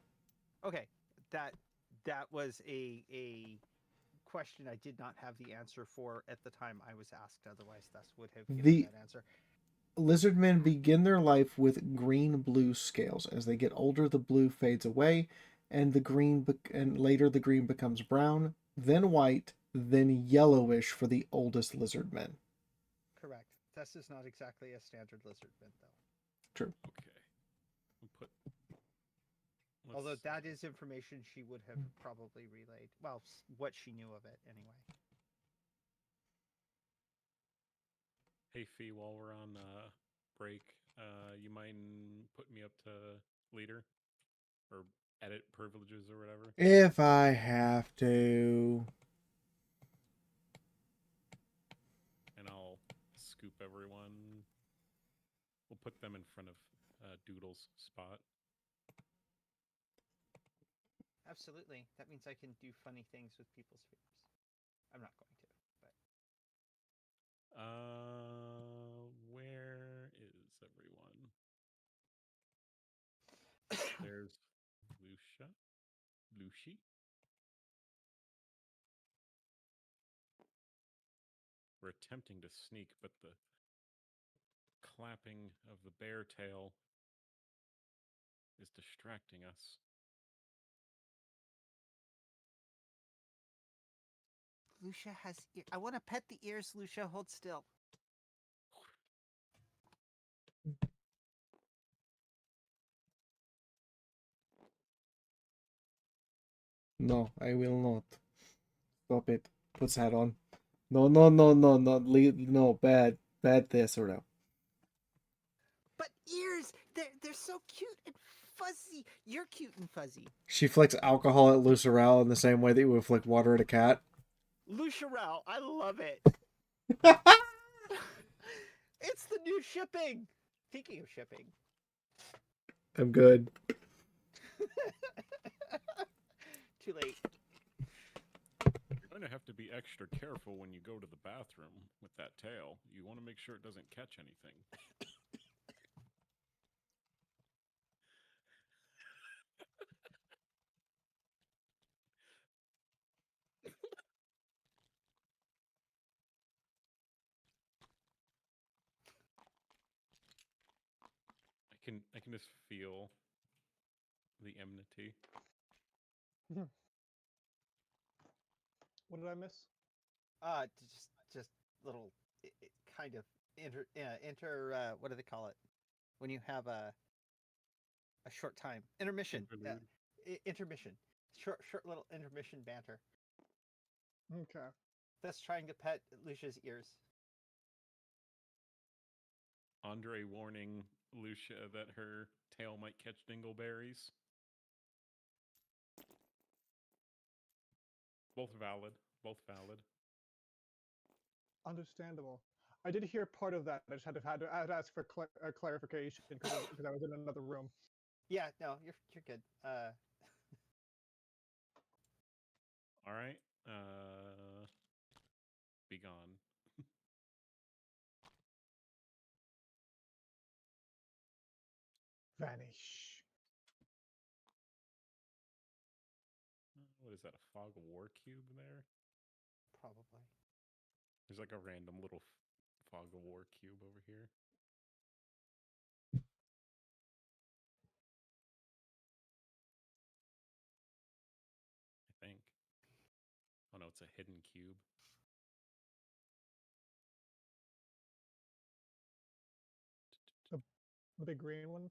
Okay, that was a question I did not have the answer for at the time I was asked. Otherwise, Thess would have given that answer. Lizardmen begin their life with green-blue scales. As they get older, the blue fades away, and later the green becomes brown, then white, then yellowish for the oldest lizardmen. Correct. Thess is not exactly a standard lizardman, though. True. Okay. Although that is information she would have probably relayed. Well, what she knew of it, anyway. Hey, Fee, while we're on break, you mind putting me up to leader? Or edit privileges or whatever? If I have to. scoop everyone. We'll put them in front of Doodle's spot. Absolutely. That means I can do funny things with people's fears. I'm not going to, but Where is everyone? There's Lucy. We're attempting to sneak, but the clapping of the bear tail is distracting us. Lucia has ear. I want to pet the ears, Lucia. Hold still. No, I will not. Stop it. Puts hat on. No, no, no, no, no. No, bad. Bad Thesserel. But ears, they're so cute and fuzzy. You're cute and fuzzy. She flicks alcohol at Lucerel in the same way that you would flick water at a cat. Lucerel, I love it. It's the new shipping. Speaking of shipping. I'm good. Too late. You're going to have to be extra careful when you go to the bathroom with that tail. You want to make sure it doesn't catch anything. I can just feel the enmity. What did I miss? Just little kind of what do they call it when you have a short time intermission? Intermission. Short little intermission banter. Okay. That's trying to pet Lucia's ears. Andre warning Lucia that her tail might catch dingleberries. Both valid. Both valid. Understandable. I did hear part of that. I just had to ask for clarification because I was in another room. Yeah, no, you're good. All right. Be gone. Vanish. What is that? A fog of war cube there? Probably. There's like a random little fog of war cube over here. I think. Oh no, it's a hidden cube. The big green one.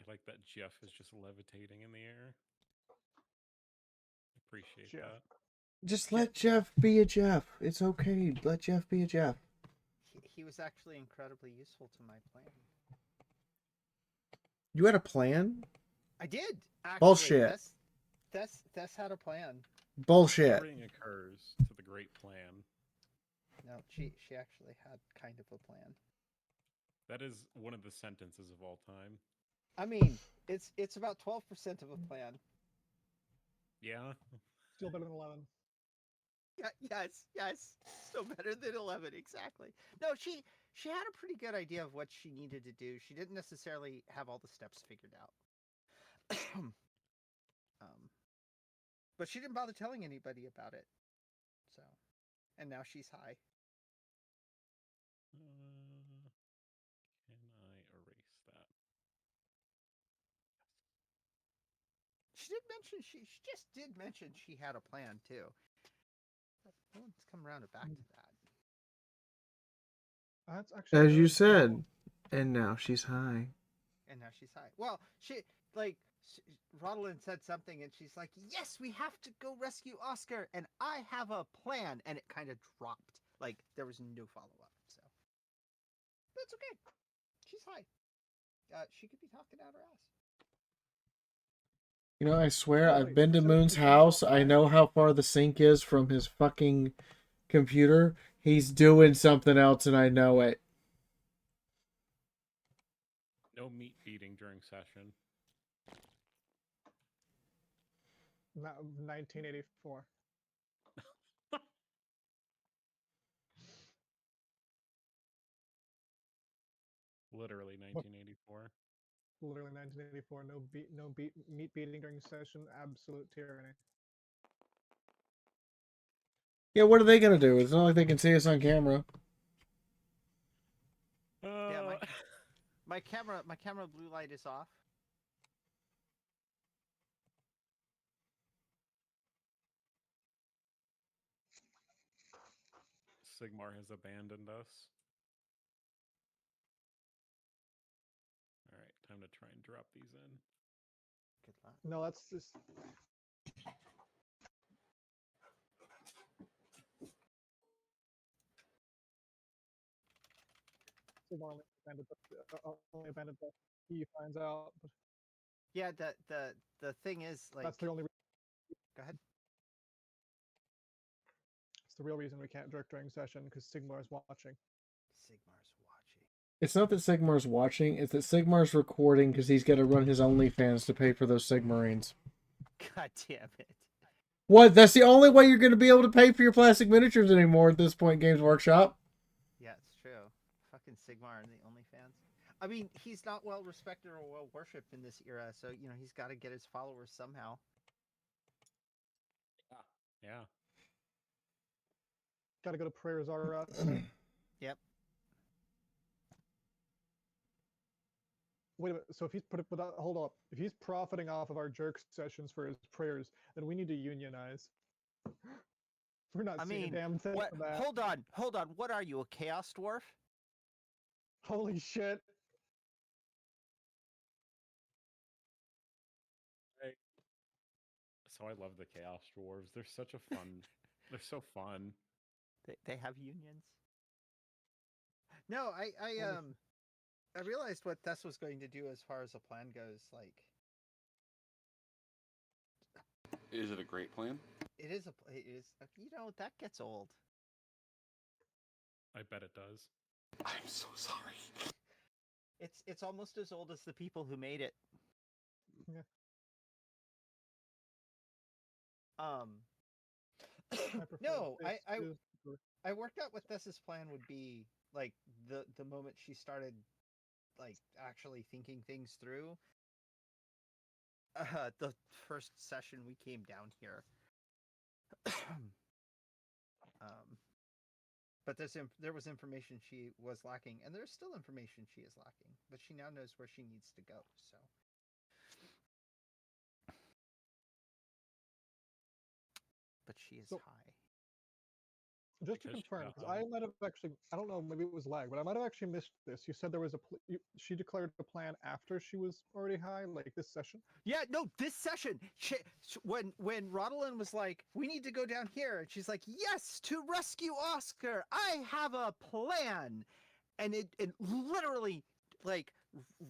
I like that Jeff is just levitating in the air. Appreciate Jeff. that. Just let Jeff be a Jeff. It's okay. Let Jeff be a Jeff. He was actually incredibly useful to my plan. You had a plan? I did. Actually, Bullshit. Tess had a plan. Bullshit. Everything occurs to the great plan. No, she actually had kind of a plan. That is one of the sentences of all time. I mean, it's about 12% of a plan. Yeah. Still better than 11. Yeah, yes. Still better than 11, exactly. No, she had a pretty good idea of what she needed to do. She didn't necessarily have all the steps figured out. But she didn't bother telling anybody about it. So, and now she's high. Can I erase that? She did mention she just did mention she had a plan too. But no one's come around to back to that. That's actually As you very said. cool. And now she's high. And now she's high. Well, Rodolin said something, and she's like, "Yes, we have to go rescue Oscar, and I have a plan." And it kind of dropped. Like there was no follow up. So, but it's okay. She's high. she could be talking out her ass. You know, I swear, Oh, I've wait, been to so Moon's she's house. all I back? know how far the sink is from his fucking computer. He's doing something else, and I know it. No meat beating during session. 1984. Literally 1984. Literally 1984. Meat beating during session. Absolute tyranny. Yeah, what are they gonna do? It's not like they can see us on camera. Yeah, my camera blue light is off. Sigmar has abandoned us. All right, time to try and drop these in. Good luck. No, that's just. Only abandoned the he finds out. But Yeah, the thing is, like, that's the only. go ahead. It's the real reason we can't jerk during session because Sigmar is watching. Sigmar's watching. It's not that Sigmar's watching, it's that Sigmar's recording because he's got to run his OnlyFans to pay for those Sigmarines. God damn it. What? That's the only way you're going to be able to pay for your plastic miniatures anymore at this point, Games Workshop? Yeah, it's true. Fucking Sigmar and the OnlyFans. I mean, he's not well respected or well worshipped in this era, so, you know, he's got to get his followers somehow. Yeah. Got to go to prayers are. Yep. Wait a minute. So if he's hold up. If he's profiting off of our jerk sessions for his prayers, then we need to unionize. We're not seeing a damn thing what? from that. Hold on. What are you, a chaos dwarf? Holy shit. So I love the Chaos Dwarves. They're such a fun. They're so fun. They have unions. No, I realized what Tess was going to do as far as the plan goes. Like, Is it a great plan? it is, you know, that gets old. I bet it does. I'm so sorry. It's almost as old as the people who made it. Yeah. No, I worked out what Tess's plan would be, like, the moment she started, like, actually thinking things through. The first session we came down here. But there was information she was lacking, and there's still information she is lacking, but she now knows where she needs to go, so. But she is high. Just to confirm, because I might have actually, I don't know, maybe it was lag, but I might have actually missed this. You said there was she declared a plan after she was already high, like this session? Yeah, no, this session, when Rodolin was like, we need to go down here, and she's like, yes, to rescue Oscar, I have a plan. And it literally, like,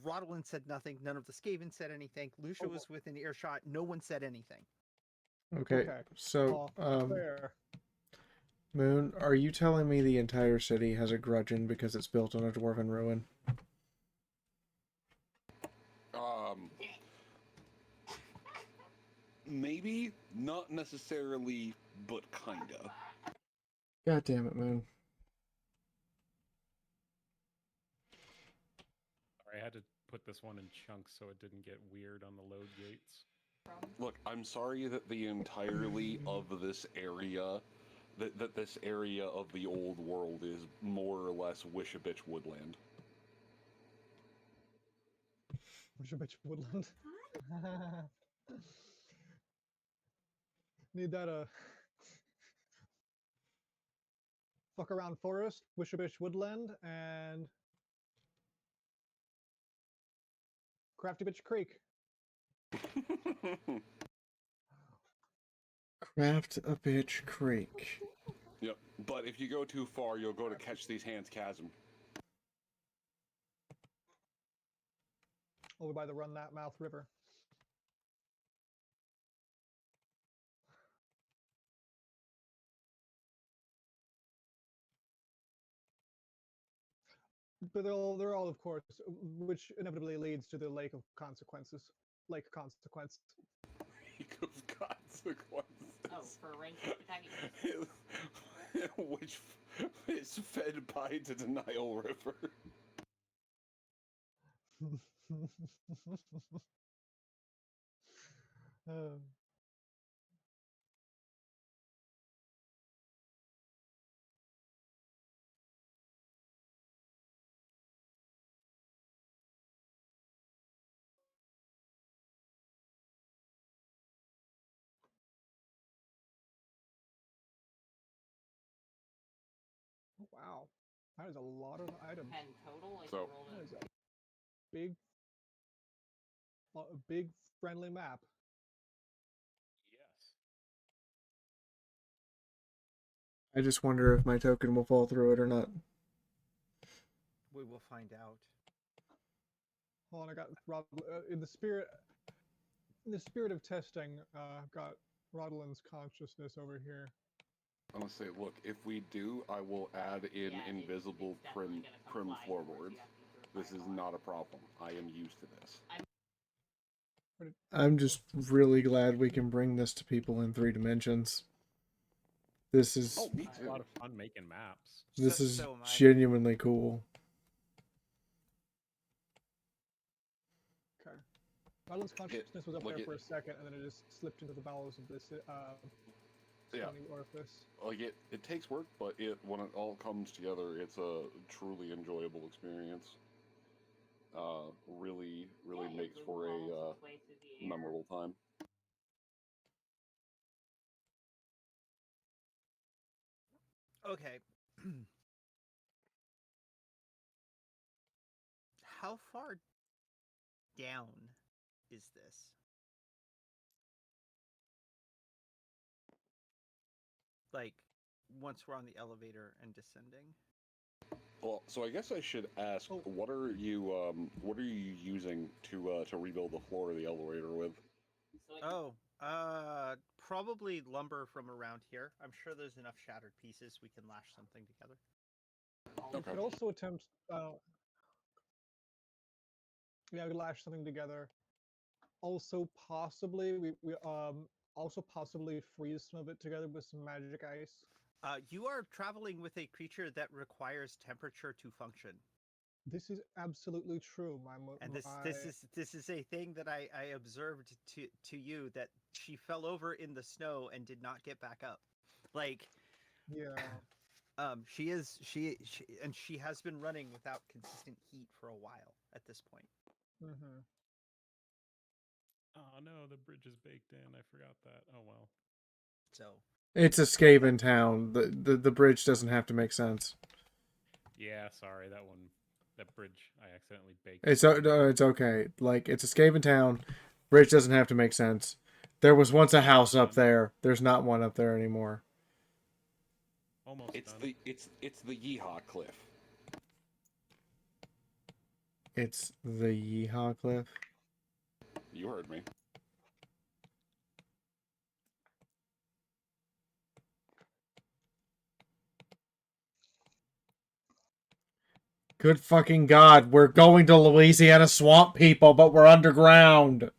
Rodolin said nothing, none of the Skaven said anything, Lucia was within earshot, no one said anything. Okay, so, Moon, are you telling me the entire city has a grudging because it's built on a dwarven ruin? Maybe, not necessarily, but kinda. God damn it, Moon. I had to put this one in chunks so it didn't get weird on the load gates. Look, I'm sorry that the entirety of this area, that this area of the old world is more or less Wish-a-Bitch woodland. Wish-a-Bitch woodland. Need that fuck around forest, Wish-a-Bitch woodland, and Crafty Bitch Creek. Craft a Bitch Creek. Yep, but if you go too far, you'll go to Catch These Hands Chasm. over by the Run That Mouth River. But they're all, of course, which inevitably leads to the Lake of Consequences. Lake Consequence. Lake of Consequences. Oh, for ranking protagonist. Which is fed by the Denial River. Um, wow, that is a lot of items. 10 total. Like So- you rolled That it. is a big friendly map. Yes. I just wonder if my token will fall through it or not. We will find out. Hold on, I got Rod in the spirit. In the spirit of testing, got Rodlin's consciousness over here. I'm gonna say, look, if we do, I will add in Yeah, invisible it's definitely prim gonna come flying towards floorboards. you after you throw This is fireball. not a problem. I am used to this. I'm just really glad we can bring this to people in 3 dimensions. This is Oh, me It's a too. lot of fun making maps. this So- is so am I. genuinely cool. Okay. Rodlin's consciousness was up look there it- for a second, and then it just slipped into the bowels of this Yeah. stony orifice. Like it takes work, but when it all comes together, it's a truly enjoyable experience. Really Yeah, makes it for wobbles a its way through the air. memorable time. Okay. How far down is this? Like, once we're on the elevator and descending? Well, so I guess I should ask, Oh. what are you using to rebuild the floor of the elevator with? So, like, Oh, probably lumber from around here. I'm sure there's enough shattered pieces we can lash something together. You Okay. could also attempt, yeah, we lash something together. Also, possibly we also possibly freeze some of it together with some magic ice. You are traveling with a creature that requires temperature to function, This is absolutely true. and this is a thing that I observed to you, that she fell over in the snow and did not get back up. Like, yeah. she has been running without consistent heat for a while at this point. Mm-hmm. Oh no, the bridge is baked in. I forgot that. Oh well. So It's a Skaven town. The bridge doesn't have to make sense. Yeah, sorry, that bridge I accidentally baked. It's okay. Like, it's a Skaven town. Bridge doesn't have to make sense. There was once a house up there. There's not one up there anymore. Almost It's done. it's the Yeehaw Cliff. It's the Yeehaw Cliff. You heard me. Good fucking God. We're going to Louisiana Swamp, people, but we're underground.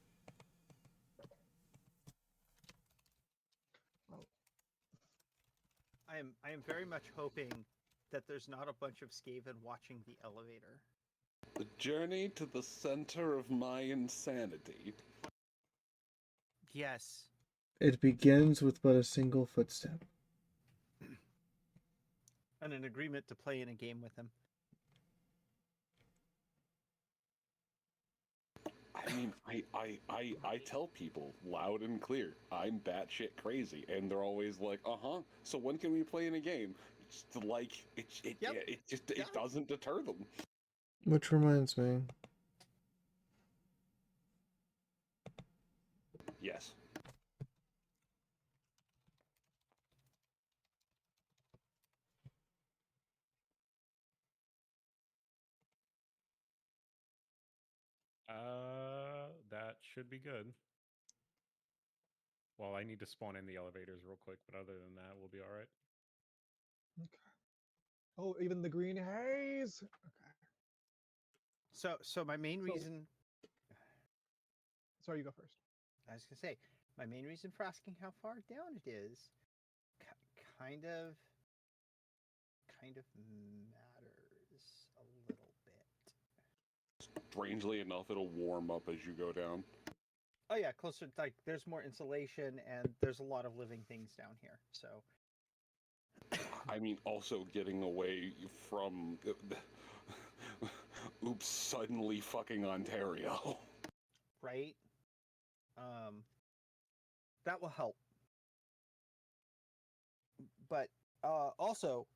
I am very much hoping that there's not a bunch of Skaven watching the elevator. The journey to the center of my insanity. Yes. It begins with but a single footstep. And an agreement to play in a game with him. I mean, I tell people loud and clear, I'm batshit crazy, and they're always like, so when can we play in a game? It's like, it doesn't deter them. Which reminds me. Yes. should be good. Well, I need to spawn in the elevators real quick, but other than that, we'll be all right. Okay. Oh, even the green haze. Okay. So my main So- reason, Sorry, you go first. I was gonna say, my main reason for asking how far down it is, kind of matters a little bit. Strangely enough, it'll warm up as you go down. Oh yeah, closer. Like there's more insulation and there's a lot of living things down here. So I mean, also getting away from oops, suddenly fucking Ontario. right, that will help. But also,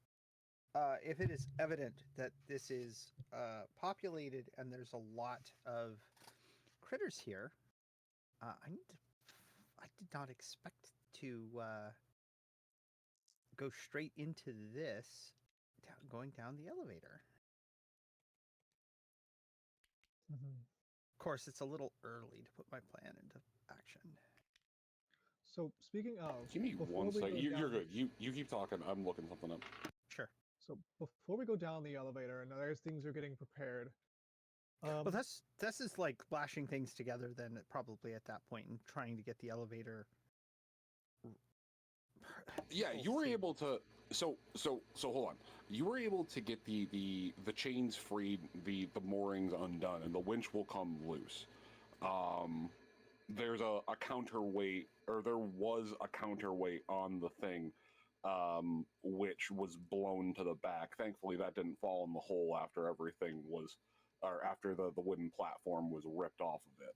if it is evident that this is populated and there's a lot of critters here, I did not expect to go straight into this, going down the elevator. Mhm. Of course, it's a little early to put my plan into action. So speaking of, Give me before one we go second. You're down good. You keep talking. I'm looking something up. Sure. So before we go down the elevator, and there's things are getting prepared. Well, this is like lashing things together. Then probably at that point and trying to get the elevator. Yeah, full you were speed. able to. So hold on. You were able to get the chains freed, the moorings undone, and the winch will come loose. There's a counterweight, or there was a counterweight on the thing, which was blown to the back. Thankfully, that didn't fall in the hole after everything was, or after the wooden platform was ripped off of it.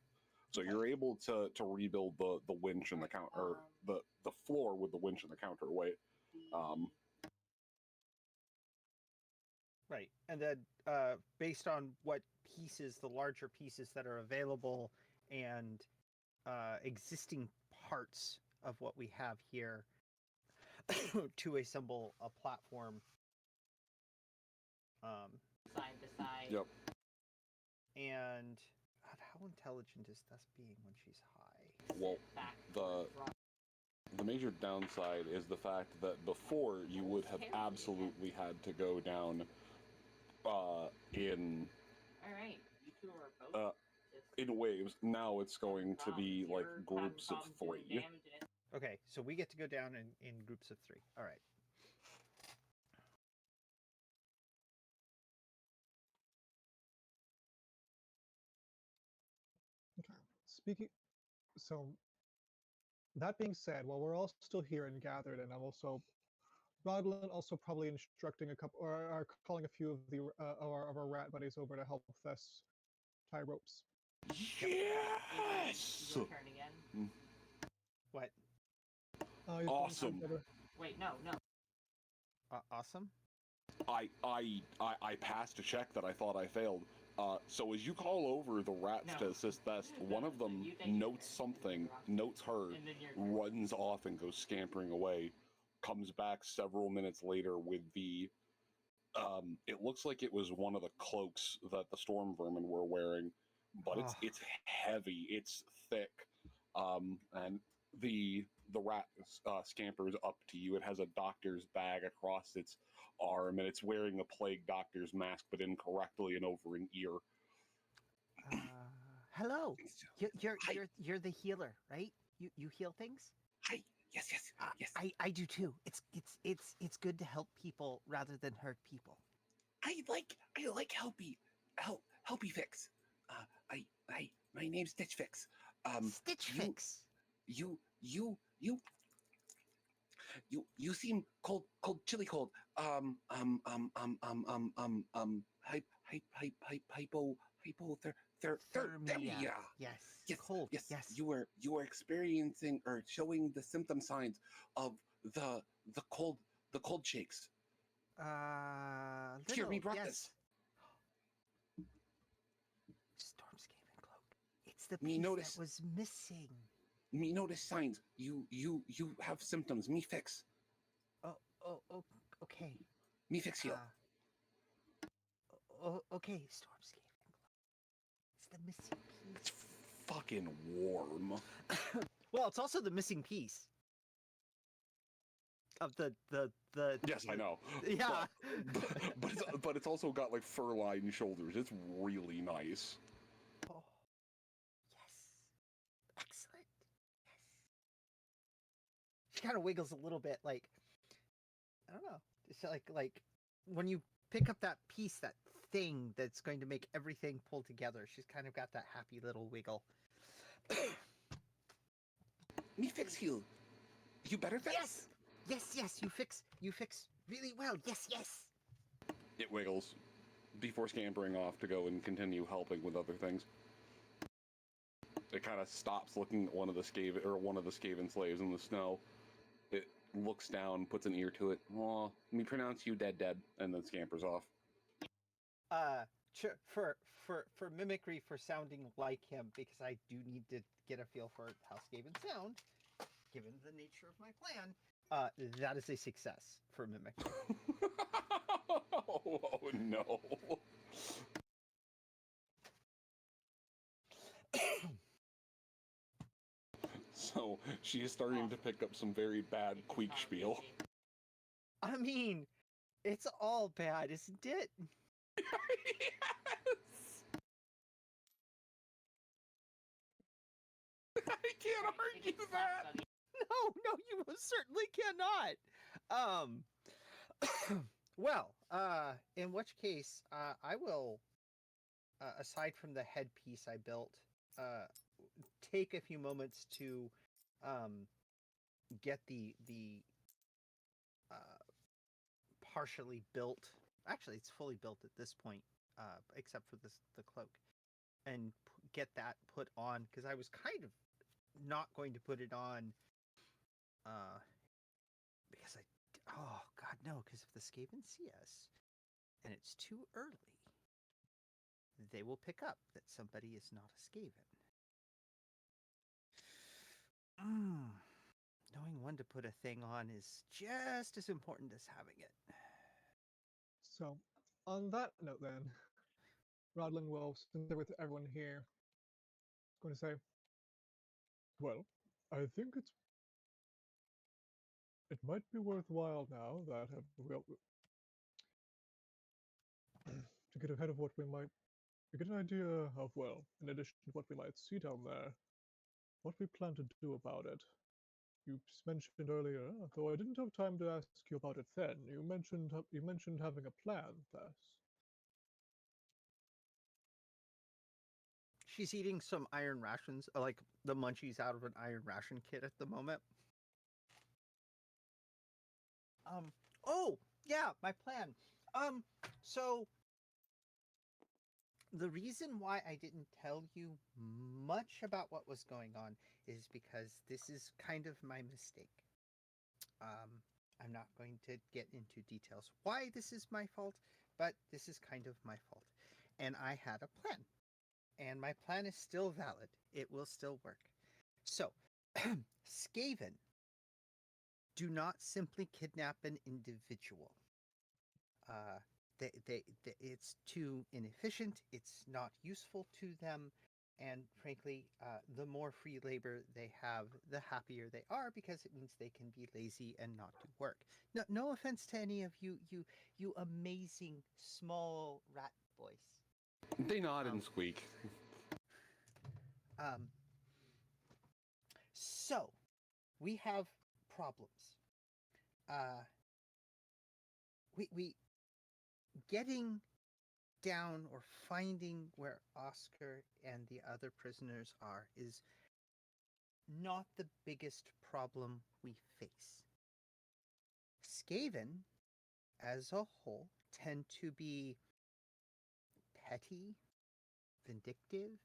So you're able to rebuild the winch and the counter, or the floor with the winch and the counterweight. Right, and then based on what pieces, the larger pieces that are available, and existing parts of what we have here, to assemble a platform. Side to side. Yep. And God, how intelligent is Thus being when she's high? Well, Back the towards rock. the major downside is the fact that before you would have absolutely had to go down in All right, you two are both. in waves. Now it's going to be like groups of 3. Okay, so we get to go down in groups of 3. All right. Okay. So that being said, while we're all still here and gathered, and I'm also, Rodlin also probably instructing a couple, or are calling a few of the of our rat buddies over to help Thess tie ropes. Yes. Your turn again. What? He's Awesome. Wait, no. Awesome. I passed a check that I thought I failed. So as you call over the rats to assist Thess, one of them notes something, notes her, runs off and goes scampering away, comes back several minutes later with the, it looks like it was one of the cloaks that the storm vermin were wearing, but it's heavy, it's thick, and the rat scampers up to you. It has a doctor's bag across its arm, and it's wearing a plague doctor's mask, but incorrectly and over an ear. Hello. You're the healer, right? You heal things? Hi. Yes. I do too. It's good to help people rather than hurt people. I like helpy fix. My name's Stitch Fix. Stitch Fix. You seem cold, chilly cold. Hypothermia. Yes. Cold. Yes. Yes. You were experiencing or showing the symptom signs of the cold shakes. Little, brought yes. this. Stormscape cloak. It's the Me piece notice. that was missing. Me notice signs. You have symptoms. Me fix. Oh, okay. Me fix heal. Okay, Stormscape cloak. It's the missing piece. fucking warm. Well, it's also the missing piece of the. Yes, I know. Yeah. But it's also got like fur-lined shoulders. It's really nice. Oh. Yes. Excellent. Yes. She kind of wiggles a little bit, like I don't know. It's like when you pick up that piece, that thing that's going to make everything pull together. She's kind of got that happy little wiggle. Me fix you. You better fix. Yes. You fix really well. Yes. It wiggles before scampering off to go and continue helping with other things. It kind of stops looking at one of the Skaven slaves in the snow. It looks down, puts an ear to it. Aw, let me pronounce you dead, and then scampers off. For mimicry, for sounding like him, because I do need to get a feel for how Skaven sound, given the nature of my plan. That is a success for mimicry. Oh no. So she is starting to pick up some very bad Queekspiel. I mean, it's all bad, isn't it? Yes. I can't argue that. No, you most certainly cannot. Well, in which case, I will, aside from the headpiece I built, take a few moments to get the partially built. Actually, it's fully built at this point, except for the cloak, and get that put on, because I was kind of not going to put it on, because oh god no, because if the Skaven see us and it's too early, they will pick up that somebody is not a Skaven. Knowing when to put a thing on is just as important as having it. So, on that note, then, Rodlin will, since with everyone here, is going to say, well, I think it might be worthwhile now that to get ahead of what we might, to get an idea of, well, in addition to what we might see down there, what we plan to do about it. You mentioned earlier, though I didn't have time to ask you about it then. You mentioned having a plan, Thess. She's eating some iron rations, like the munchies out of an iron ration kit at the moment. Oh, yeah, my plan. So the reason why I didn't tell you much about what was going on is because this is kind of my mistake. I'm not going to get into details why this is my fault, but this is kind of my fault. And I had a plan. And my plan is still valid. It will still work. So, Skaven do not simply kidnap an individual. It's too inefficient. It's not useful to them. And frankly, the more free labor they have, the happier they are, because it means they can be lazy and not do work. No offense to any of you amazing small rat boys. They nod and squeak. So, we have problems. We getting down or finding where Oscar and the other prisoners are is not the biggest problem we face. Skaven, as a whole, tend to be petty, vindictive.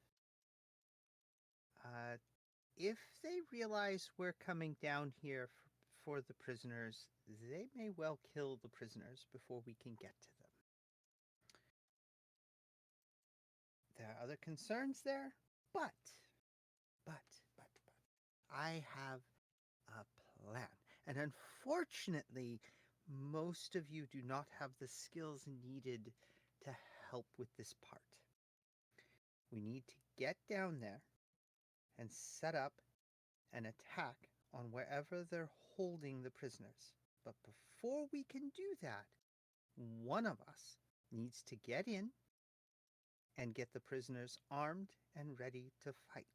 If they realize we're coming down here for the prisoners, they may well kill the prisoners before we can get to them. There are other concerns there, but I have a plan. And unfortunately, most of you do not have the skills needed to help with this part. We need to get down there and set up an attack on wherever they're holding the prisoners. But before we can do that, one of us needs to get in and get the prisoners armed and ready to fight.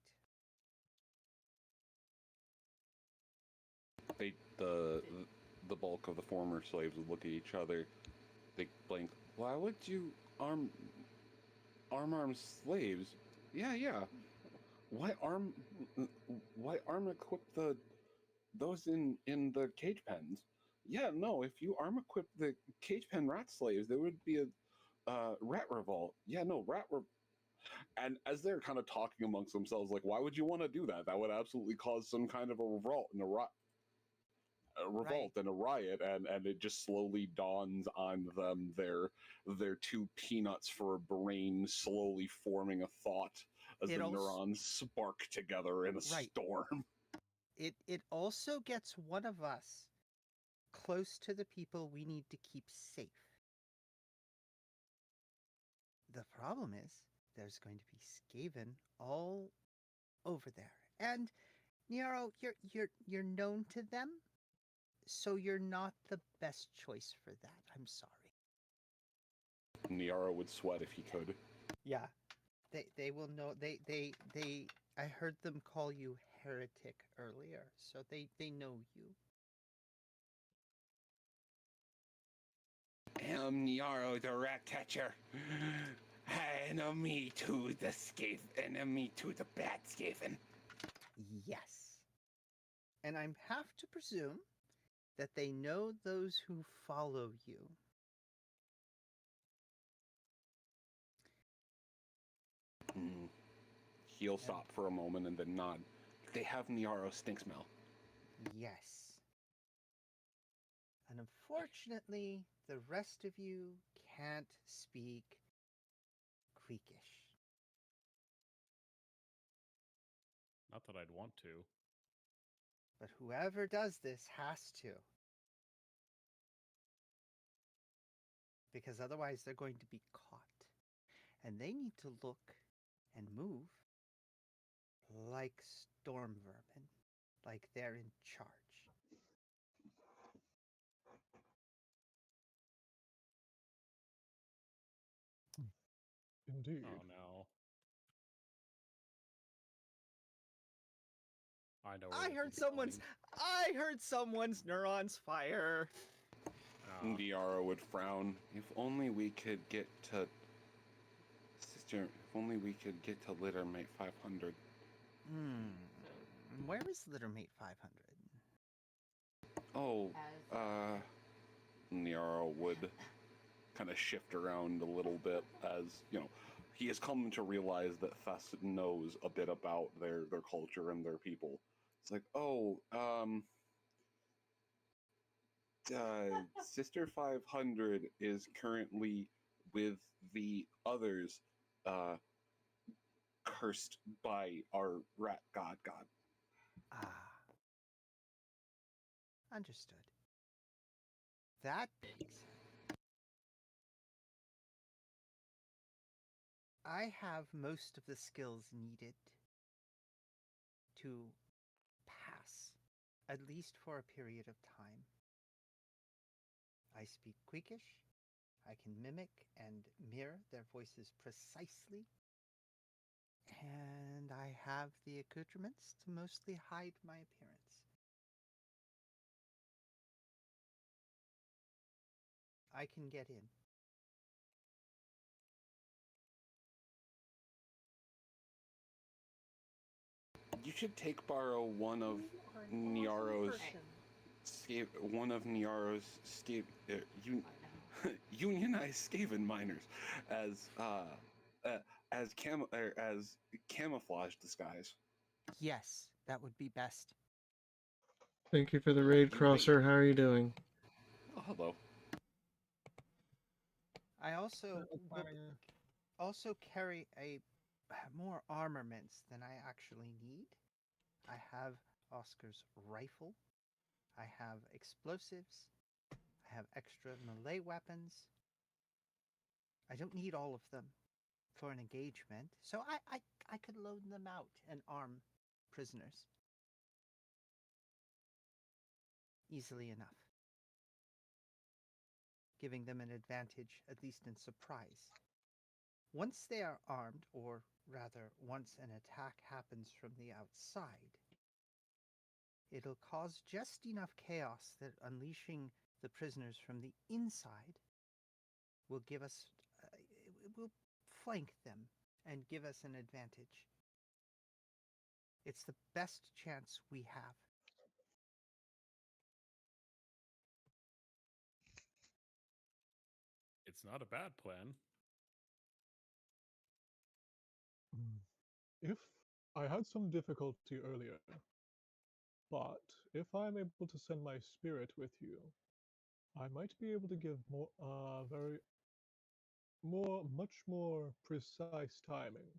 The bulk of the former slaves would look at each other. They blink. Why would you arm slaves? Yeah. Why arm equip those in the cage pens? Yeah, no. If you arm equip the cage pen rat slaves, there would be a rat revolt. Yeah, no, and as they're kind of talking amongst themselves, like, why would you want to do that? That would absolutely cause some kind of a revolt and and a riot, and it just slowly dawns on them their two peanuts for a brain slowly forming a thought as the neurons spark together in a storm. It also gets one of us close to the people we need to keep safe. The problem is there's going to be Skaven all over there. And Nero, you're known to them, so you're not the best choice for that. I'm sorry. Niara would sweat if he could. Yeah. They will know they I heard them call you heretic earlier, so they know you. I'm Niaro the rat catcher. Enemy to the Skaven. Enemy to the bad Skaven. Yes. And I have to presume that they know those who follow you. He'll stop for a moment and then nod. They have Niaro stink smell. Yes. And unfortunately, the rest of you can't speak Creekish. Not that I'd want to. But whoever does this has to. Because otherwise they're going to be caught. And they need to look and move like storm vermin. Like they're in charge. Indeed. Oh no. I know. I heard someone's neurons fire. Diara would frown. If only we could get to Sister. If only we could get to Littermate 500. Where is Littermate 500? Oh, Niara would kind of shift around a little bit as, he has come to realize that Thess knows a bit about their culture and their people. It's like, Sister 500 is currently with the others, cursed by our rat god. Understood. That being said, I have most of the skills needed to pass, at least for a period of time. I speak Queekish, I can mimic and mirror their voices precisely, and I have the accoutrements to mostly hide my appearance. I can get in. You should borrow one of Niaro's unionized Skaven miners as camouflage disguise. Yes, that would be best. Thank you for the raid, Crosser. How are you doing? Oh, hello. I also carry more armaments than I actually need. I have Oscar's rifle. I have explosives. I have extra melee weapons. I don't need all of them for an engagement, so I could load them out and arm prisoners. Easily enough. Giving them an advantage, at least in surprise. Once they are armed, or rather, once an attack happens from the outside, it'll cause just enough chaos that unleashing the prisoners from the inside will give us, will flank them and give us an advantage. It's the best chance we have. It's not a bad plan. If I had some difficulty earlier, but if I'm able to send my spirit with you, I might be able to give much more precise timing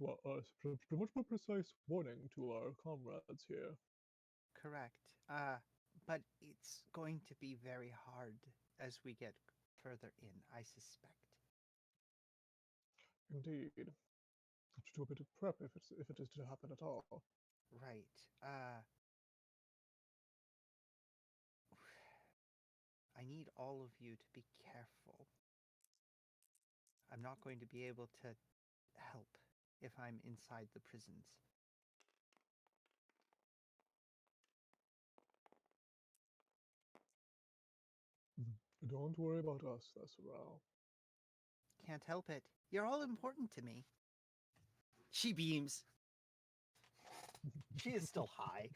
to much more precise warning to our comrades here. Correct. But it's going to be very hard as we get further in, I suspect. Indeed. Have to do a bit of prep if it is to happen at all. Right. I need all of you to be careful. I'm not going to be able to help if I'm inside the prisons. Don't worry about us, Thesseral. Can't help it. You're all important to me. She beams. She is still high.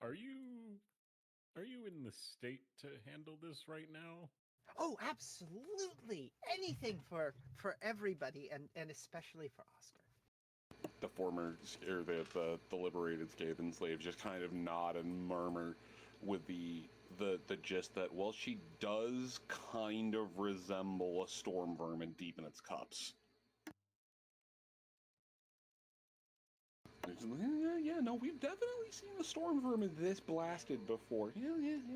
Are you in the state to handle this right now? Oh, absolutely. Anything for everybody, and especially for Oscar. The former, or the liberated Skaven slaves just kind of nod and murmur with the gist that, well, she does kind of resemble a storm vermin deep in its cups. Yeah, no, we've definitely seen a storm vermin this blasted before. Yeah,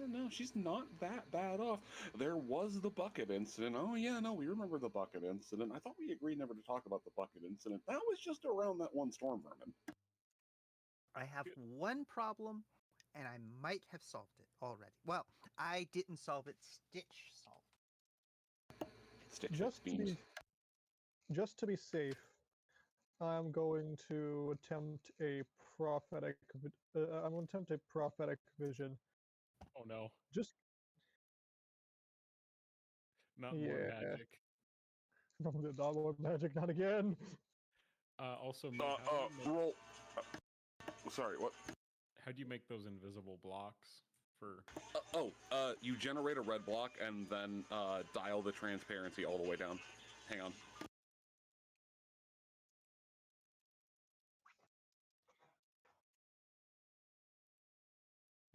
no, she's not that bad off. There was the bucket incident. Oh, yeah, no, we remember the bucket incident. I thought we agreed never to talk about the bucket incident. That was just around that one storm vermin. I have one problem, and I might have solved it already. Well, I didn't solve it. Stitch solved. Stitch Just to be safe, I'm going to attempt a prophetic. I'm going to attempt a prophetic vision. Oh no! Just Not more magic. Not more magic, not again. Also, roll. Sorry, what? How do you make those invisible blocks for? You generate a red block and then dial the transparency all the way down. Hang on.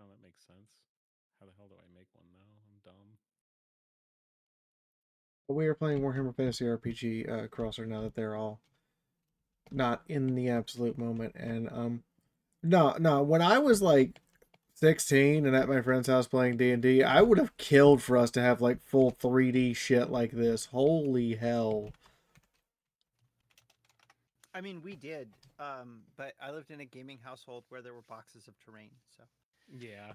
Oh, that makes sense. How the hell do I make one now? I'm dumb. We are playing Warhammer Fantasy RPG Crosser now that they're all not in the absolute moment. And no, when I was like 16 and at my friend's house playing D&D, I would have killed for us to have like full 3D shit like this. Holy hell. I mean, we did, but I lived in a gaming household where there were boxes of terrain, so. Yeah.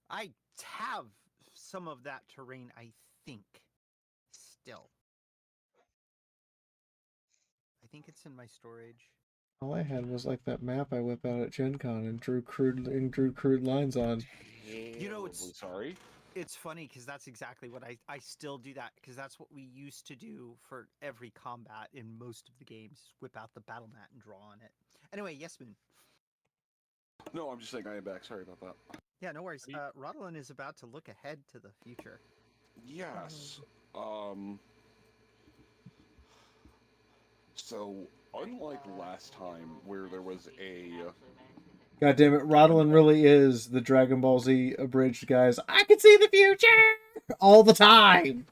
I have some of that terrain, I think, still. I think it's in my storage. All I had was like that map I whip out at Gen Con and drew crude lines on. You know, sorry. It's funny because that's exactly what I still do that because that's what we used to do for every combat in most of the games. Whip out the battle mat and draw on it. Anyway, yes, Moon. No, I'm just saying I am back. Sorry about that. Yeah, no worries. Rodolin is about to look ahead to the future. Yes. So, unlike last time where there was a... God damn it, Rodolin really is the Dragon Ball Z abridged guys. I can see the future all the time.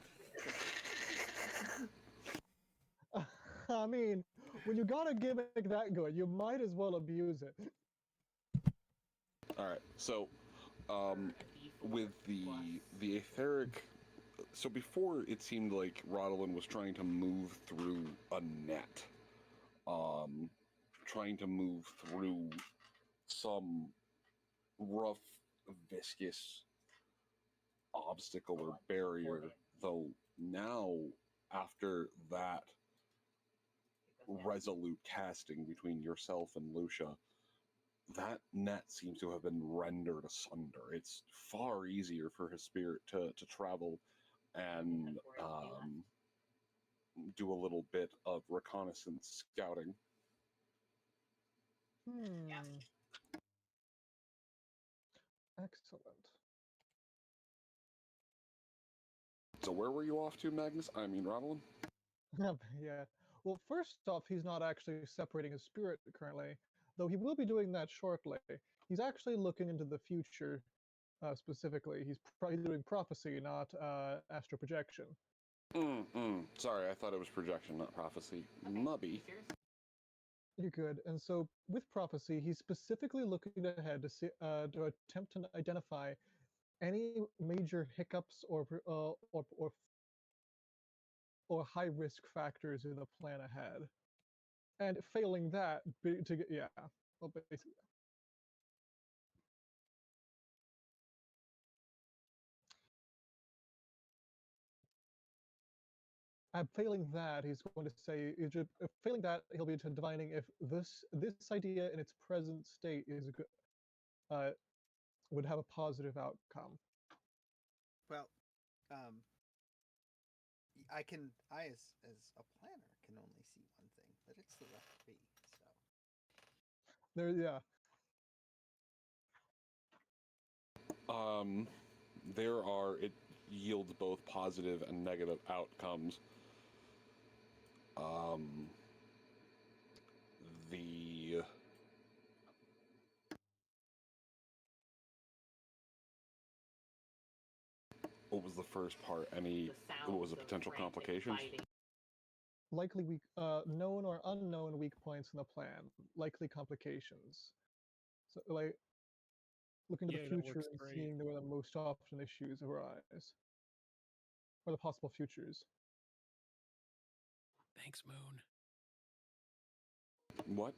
I mean, when you got a gimmick that good, you might as well abuse it. Alright, so, with the etheric So before it seemed like Rodolin was trying to move through a net, trying to move through some rough, viscous obstacle or barrier. Though now, after that resolute casting between yourself and Lucia, that net seems to have been rendered asunder. It's far easier for his spirit to travel and do a little bit of reconnaissance scouting. Excellent. So where were you off to, Magnus? I mean, Rodolin? Yeah. Well, first off, he's not actually separating his spirit currently, though he will be doing that shortly. He's actually looking into the future specifically. He's probably doing prophecy, not astral projection. Sorry, I thought it was projection, not prophecy. Mubby. You're good. And so with prophecy, he's specifically looking ahead to see to attempt to identify any major hiccups or high risk factors in the plan ahead. And failing that, well, basically. And failing that, he's going to say, failing that, he'll be divining if this idea in its present state is would have a positive outcome. Well, I as a planner can only see one thing, but it's the referee. So It yields both positive and negative outcomes. What was the first part? What was the potential complications? Likely weak, known or unknown weak points in the plan. Likely complications. So, like, looking to the future and seeing where the most often issues arise, or the possible futures. Thanks, Moon. What?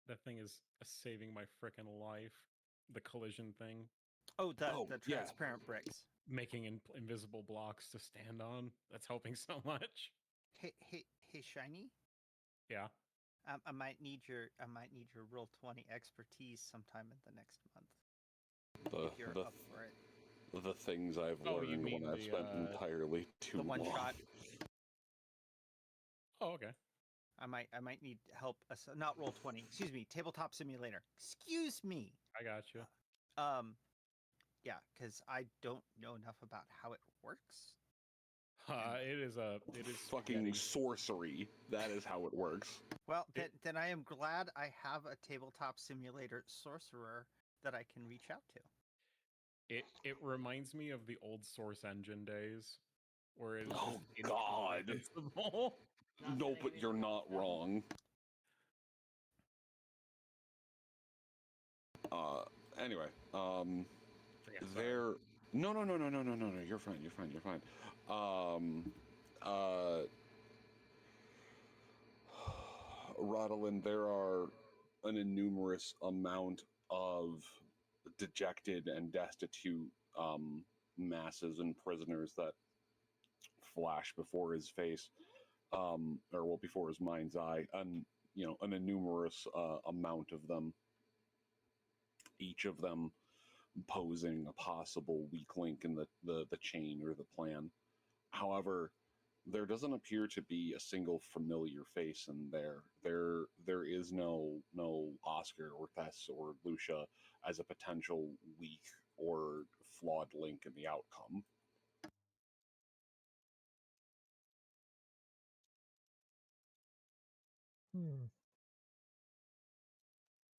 That thing is saving my frickin' life. The collision thing. Oh, the transparent bricks. Making invisible blocks to stand on. That's helping so much. Hey, Shiny. Yeah. I might need your roll 20 expertise sometime in the next month. If you're up for it. The things I've learned when I've spent entirely too long. The one shot. Oh, okay. I might need help. Not roll 20. Excuse me. Tabletop simulator. Excuse me. I got you. Yeah, because I don't know enough about how it works. It is fucking sorcery. That is how it works. Well, then I am glad I have a tabletop simulator sorcerer that I can reach out to. It reminds me of the old Source Engine days, where it is God. invincible. No, but you're not wrong. Anyway, there. No. You're fine. Rodolin, there are an innumerous amount of dejected and destitute masses and prisoners that flash before his face, before his mind's eye, and an innumerous amount of them, each of them posing a possible weak link in the chain or the plan. However, there doesn't appear to be a single familiar face in there. There is no Oscar or Tess or Lucia as a potential weak or flawed link in the outcome.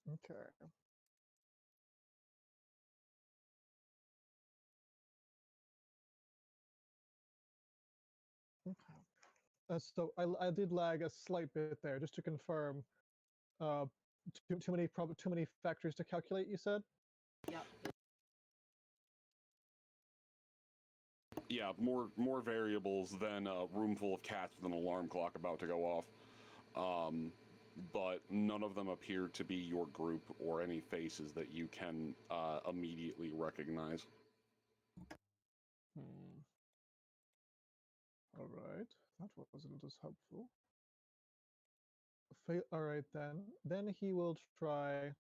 Okay. So I did lag a slight bit there, just to confirm. Too many factors to calculate, you said? Yep. Yeah, more variables than a room full of cats with an alarm clock about to go off. But none of them appear to be your group or any faces that you can immediately recognize. All right, that wasn't as helpful. All right, then. Then he will try.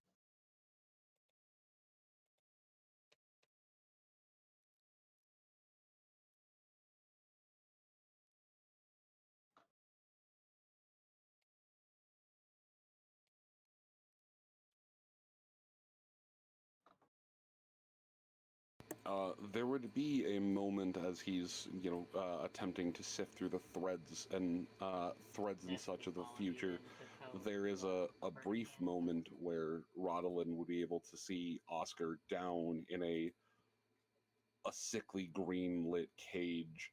There would be a moment as he's, attempting to sift through the threads and such of the future. There is a brief moment where Rodolin would be able to see Oscar down in a sickly green lit cage.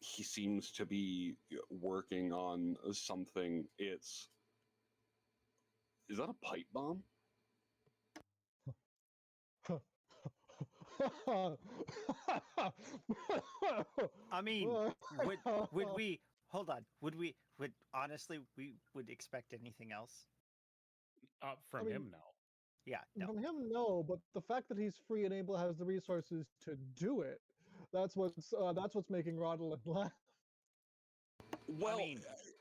He seems to be working on something. Is that a pipe bomb? I mean, would we hold on? Would honestly we would expect anything else? From him, no. Yeah, no. From him, no. But the fact that he's free and able has the resources to do it, that's what's making Rodolin laugh. Well, I mean,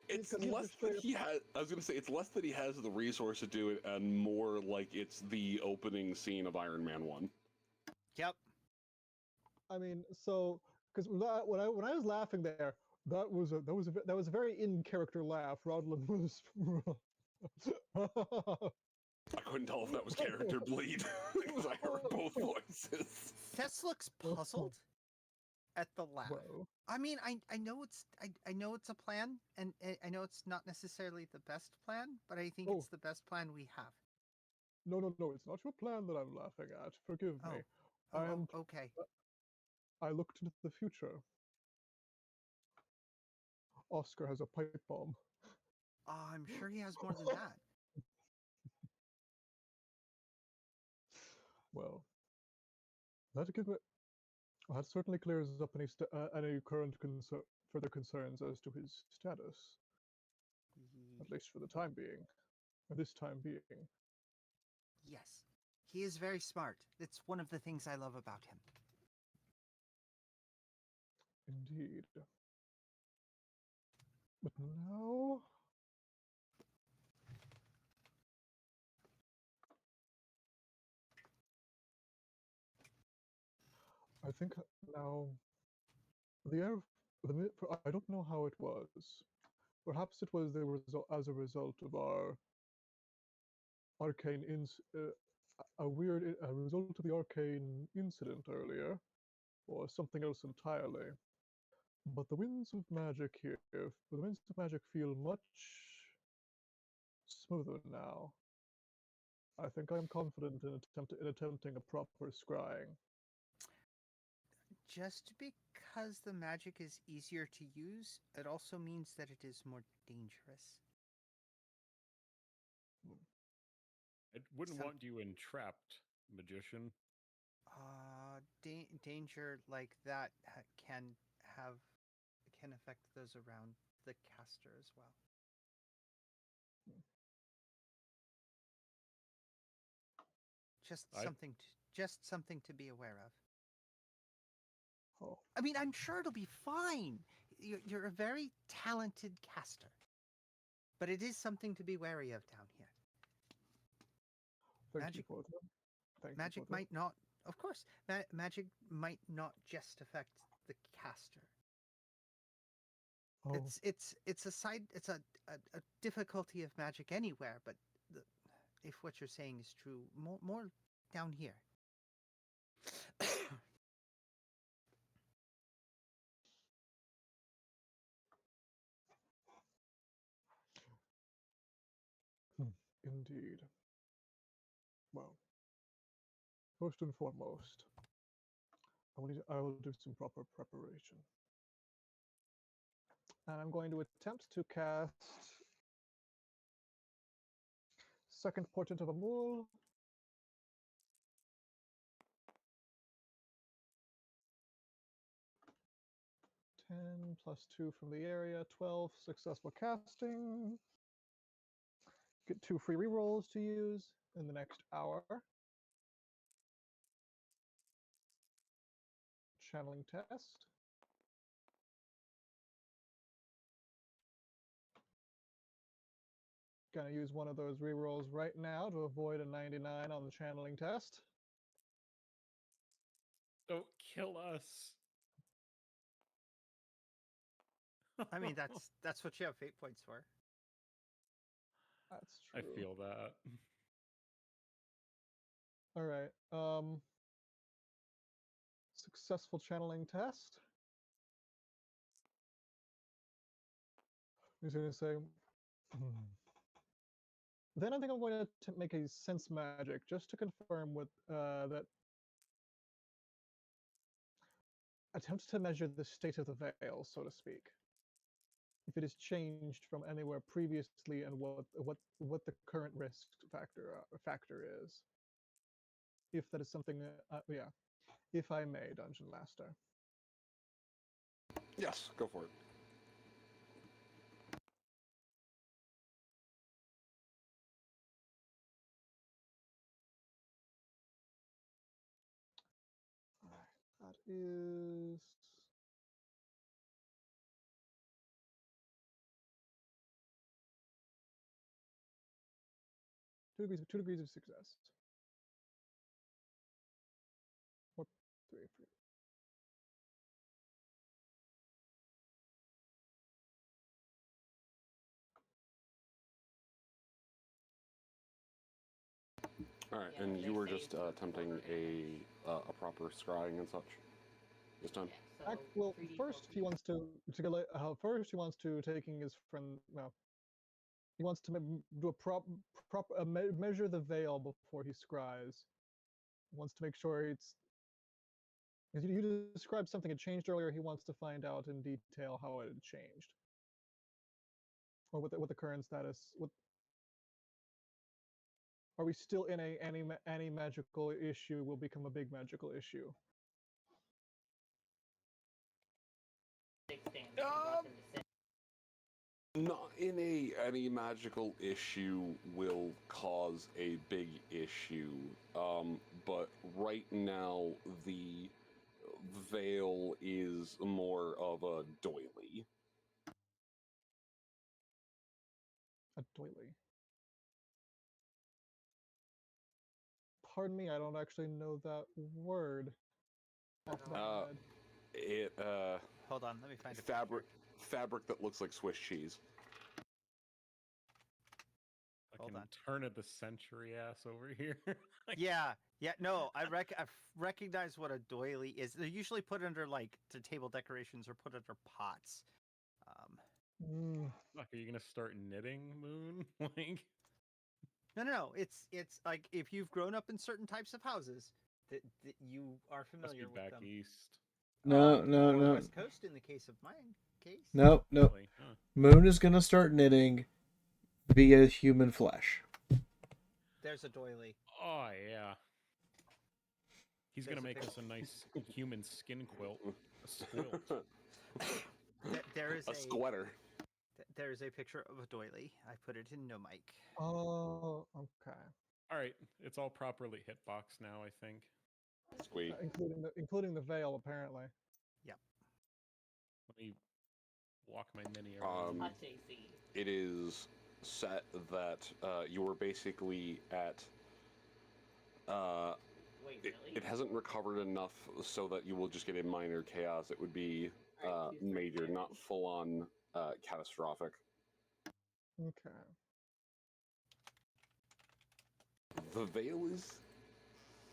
it's because he's less straight that he has. I was going to say it's less that he has the resource to do it, and more like it's the opening scene of Iron Man 1. Yep. I mean, so because when I was laughing there, that was a very in character laugh. Rodolin was. I couldn't tell if that was character bleed because I heard both voices. Tess looks puzzled at the laugh. Well, I mean, I know it's a plan, and I know it's not necessarily the best plan, but I think it's the best plan we have. No, it's not your plan that I'm laughing at. Forgive me. Okay. I looked into the future. Oscar has a pipe bomb. I'm sure he has more than that. Well, that certainly clears up any current further concerns as to his status, at least for the time being. Or this time being. Yes, he is very smart. It's one of the things I love about him. Indeed. But now... I think now... I don't know how it was. Perhaps it was as a result of our arcane a result of the arcane incident earlier, or something else entirely. But the winds of magic feel much smoother now. I think I'm confident in attempting a proper scrying. Just because the magic is easier to use, it also means that it is more dangerous. I wouldn't want you entrapped, magician. Danger like that can affect those around the caster as well. Just something to be aware of. Oh. I mean, I'm sure it'll be fine. You're a very talented caster, but it is something to be wary of down here. Magic might not, of course. Magic might not just affect the caster. Oh. It's a difficulty of magic anywhere, but if what you're saying is true, more down here. Indeed. Well, first and foremost, I will do some proper preparation. And I'm going to attempt to cast Second Portent of Amul. 10 plus 2 from the area, 12 successful casting. Get 2 free rerolls to use in the next hour. Channeling test. Gonna use one of those rerolls right now to avoid a 99 on the channeling test. Don't kill us. I mean, that's what you have fate points for. That's I true. feel that. All right. Successful channeling test. He's going to say, then I think I'm going to make a sense magic just to confirm with that. Attempt to measure the state of the veil, so to speak. If it has changed from anywhere previously, and what the current risk factor is. If that is something, yeah. If I may, Dungeon Master. Yes, go for it. That is 2 degrees of success. Or 3. All right, Yeah, and they you were say just it's attempting a proper scrying and such this time. Yeah, so Well, 3D, first 4D. he wants to first he wants to taking his friend. Well, he wants to do a measure the veil before he scries. He wants to make sure it's. Because you described something had changed earlier. He wants to find out in detail how it had changed, or what the current status. What are we still in any magical issue will become a big magical issue? Six stands. He brought them to six. Not in any magical issue will cause a big issue, but right now the veil is more of a doily. A doily. Pardon me, I don't actually know that word. Off the top of my head. It Hold on, let me find a fabric that looks like Swiss cheese. Fucking Hold on. turn of the century ass over here. Yeah, no, I recognize what a doily is. They're usually put under like to table decorations or put under pots. Fuck, are you gonna start knitting, Moon? Like, No. It's like if you've grown up in certain types of houses that you are must be familiar with back them. east. No, Or West Coast in the case of my case. No. Really? Huh. Moon is gonna start knitting via human flesh. There's a doily. Oh yeah. He's There's gonna a make picture. us a nice human skin quilt. A squilt. There is a sweater. There's a picture of a doily. I put it in no mic. Oh, okay. All right, it's all properly hitbox now, I think. Sweet. Including the veil, apparently. Yep. Let me walk my mini around. Hot JC. It is set that you were basically at. Wait, really? It hasn't recovered enough so that you will just get a minor chaos. It would be major, not full on catastrophic. Okay. The veil is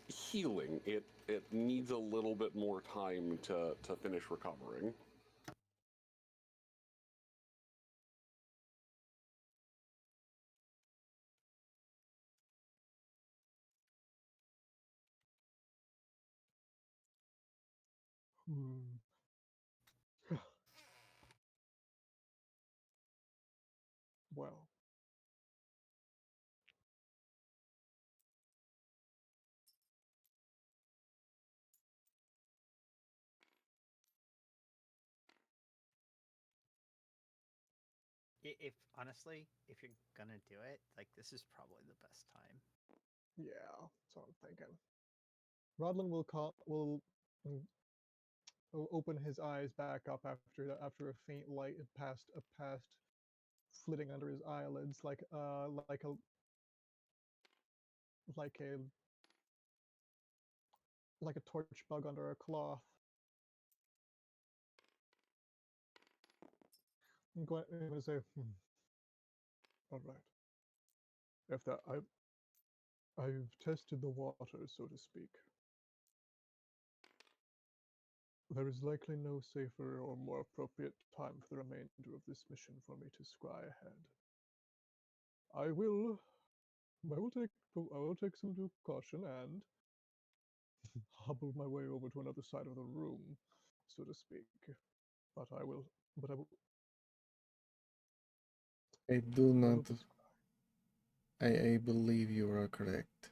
healing. It needs a little bit more time to finish recovering. Well. If honestly, if you're gonna do it, like this is probably the best time. Yeah, that's what I'm thinking. Rodlin mm, will open his eyes back up after a faint light had passed flitting under his eyelids like a like a torch bug under a cloth. I'm going to say, all right. If that I've tested the waters, so to speak. There is likely no safer or more appropriate time for the remainder of this mission for me to scry ahead. I will take some due caution and hobble my way over to another side of the room, so to speak. But I will. But I will. I do I not. will be I believe you are correct.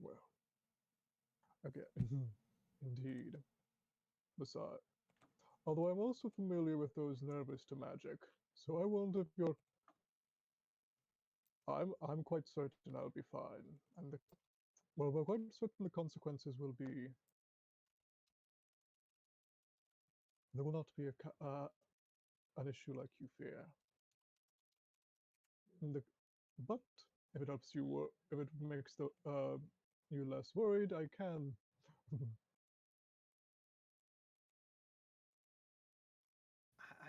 well. Okay. Indeed. Besides, although I'm also familiar with those nervous to magic, so I wonder if you're. I'm quite certain I'll be fine, and we're quite certain the consequences will be. There will not be an issue like you fear. But if it helps you, if it makes you less worried, I can.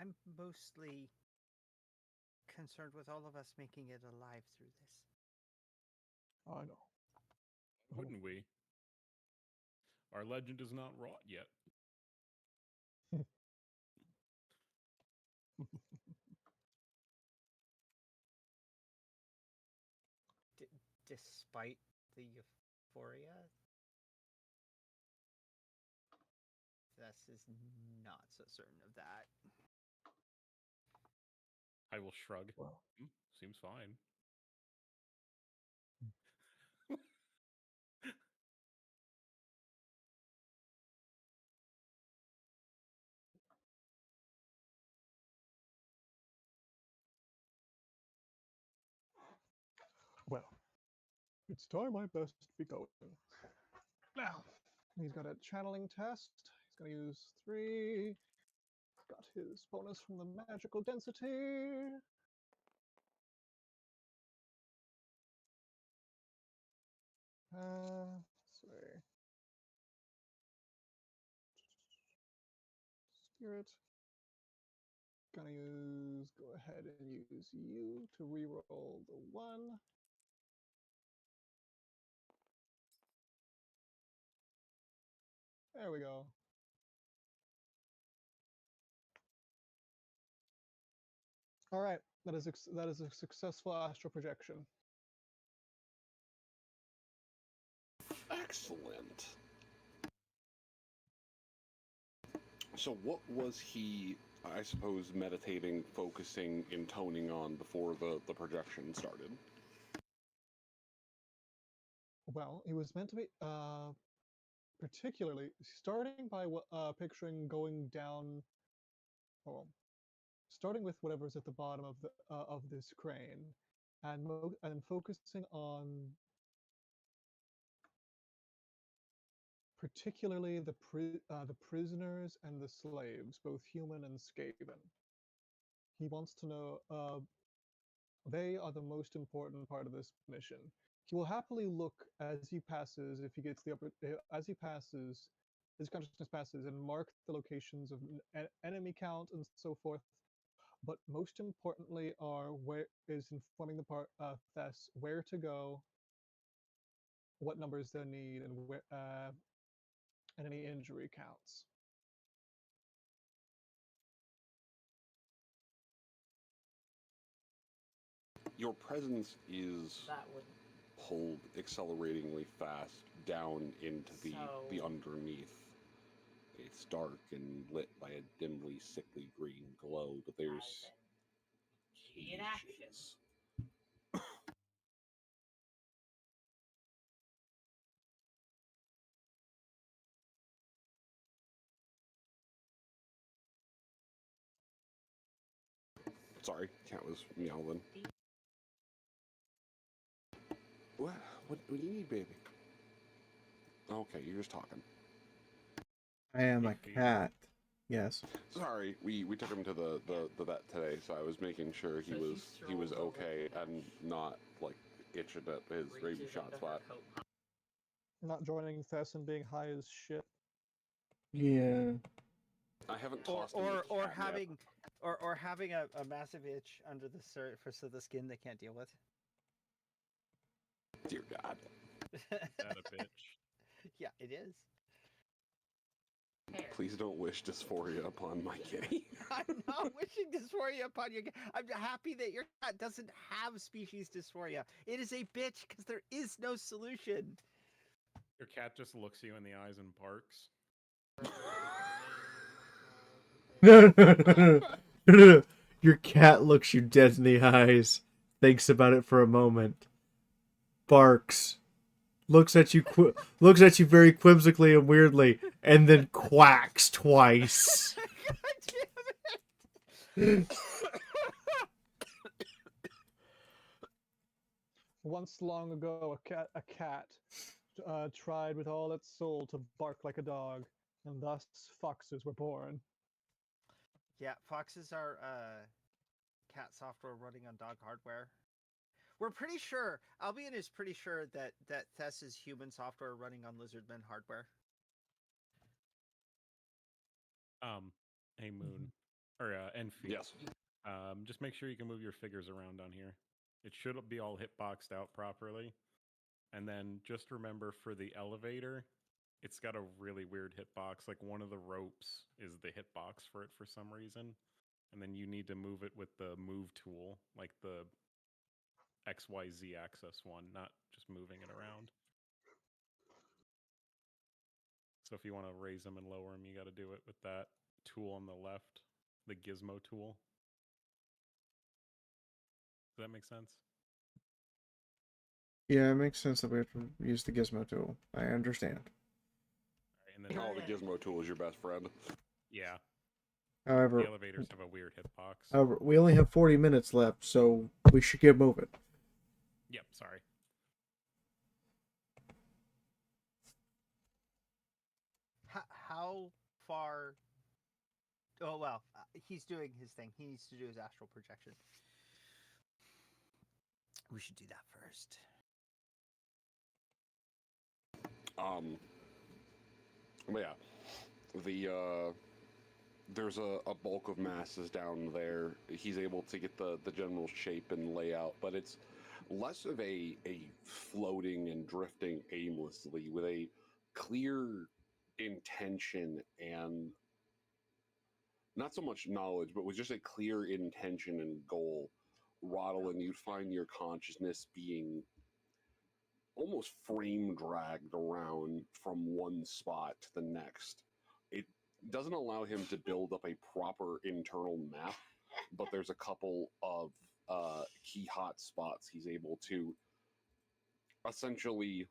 I'm mostly concerned with all of us making it alive through this. I know. Wouldn't we? Our legend is not wrought yet. Despite the euphoria, Thess is not so certain of that. I will shrug. Well, Seems fine. well, it's time I best be going. Now, he's got a channeling test. He's going to use 3. Got his bonus from the magical density. Let's see. Spirit. Gonna go ahead and use you to reroll the 1. There we go. All right, that is a successful astral projection. Excellent. So, what was he, I suppose, meditating, focusing, intoning on before the projection started? Well, he was meant to be particularly starting by picturing going down, well, starting with whatever's at the bottom of this crane, and focusing on particularly the prisoners and the slaves, both human and Skaven. He wants to know. They are the most important part of this mission. He will happily look as he passes, if he gets the as he passes, his consciousness passes, and mark the locations of enemy count and so forth. But most importantly, is informing the Thess where to go, what numbers they need, and any injury counts. Your presence is That would. pulled acceleratingly fast down into the So- underneath. It's dark and lit by a dimly sickly green glow, but there's G in action. cages. Sorry, cat was meowing. What? What do you need, baby? Okay, you're just talking. I am a cat. Yes. Sorry, we took him to the vet today, so I was making sure he was okay and not like itching at his rabies shot spot. Not joining Thess and being high as shit. Yeah. I haven't Or tossed him the or cat yet. having or having a massive itch under the surface of the skin they can't deal with. Dear God. That a bitch. Yeah, it is. Please don't wish dysphoria upon my kitty. I'm not wishing dysphoria upon you. I'm happy that your cat doesn't have species dysphoria. It is a bitch because there is no solution. Your cat just looks you in the eyes and barks. No. Your cat looks you dead in the eyes, thinks about it for a moment, barks, looks at you very whimsically and weirdly, and then quacks twice. God damn it! Once long ago, a cat tried with all its soul to bark like a dog, and thus foxes were born. Yeah, foxes are cat software running on dog hardware. We're pretty sure, Albion is pretty sure that Thess is human software running on Lizardman hardware. Hey Moon, or Enfi. Yes. Just make sure you can move your figures around on here. It should be all hitboxed out properly. And then just remember for the elevator, it's got a really weird hitbox. Like one of the ropes is the hitbox for it for some reason. And then you need to move it with the move tool, like the XYZ axis one, not just moving it around. So if you want to raise them and lower them, you got to do it with that tool on the left, the gizmo tool. Does that make sense? Yeah, it makes sense that we have to use the gizmo tool. I understand. All right, and then Oh, the gizmo tool is your best friend. yeah, However, the elevators have a weird hitbox. however, we only have 40 minutes left, so we should get moving. Yep, sorry. How far? Oh well, he's doing his thing. He needs to do his astral projection. We should do that first. But yeah, there's a bulk of masses down there. He's able to get the general shape and layout, but it's less of a floating and drifting aimlessly with a clear intention and not so much knowledge, but with just a clear intention and goal. Roddle, and you'd find your consciousness being almost frame dragged around from one spot to the next. It doesn't allow him to build up a proper internal map, but there's a couple of key hot spots he's able to essentially.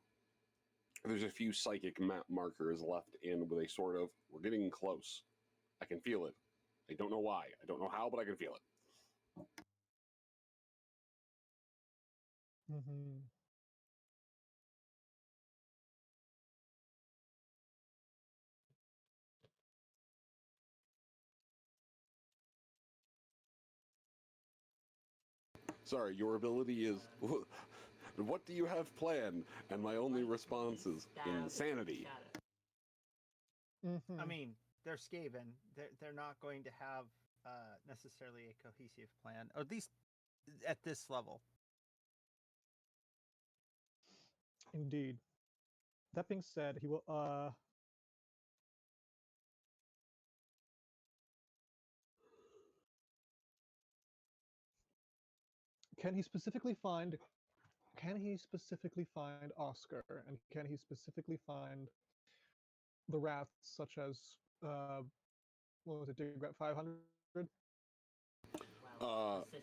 There's a few psychic map markers left in with a sort of, we're getting close. I can feel it. I don't know why. I don't know how, but I can feel it. Mm-hmm. Sorry, your ability is. What do you have planned? And my only response is insanity. Mm-hmm. I mean, they're Skaven. They're not going to have necessarily a cohesive plan, or at least at this level. Indeed. That being said, he will can he specifically find Oscar, and can he specifically find the rats such as what was it, Digrat 500?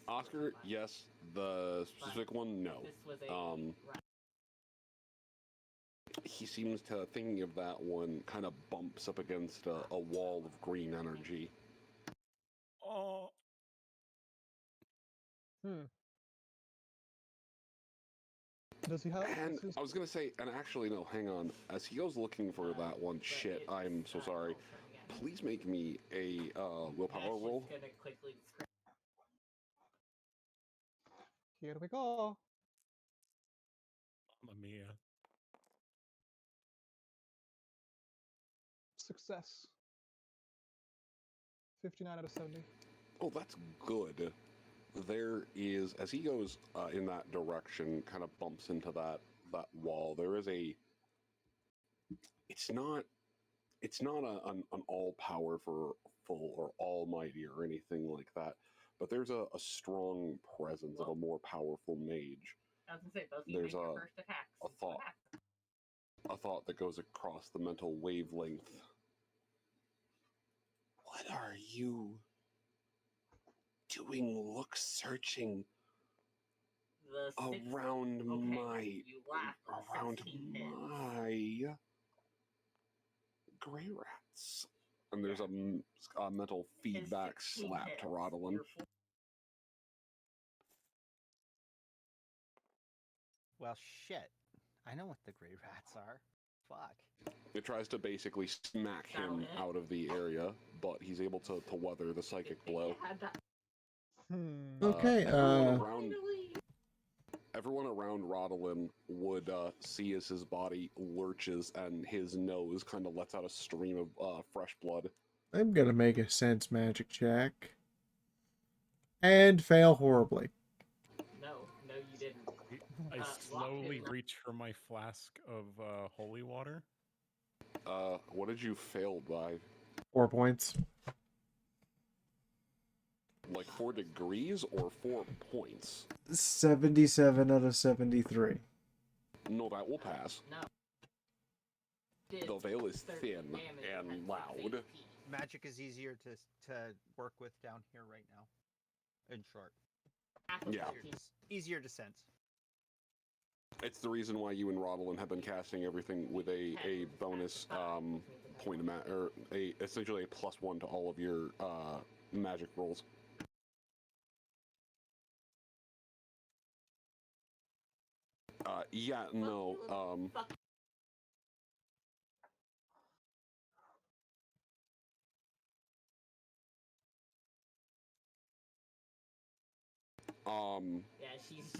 Oscar, yes. The specific one, no. He seems to, thinking of that one, kind of bumps up against a wall of green energy. Oh. Hmm. Does he have? And Does his, I was gonna say, and actually, no, hang on. As he goes looking for that one, shit, I'm so sorry. Please make me a willpower roll. Gonna quickly describe. here we go. Mamma mia. Success. 59 out of 70. Oh, that's good. There is, as he goes in that direction, kind of bumps into that wall. There is a. It's not. It's not an all powerful or almighty or anything like that, but there's a strong presence of a more powerful mage. I was gonna say, both of you There's make your first attacks. a thought. A thought that goes across the mental wavelength. What are you doing? Look, searching around my gray rats, and there's a mental feedback slap to Rodolin. Well, shit. I know what the gray rats are. Fuck. It tries to basically smack him out of the area, but he's able to weather the psychic blow. Okay. Everyone around Rodolin would see as his body lurches and his nose kind of lets out a stream of fresh blood. I'm gonna make a sense magic check. And fail horribly. No, you didn't. I slowly reach for my flask of holy water. What did you fail by? 4 points. Like 4 degrees or 4 points? 77 out of 73. No, that will pass. No. The veil is thin and loud. Magic is easier to work with down here right now. In short. Yeah. Easier to sense. It's the reason why you and Rodolin have been casting everything with a bonus point of or essentially a +1 to all of your magic rolls. Yeah, no. Yeah, she's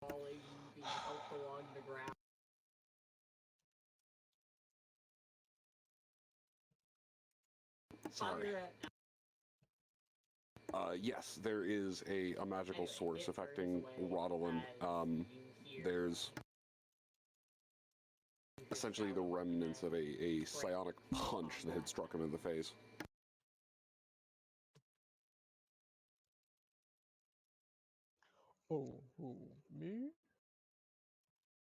falling, being helped along the ground. Sorry. Yes, there is a magical source affecting Rodolin. There's essentially the remnants of a psionic punch that had struck him in the face. Oh, me?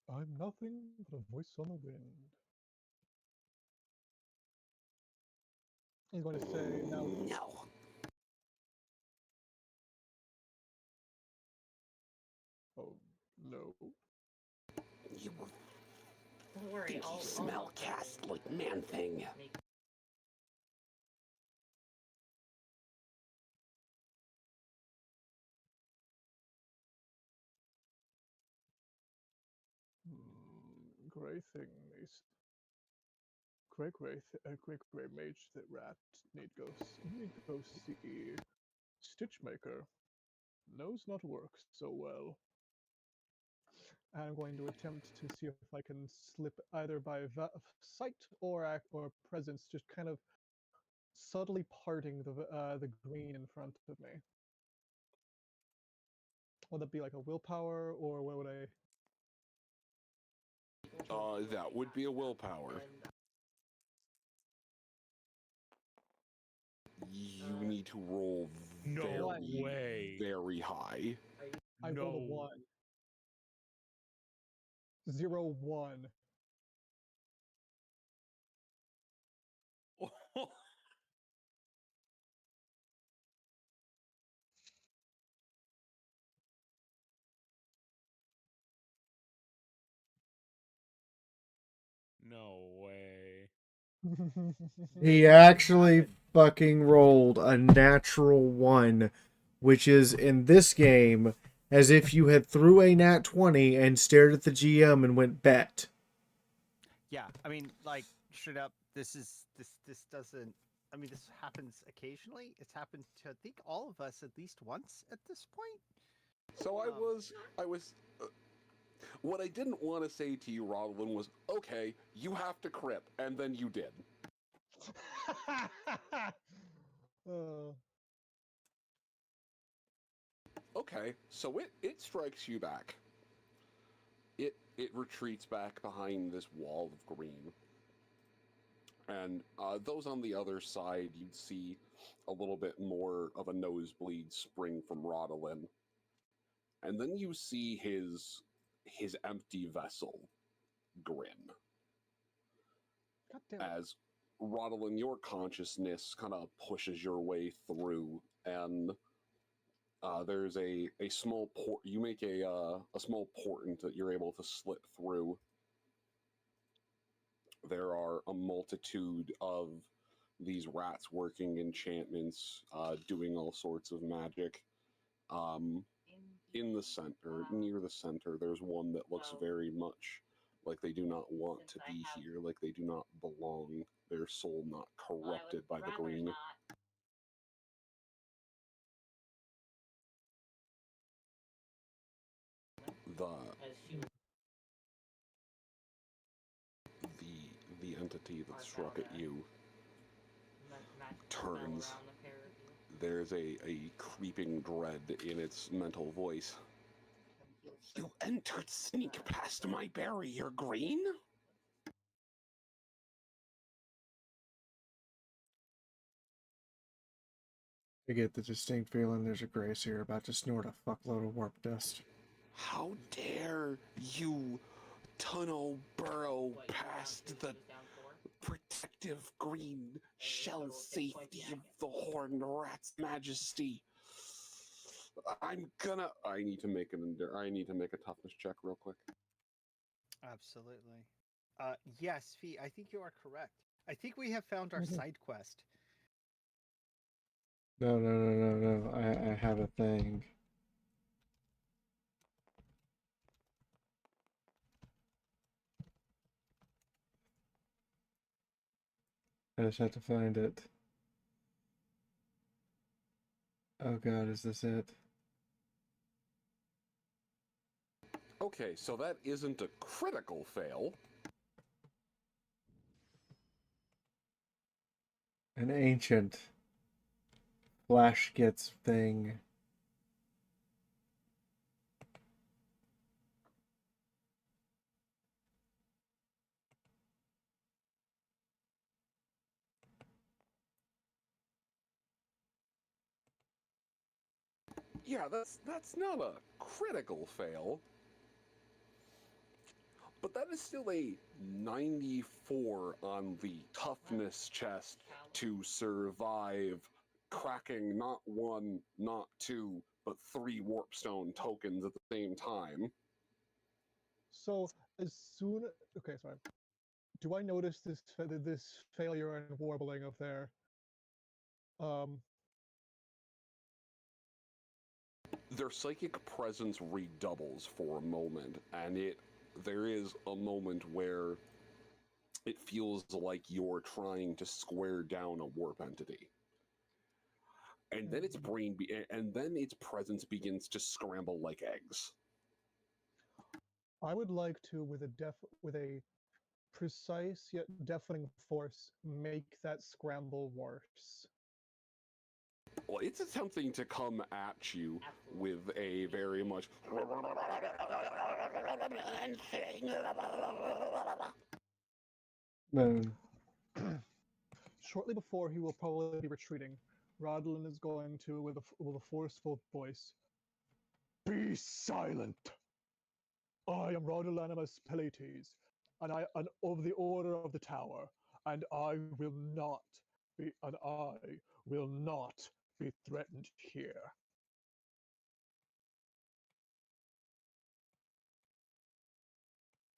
I'm nothing but a voice on the wind. He's going to say now. No. Oh, no. You Don't worry, think you smell cast like man thing. Gray thing is gray mage that rat need go see Stitchmaker. Knows not work so well. I'm going to attempt to see if I can slip either by sight or presence, just kind of subtly parting the green in front of me. Would that be like a willpower, or what would I? That would be a willpower. You need to roll very high. I rolled a 1. 0, 1. No way. He actually fucking rolled a natural 1 which is in this game as if you had threw a nat 20 and stared at the GM and went bet. Yeah, I mean, like straight up, this doesn't. I mean, this happens occasionally. It's happened to I think all of us at least once at this point. So I was. What I didn't want to say to you, Rodlin, was okay. You have to crip, and then you did. Uh, Okay, so it strikes you back. It retreats back behind this wall of green. And those on the other side, you'd see a little bit more of a nosebleed spring from Rodolin. And then you see his empty vessel grin. God damn it. As Rodolin, your consciousness kind of pushes your way through, and there's a small port. You make a small portent that you're able to slip through. There are a multitude of these rats working enchantments, doing all sorts of magic. In the center, near the center, there's one that looks very much like they do not want to be here, like they do not belong, their soul not corrupted by the green. The entity that struck at you turns. There's a creeping dread in its mental voice. You entered sneak past my barrier, Green? I get the distinct feeling there's a Grace here about to snort a fuckload of warp dust. How dare you tunnel burrow past the protective green shell safety of the Horned Rat's Majesty. I need to make a toughness check real quick. Absolutely. Yes, Fee, I think you are correct. I think we have found our side quest. No. I have a thing. I just have to find it. Oh god, is this it? Okay, so that isn't a critical fail. An ancient flash gets thing. Yeah, that's not a critical fail. But that is still a 94 on the toughness chest to survive cracking not one, not two, but 3 warpstone tokens at the same time. So as soon, okay, sorry. Do I notice this failure and warbling of their Their psychic presence redoubles for a moment, and there is a moment where it feels like you're trying to square down a warp entity. And then its presence begins to scramble like eggs. I would like to, with a precise yet deafening force, make that scramble worse. Well, it's attempting to come at you with a very much. Moon. Shortly before he will probably be retreating, Rodlin is going to, with a forceful voice, "Be silent! I am Rodolanimus Peletes, and I am of the Order of the Tower, and I will not be threatened here."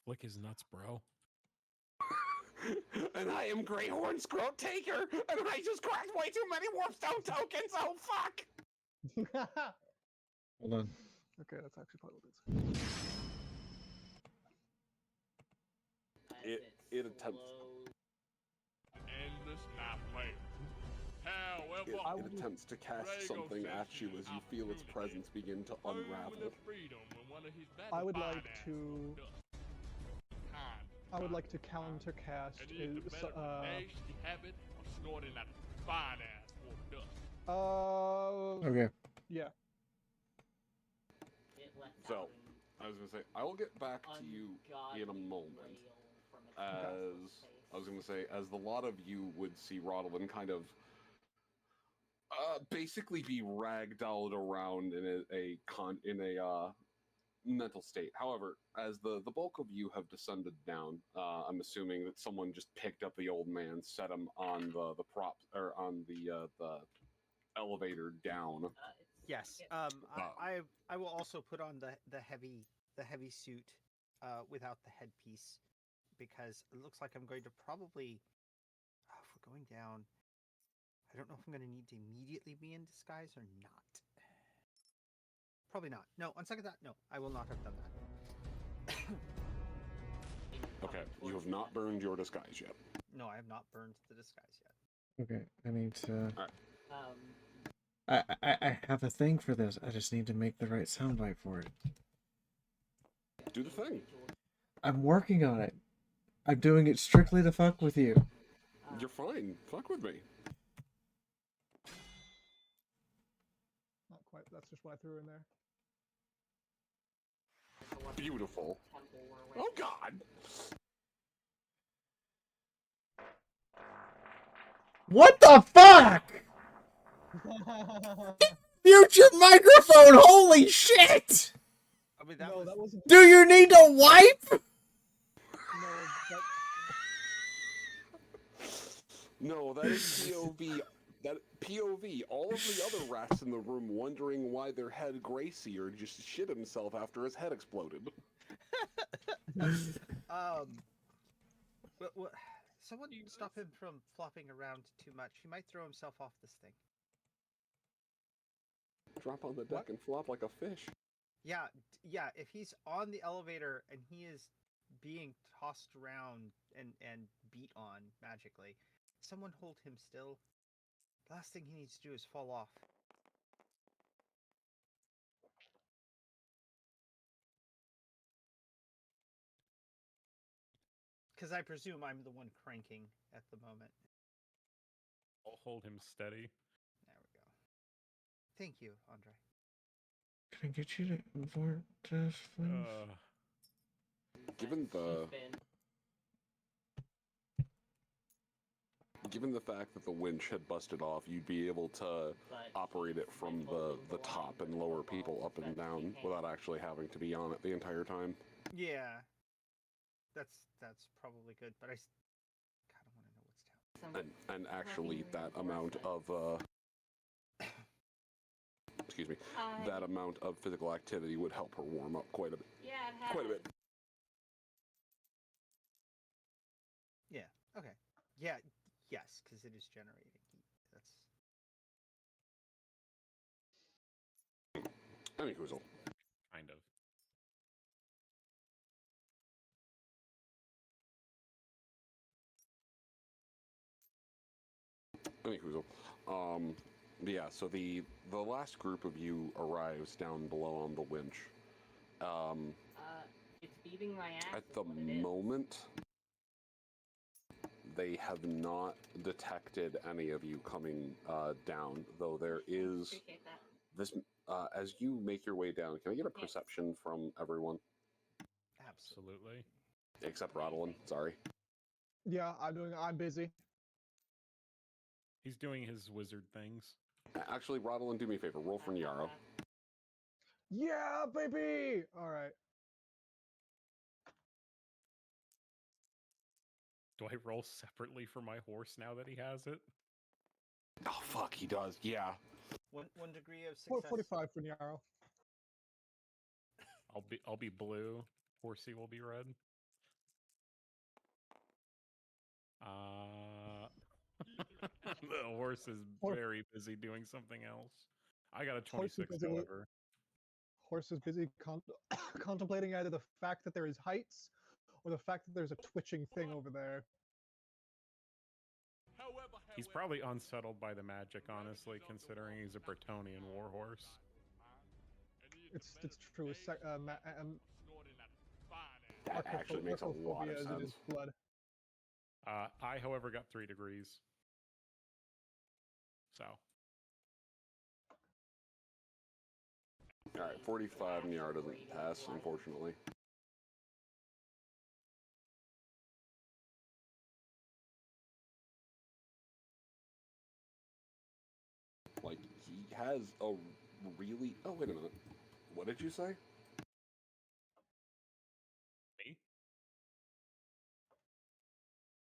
Flick his nuts, bro. And I am Greyhorn Scroll Taker, and I just cracked way too many Warpstone tokens. Oh fuck! Hold on. Okay, that's actually probably what it is. It attempts. Endless nightmare. However, It attempts to cast something at you as you feel its presence begin to unravel. I would like to. I would like to countercast. nasty habit of snorting that fine ass for dust. Okay. Yeah. So, I was gonna say, I will get back to you in a moment. As I was gonna say, as the lot of you would see Rodolin kind of basically be ragdolled around in a mental state. However, as the bulk of you have descended down, I'm assuming that someone just picked up the old man, set him on the prop or on the elevator down. Yes. I will also put on the heavy suit without the headpiece because it looks like I'm going to probably if we're going down. I don't know if I'm going to need to immediately be in disguise or not. Probably not. No, on second thought, no, I will not have done that. Okay, you have not burned your disguise yet. No, I have not burned the disguise yet. Okay, I need to. All right. I have a thing for this. I just need to make the right soundbite for it. Do the thing. I'm working on it. I'm doing it strictly to fuck with you. You're fine. Fuck with me. Not quite. That's just what I threw in there. Beautiful. Oh God. What the fuck? Mute your microphone! Holy shit! I mean, that wasn't. Do you need to wipe? No, that is POV. That POV. All of the other rats in the room wondering why their head Grayseer just shit himself after his head exploded. Someone stop him from flopping around too much. He might throw himself off this thing. Drop on the deck and flop like a fish. Yeah. If he's on the elevator and he is being tossed around and beat on magically, someone hold him still. The last thing he needs to do is fall off. Because I presume I'm the one cranking at the moment. I'll hold him steady. There we go. Thank you, Andre. Can I get you to import this, please? Given the fact that the winch had busted off, you'd be able to operate it from the top and lower people up and down without actually having to be on it the entire time. Yeah. That's probably good, but I kind of want to know what's down. And actually, that amount of excuse me, that amount of physical activity would help her warm up quite a bit. Yeah, it has. Quite a bit. Yeah. Okay. Yeah. Yes, because it is generating heat. That's. Any Koozle. Kind of. Any Koozle. Yeah, so the last group of you arrives down below on the winch. It's beating my ass. At the moment, they have not detected any of you coming down, though there is this. As you make your way down, can I get a perception from everyone? Absolutely. Except Rodolin, sorry. Yeah, I'm busy. He's doing his wizard things. Actually, Rodolin, do me a favor. Roll for Nyaro. Yeah, baby! Alright. Do I roll separately for my horse now that he has it? Oh, fuck, he does. Yeah. One degree of success. 45 for Nyaro. I'll be blue. Horsey will be red. The horse is very busy doing something else. I got a Horse is 26, busy, however. Horse is busy contemplating either the fact that there is heights or the fact that there's a twitching thing over there. He's probably unsettled by the magic, honestly, considering he's a Bretonian warhorse. It's true. That actually makes a lot of Archophobia is in his sense. blood. I, however, got 3 degrees. So. Alright, 45 Niar doesn't pass, unfortunately. Like, he has a really... Oh, wait a minute. What did you say? Me?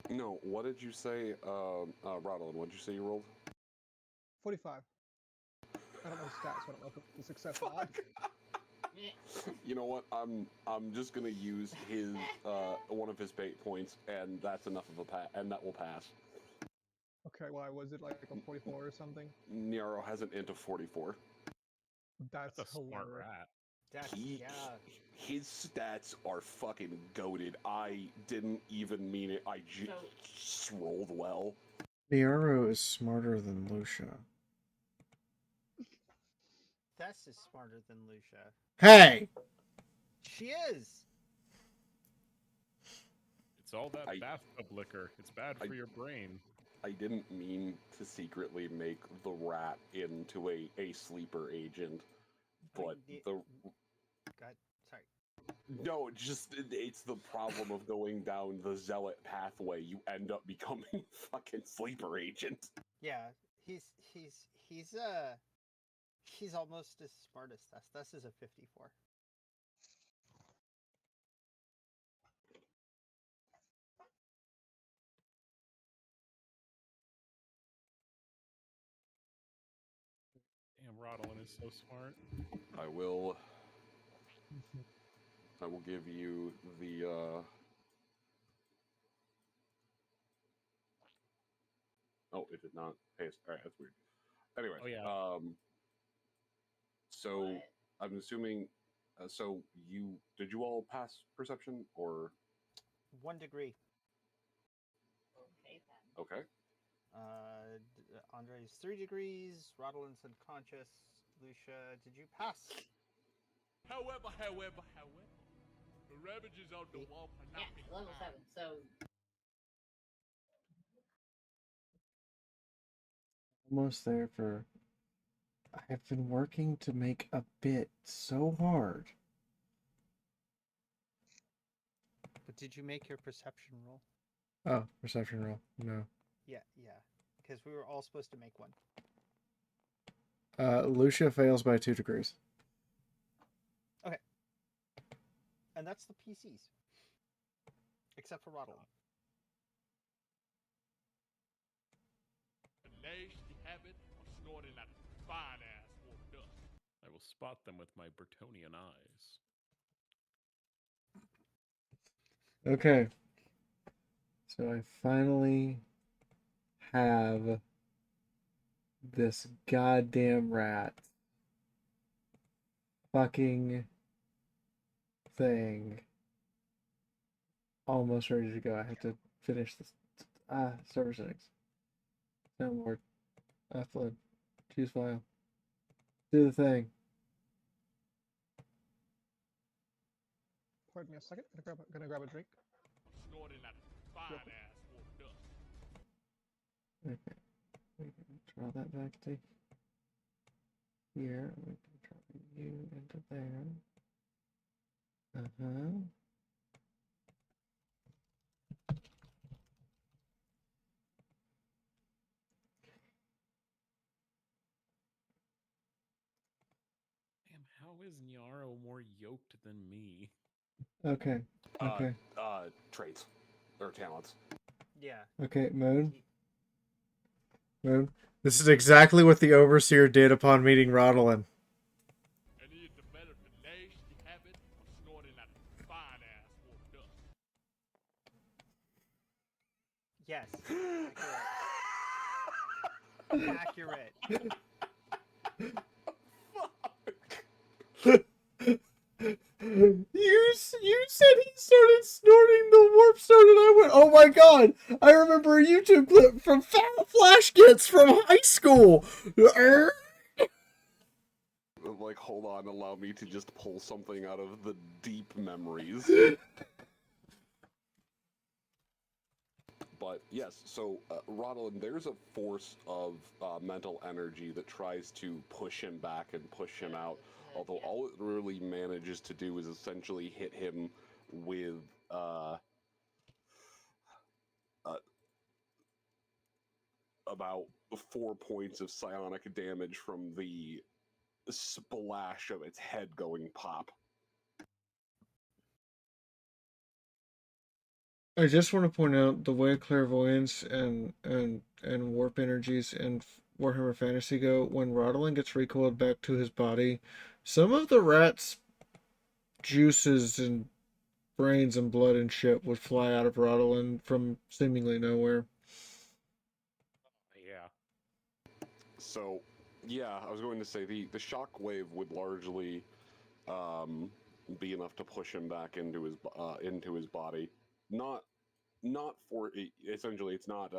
No, what did you say, Rodolin, what did you say you rolled? 45. I don't know stats, so I don't know if it's a success or not. You know what? I'm just gonna use his one of his bait points, and that's enough of a and that will pass. Okay, why was it like a 44 or something? Niaro has an int of 44. That's a smart hilarious. rat. His stats are fucking goated. I didn't even mean it. I just rolled well. Niaro is smarter than Lucia. Tess is smarter than Lucia. Hey! She is! It's all that bathtub liquor. It's bad for your brain. I didn't mean to secretly make the rat into a sleeper agent, but the... God, sorry. No, it's the problem of going down the zealot pathway. You end up becoming fucking sleeper agent. Yeah, he's almost as smart as Tess. Tess is a 54. Damn, Rodolin is so smart. I will give you the Oh, it did not paste. Alright, that's weird. Anyway, oh, yeah. So I'm assuming so did you all pass perception or 1 degree. Okay then. Okay. Andre's 3 degrees. Rodolin's unconscious. Lucia, did you pass? However, the ravages on the wall are not Yeah, level 7. So Almost there for... I've been working to make a bit so hard. But did you make your perception roll? Oh, perception roll. No. Yeah. Because we were all supposed to make one. Lucia fails by 2 degrees. Okay. And that's the PCs. Except for Rodolin. a nasty habit of snorting that fine ass or dust. I will spot them with my Bretonian eyes. Okay. So I finally have this goddamn rat fucking thing almost ready to go. I have to finish this. Server settings. Download. Upload. Choose file. Do the thing. Pardon me a second. Gonna grab a drink. Snorting that fine ass or dust. Okay. We can draw that back to here. We can drop you into there. Damn, how is Nyaro more yoked than me? Okay. Okay. Traits or talents. Yeah. Okay, Moon. Moon. This is exactly what the Overseer did upon meeting Rodolin. And he developed a nasty habit of snorting that fine ass or dust. Yes. Accurate. You said he started snorting the warp stone, and I went, "Oh my god! I remember a YouTube clip from Flash Gets from high school." Like, hold on, allow me to just pull something out of the deep memories. But yes, so Rodolin, there's a force of mental energy that tries to push him back and push him out. Although all it really manages to do is essentially hit him with about 4 points of psionic damage from the splash of its head going pop. I just want to point out the way clairvoyance and warp energies in Warhammer Fantasy go. When Rodolin gets recoiled back to his body, some of the rat's juices and brains and blood and shit would fly out of Rodolin from seemingly nowhere. Yeah. So, yeah, I was going to say the shock wave would largely be enough to push him back into his body. Not for essentially, it's not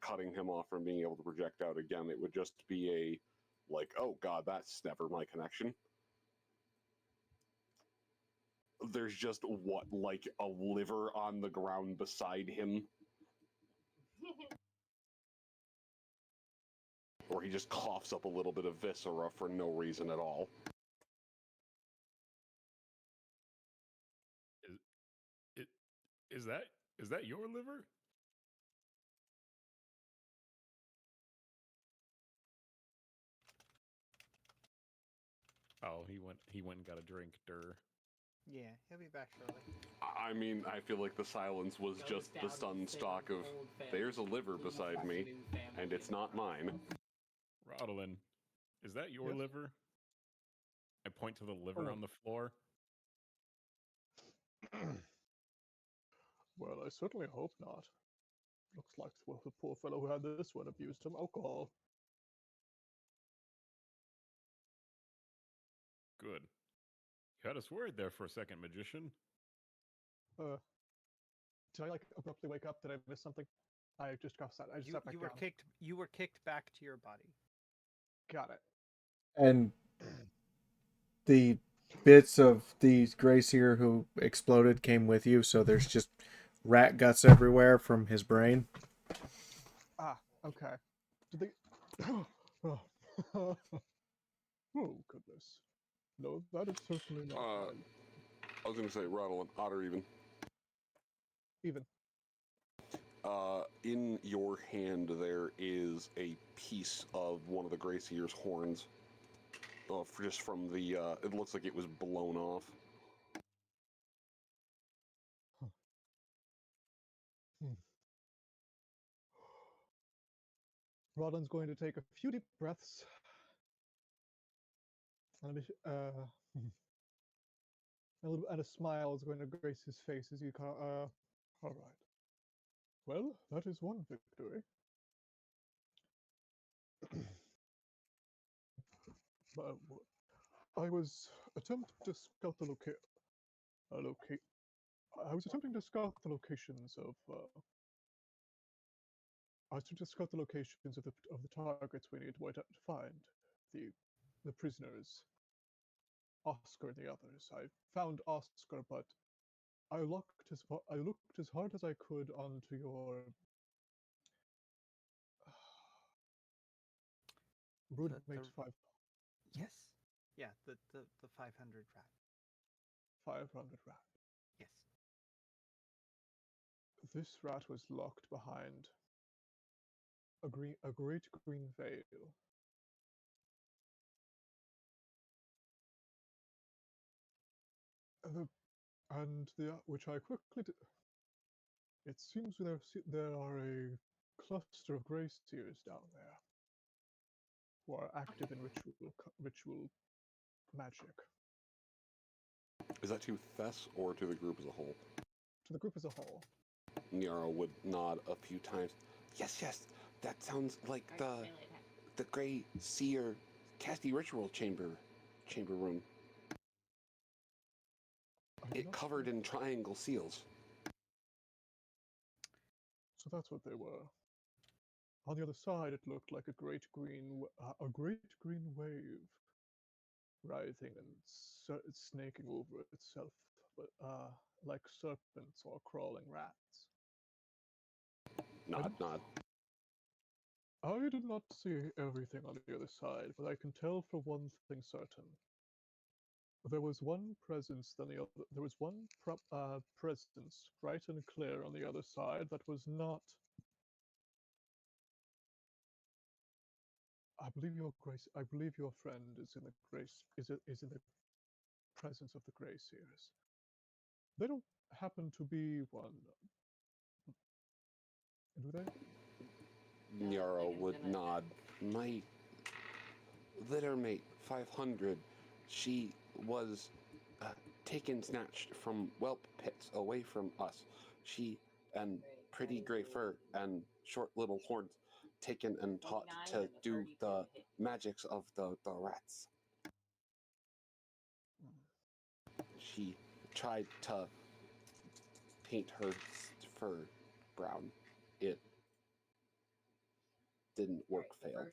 cutting him off from being able to project out again. It would just be a like, oh god, that's never my connection. There's just like a liver on the ground beside him. Or he just coughs up a little bit of viscera for no reason at all. Is that your liver? Oh, he went and got a drink, Yeah, he'll be back shortly. I mean, I feel like the silence was just the sunstock of, there's a liver beside me, and it's not mine. Rodolin, is that your liver? I point to the liver on the floor. Well, I certainly hope not. Looks like the poor fellow who had this one abused some alcohol. Good. You had us worried there for a second, magician. Did I like abruptly wake up? Did I miss something? I just got sat. I just sat back down. You were kicked back to your body. Got it. And the bits of the Grayseer who exploded came with you, so there's just rat guts everywhere from his brain. Ah, okay. Did they? Oh goodness. No, that is certainly not bad. I was going to say, Rodolin, odd or even? Even. In your hand, there is a piece of one of the Grayseer's horns. Just from the, it looks like it was blown off. Rodden's going to take a few deep breaths. And a smile is going to grace his face as you all right. Well, that is one victory. But I was attempting to scout the I was attempting to scout the locations of the targets we need to find the prisoners, Oscar and the others. I found Oscar, but I looked as hard as I could onto your brood makes 5. Yes. Yeah, the 500 rat. 500 rat. Yes. This rat was locked behind a great green veil. Which I quickly did. It seems there are a cluster of Grayseers down there who are active in ritual magic. Is that to Thess or to the group as a whole? To the group as a whole. Niara would nod a few times. Yes, that sounds like the Grayseer Casty ritual chamber room. it covered in triangle seals. So that's what they were. On the other side, it looked like a great green wave, writhing and snaking over itself, but like serpents or crawling rats. Nod, nod. I did not see everything on the other side, but I can tell for one thing certain. There was one presence than the other. There was one presence, bright and clear, on the other side that was not. I believe your grace. I believe your friend is in the grace. Is in the presence of the Grey Seers. They don't happen to be one, do they? Nyaro would nod. My litter mate, 500, she was taken, snatched from whelp pits away from us. She and pretty gray fur and short little horns, taken and taught to do the magics of the rats. She tried to paint her fur brown. It didn't work, failed.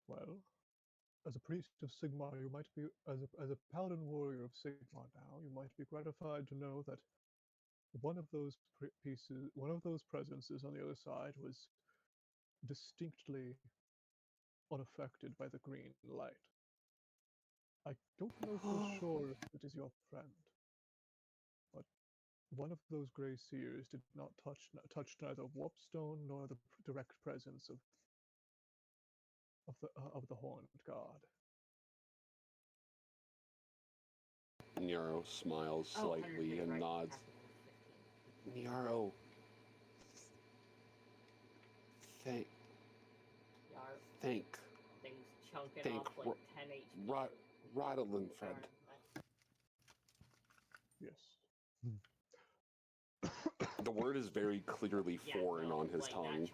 Well, as a priest of Sigmar, you might be, as a paladin warrior of Sigmar now, you might be gratified to know that one of those presences on the other side was distinctly unaffected by the green light. I don't know for sure if it is your friend, but one of those Grey Seers did not touch neither Warpstone nor the direct presence of the Horned God. Nyaro smiles slightly and nods. Nyaro, thank Things chunking off like 10 HP. Rodolin, friend. Yes. The word is very clearly foreign on his tongue.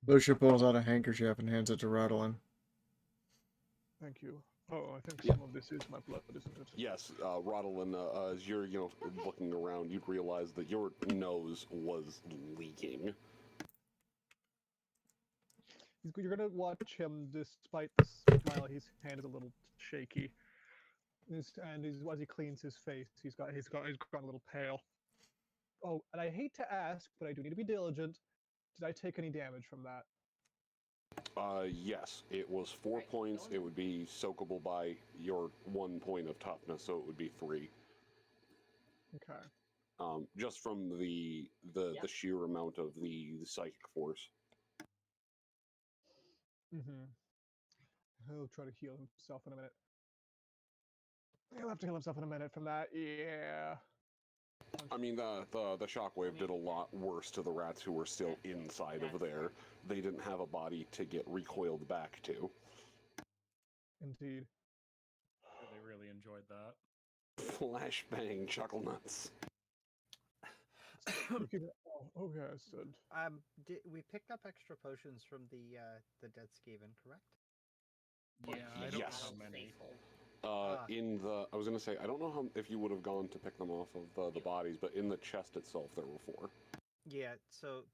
Busha pulls out a handkerchief and hands it to Rodolin. Thank you. Oh, I think some of this is my blood, isn't it? Yes, Rodolin, as you're, looking around, you'd realize that your nose was leaking. You're gonna watch him, despite the smile, his hand is a little shaky. And as he cleans his face, he's gone a little pale. Oh, and I hate to ask, but I do need to be diligent. Did I take any damage from that? Yes, it was 4 points. It would be soakable by your 1 point of toughness, so it would be 3. Okay. Just from the sheer amount of the psychic force. Mm-hmm. He'll try to heal himself in a minute. He'll have to heal himself in a minute from that. Yeah. I mean, the shockwave did a lot worse to the rats who were still inside of there. They didn't have a body to get recoiled back to. Indeed. They really enjoyed that. Flashbang, chuckle nuts. Oh yes. We picked up extra potions from the Dead Skaven, correct? Yeah, I don't know how many. I was gonna say, I don't know if you would have gone to pick them off of the bodies, but in the chest itself there were 4. Yeah. So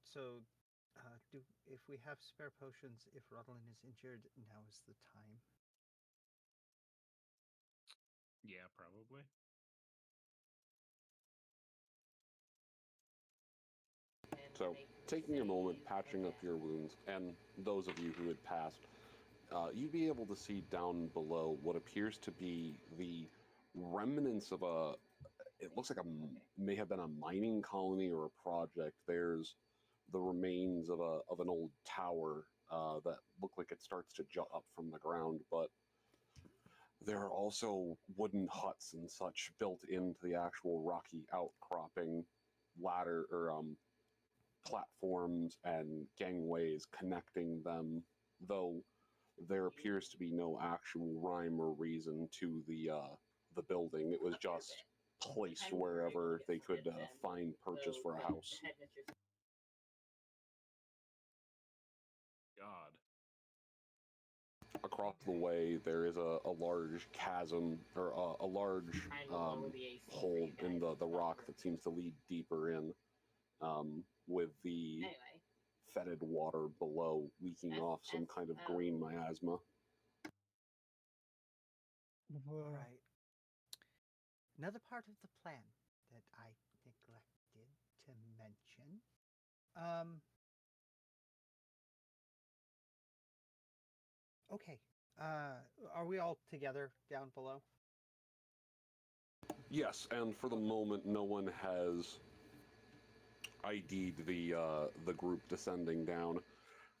if we have spare potions, if Rodolin is injured, now is the time. Yeah, probably. So, taking a moment, patching up your wounds, and those of you who had passed, you'd be able to see down below what appears to be the remnants of it looks like may have been a mining colony or a project. There's the remains of an old tower that look like it starts to jut up from the ground, but there are also wooden huts and such built into the actual rocky outcropping ladder or platforms and gangways connecting them, though there appears to be no actual rhyme or reason to the building. It was just placed wherever they could find purchase for a house. God. across the way there is a large chasm, or a large hole in the rock that seems to lead deeper in, with the fetid water below leaking off some kind of green miasma. Right. Another part of the plan that I neglected to mention. Okay. Are we all together down below? Yes, and for the moment, no one has ID'd the group descending down.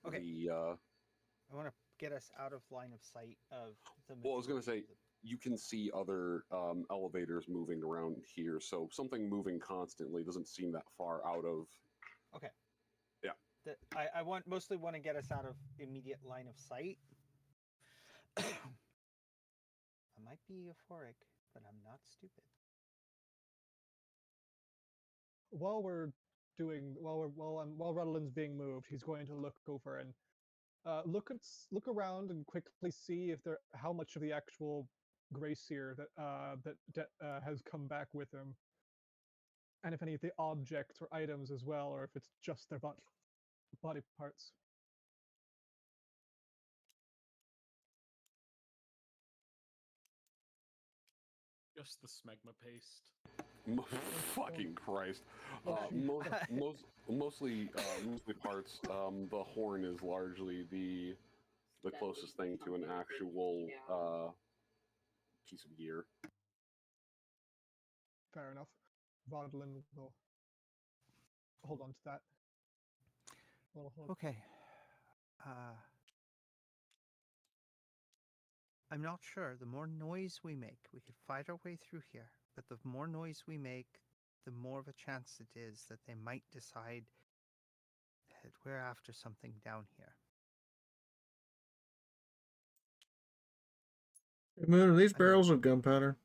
Okay. The I want to get us out of line of sight of the. well, I was going to say, majority of you can see other elevators moving around here, so something moving constantly doesn't seem that far out of. Okay. Yeah. I mostly want to get us out of immediate line of sight. I might be euphoric, but I'm not stupid. While Rudelin's being moved, he's going to look over and look around and quickly see if how much of the actual Grayseer that has come back with him, and if any of the objects or items as well, or if it's just their body parts. Just the smegma paste. Fucking Christ! Mostly parts. The horn is largely the closest thing to an actual piece of gear. Fair enough. Rudelin will hold on to that. Okay. I'm not sure. The more noise we make, we could fight our way through here. But the more noise we make, the more of a chance it is that they might decide that we're after something down here. Moon, are these barrels of gunpowder?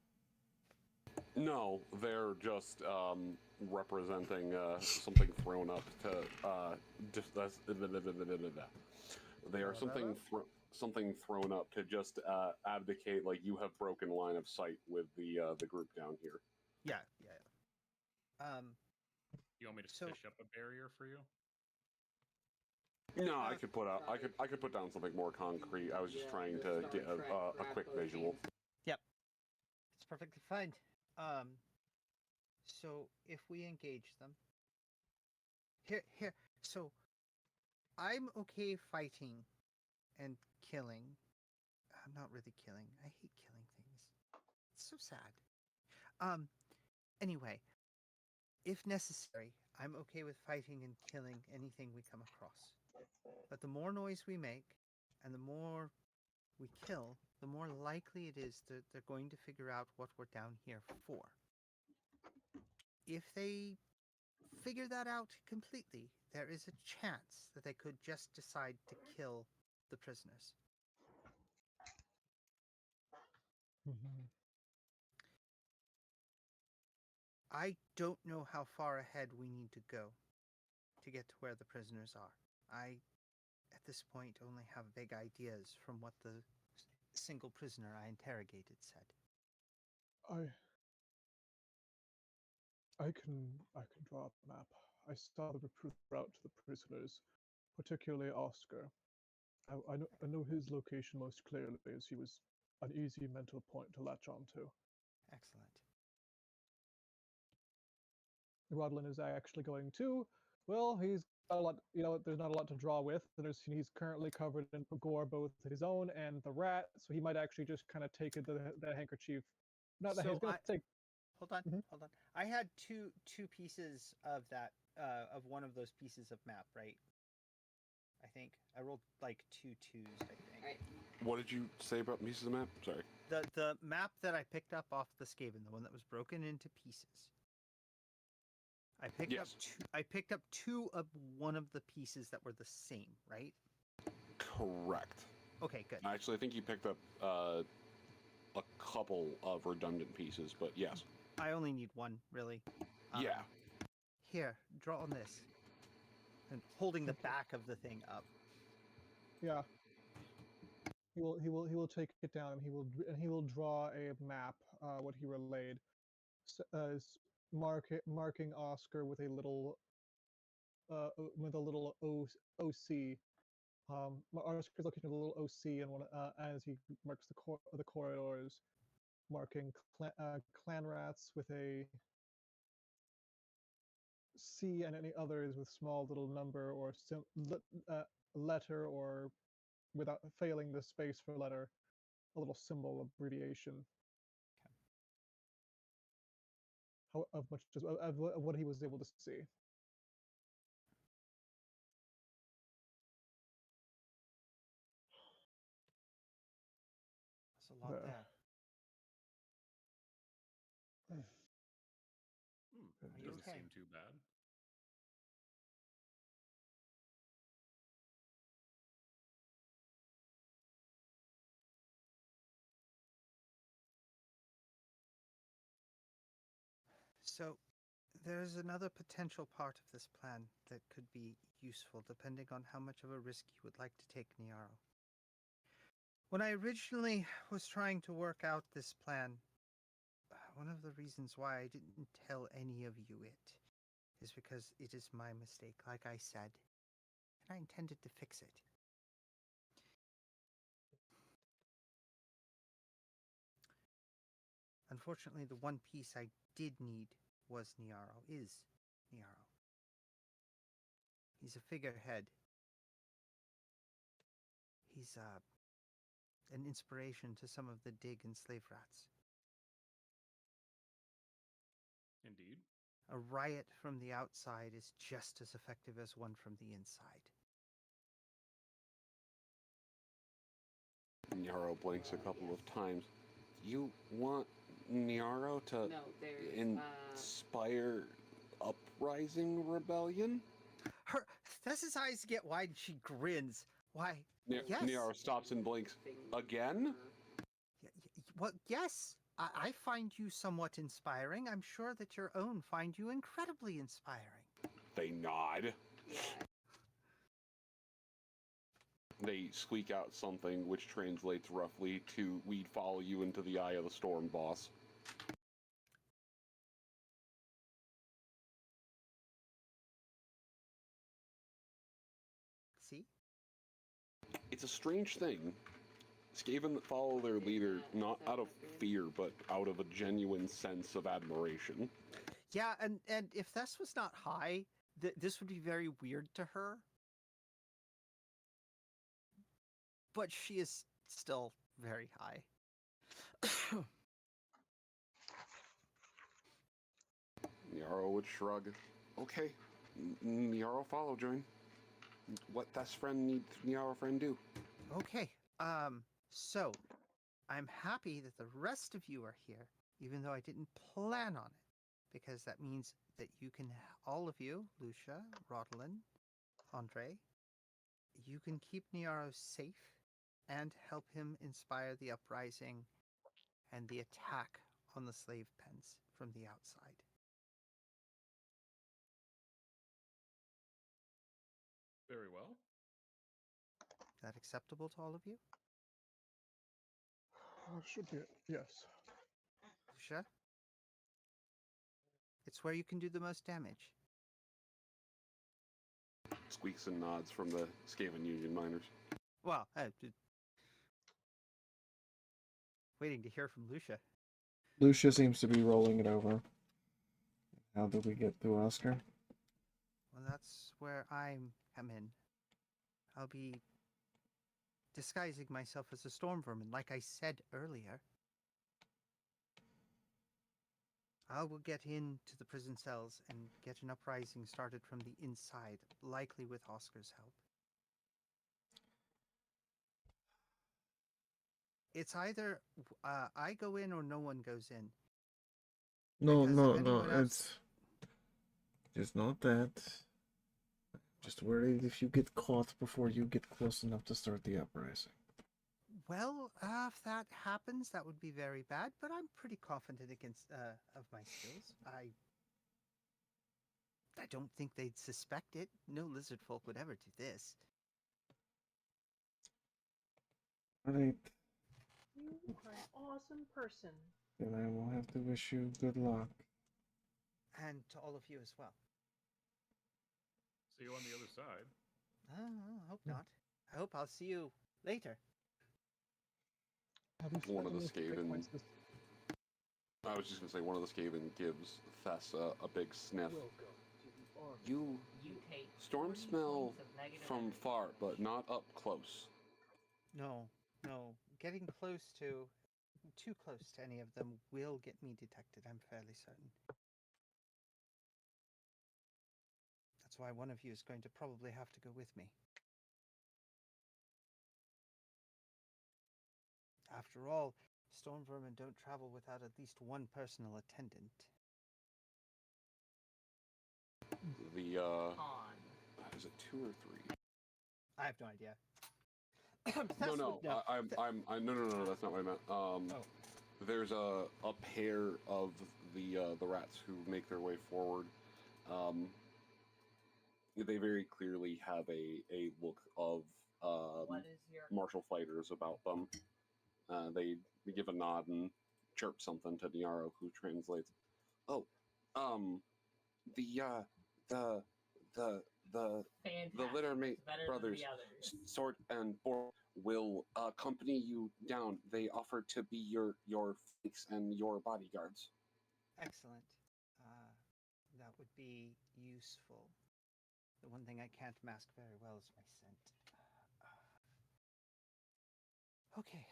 No, they're just representing something thrown up to they are something thrown up to just abdicate, like you have broken line of sight with the group down here. Yeah. You want me to fish up a barrier for you? No, I could put down something more concrete. I was just trying to get a quick visual. Yep. It's perfectly fine. So if we engage them, here. So I'm okay fighting and killing. I'm not really killing. I hate killing things. It's so sad. Anyway, if necessary, I'm okay with fighting and killing anything we come across. But the more noise we make and the more we kill, the more likely it is that they're going to figure out what we're down here for. If they figure that out completely, there is a chance that they could just decide to kill the prisoners. I don't know how far ahead we need to go to get to where the prisoners are. I, at this point, only have vague ideas from what the single prisoner I interrogated said. I can draw up a map. I saw the recruit route to the prisoners, particularly Oscar. I know his location most clearly, as he was an easy mental point to latch onto. Excellent. Rudelin is actually going to. Well, he's got a lot. There's not a lot to draw with. He's currently covered in gore, both his own and the rat. So he might actually just kind of take the handkerchief. Not that he's gonna take. Hold on, hold on. I had two pieces of that of one of those pieces of map, right? I think I rolled like 2 2s. I think. Right. What did you say about pieces of map? Sorry. The map that I picked up off the Skaven, the one that was broken into pieces. I picked up 2 of one of the pieces that were the same, right? Correct. Okay, good. Actually, I think you picked up a couple of redundant pieces, but yes. I only need one, really. Yeah. Here, draw on this. And holding the back of the thing up. Yeah. He will take it down and he will draw a map. What he relayed, marking Oscar with a little OC. Oscar's looking at a little OC and as he marks the corridors, marking clan rats with a C and any others with small little number or letter, or without failing the space for letter, a little symbol abbreviation. Of what he was able to see. That's a lot there. Are you Doesn't okay? seem too bad. So, there's another potential part of this plan that could be useful depending on how much of a risk you would like to take, Niaro. When I originally was trying to work out this plan, one of the reasons why I didn't tell any of you it is because it is my mistake, like I said, and I intended to fix it. Unfortunately, the one piece I did need is Niaro. He's a figurehead. He's an inspiration to some of the dig and slave rats. Indeed. A riot from the outside is just as effective as one from the inside. Niaro blinks a couple of times. You want Niaro to inspire uprising rebellion? Thessa's eyes get wide and she grins. Why, yes. Niaro stops and blinks. Again? Well, yes. I find you somewhat inspiring. I'm sure that your own find you incredibly inspiring. They nod. They squeak out something which translates roughly to, "We'd follow you into the eye of the storm, boss." See? It's a strange thing. Skaven that follow their leader not out of fear, but out of a genuine sense of admiration. Yeah, and if Thess was not high, this would be very weird to her. But she is still very high. Niaro would shrug. Okay, Niaro follow join. What Thess friend needs Niaro friend do? Okay, so I'm happy that the rest of you are here, even though I didn't plan on it, because that means that you can, all of you, Lucia, Rodolin, Andre, you can keep Niaro safe and help him inspire the uprising and the attack on the slave pens from the outside. Very well. Is that acceptable to all of you? Should be, yes. Lucia? It's where you can do the most damage. Squeaks and nods from the Skaven Union miners. Well, waiting to hear from Lucia. Lucia seems to be rolling it over. How did we get through Oscar? Well, that's where I come in. I'll be disguising myself as a storm vermin, like I said earlier. I will get into the prison cells and get an uprising started from the inside, likely with Oscar's help. It's either I go in or no one goes in. No, it's not that. Just worried if you get caught before you get close enough to start the uprising. Well, if that happens, that would be very bad, but I'm pretty confident of my skills. I don't think they'd suspect it. No lizard folk would ever do this. Right. You are an awesome person. Then I will have to wish you good luck. And to all of you as well. See you on the other side. I hope not. I hope I'll see you later. Have you One of the spent any hit Skaven. points this- I was just gonna say one of the Skaven gives Fess a big sniff. You You take storm 40 smell points of negative from energy far, damage. but not up close. No. Getting too close to any of them will get me detected, I'm fairly certain. That's why one of you is going to probably have to go with me. After all, storm vermin don't travel without at least one personal attendant. The On. is it 2 or 3? I have no idea. No. No. That's not what I meant. There's a pair of the rats who make their way forward. They very clearly have a look of What is your martial fighters about them. They give a nod and chirp something to Niaro, who translates. Oh, the fantastic? Littermate It's better brothers, than the others. Sword and Bor, will accompany you down. They offer to be your flanks and your bodyguards. Excellent. That would be useful. The one thing I can't mask very well is my scent. Okay.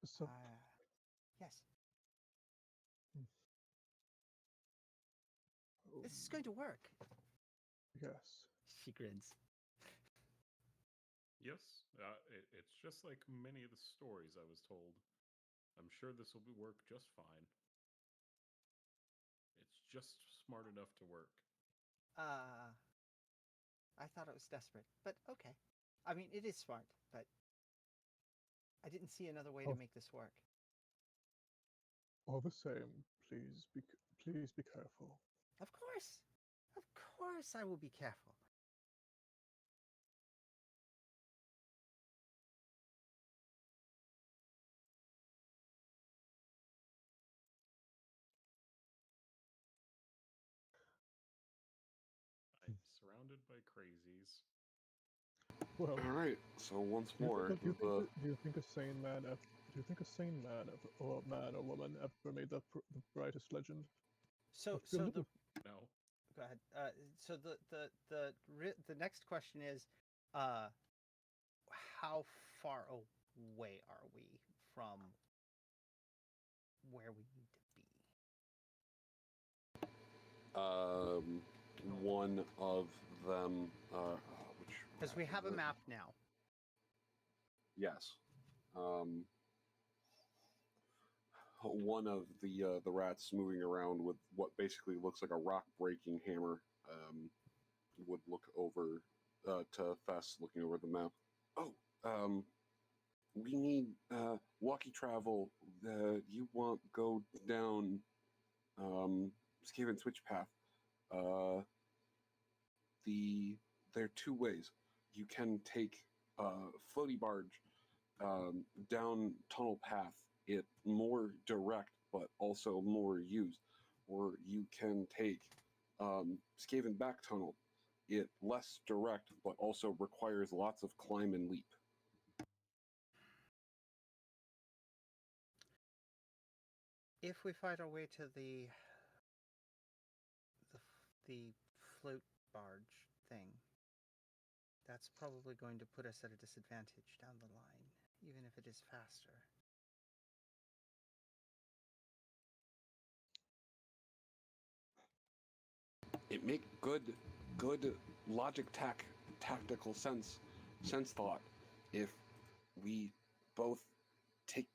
So, Yes. oh, This is going to work. yes. She grins. Yes, it's just like many of the stories I was told. I'm sure this will work just fine. It's just smart enough to work. I thought it was desperate, but okay. I mean, it is smart, but I didn't see another way to make this work. All the same, please be careful. Of course I will be careful. I'm surrounded by crazies. Well, All right. So once more, do you think a sane man or woman ever made the brightest legend? So Absolutely. No. go ahead. So the next question is, how far away are we from where we need to be? One of them. Because we have a map now. Yes. One of the rats moving around with what basically looks like a rock-breaking hammer would look over to Fess, looking over the map. Oh, we need walkie travel. You want go down Skaven Switch path. There are 2 ways. You can take floaty barge down tunnel path. It more direct, but also more used. Or you can take Skaven back tunnel. It less direct, but also requires lots of climb and leap. If we fight our way to the float barge thing, that's probably going to put us at a disadvantage down the line, even if it is faster. It make good logic tactical sense thought if we both take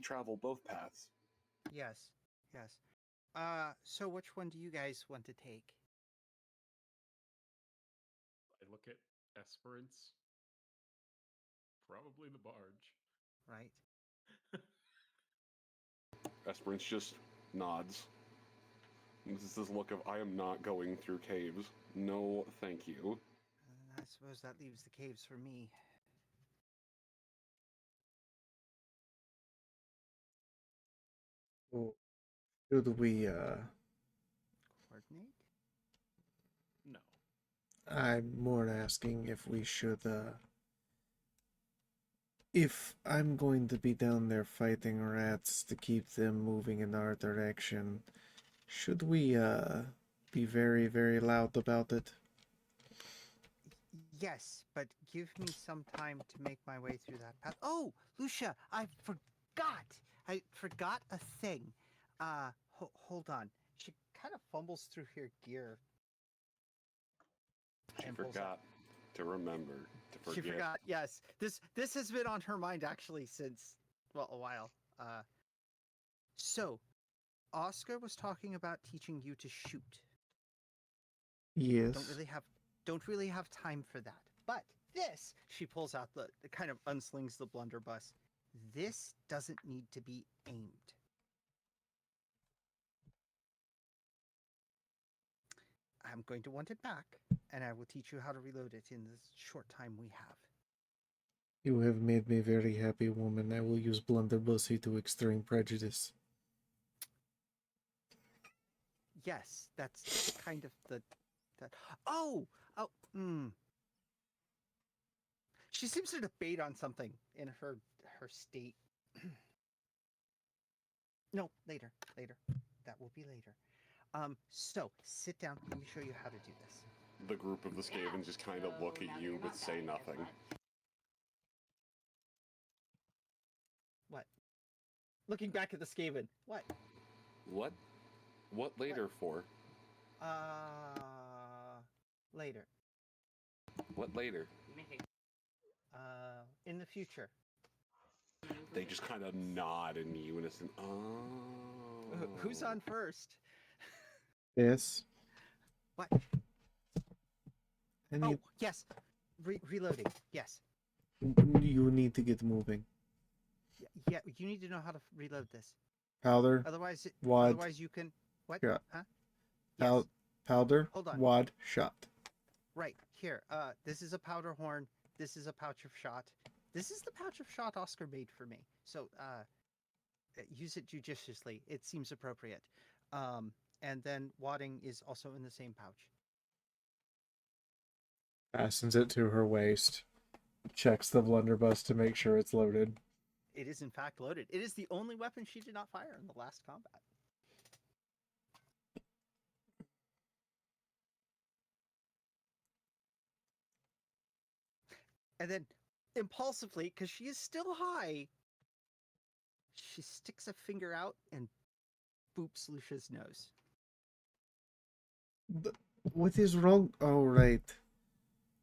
travel both paths. Yes. So which one do you guys want to take? I look at Esperance. Probably the barge. Right. Esperance just nods. This is this look of I am not going through caves. No, thank you. I suppose that leaves the caves for me. Well, should we, Coordinate? No. I'm more asking if we should, if I'm going to be down there fighting rats to keep them moving in our direction, should we, be very, very loud about it? Yes, but give me some time to make my way through that path. Oh, Lucia, I forgot. I forgot a thing. Hold on. She kind of fumbles through her gear. She and pulls forgot to remember to forget. She forgot. Yes, this has been on her mind actually since a while. So, Oscar was talking about teaching you to shoot. Yes. Don't really have time for that. But this, she pulls out the kind of unslings the blunderbuss. This doesn't need to be aimed. I'm going to want it back, and I will teach you how to reload it in the short time we have. You have made me very happy, woman. I will use blunderbussy to extreme prejudice. Yes, that's kind of the... Oh! She seems to debate on something in her state. No, later. That will be later. So, sit down. Let me show you how to do this. The group of the Skavens just kind of look at you but say nothing. What? Looking back at the Skaven. What? What? What later for? Later. What later? In the future. They just kind of nod in unison. Oh. Who's on first? Yes. What? Oh, yes. Reloading. Yes. You need to get moving. Yeah, you need to know how to reload this. Powder. Otherwise you can... What? Yeah. Huh? Yes. Powder. Hold on. Wad. Shot. Right. Here. This is a powder horn. This is a pouch of shot. This is the pouch of shot Oscar made for me. So, use it judiciously. It seems appropriate. And then wadding is also in the same pouch. Fastens it to her waist. Checks the blunderbuss to make sure it's loaded. It is in fact loaded. It is the only weapon she did not fire in the last combat. And then, impulsively, because she is still high, she sticks a finger out and boops Lucia's nose. What is wrong? Oh, right.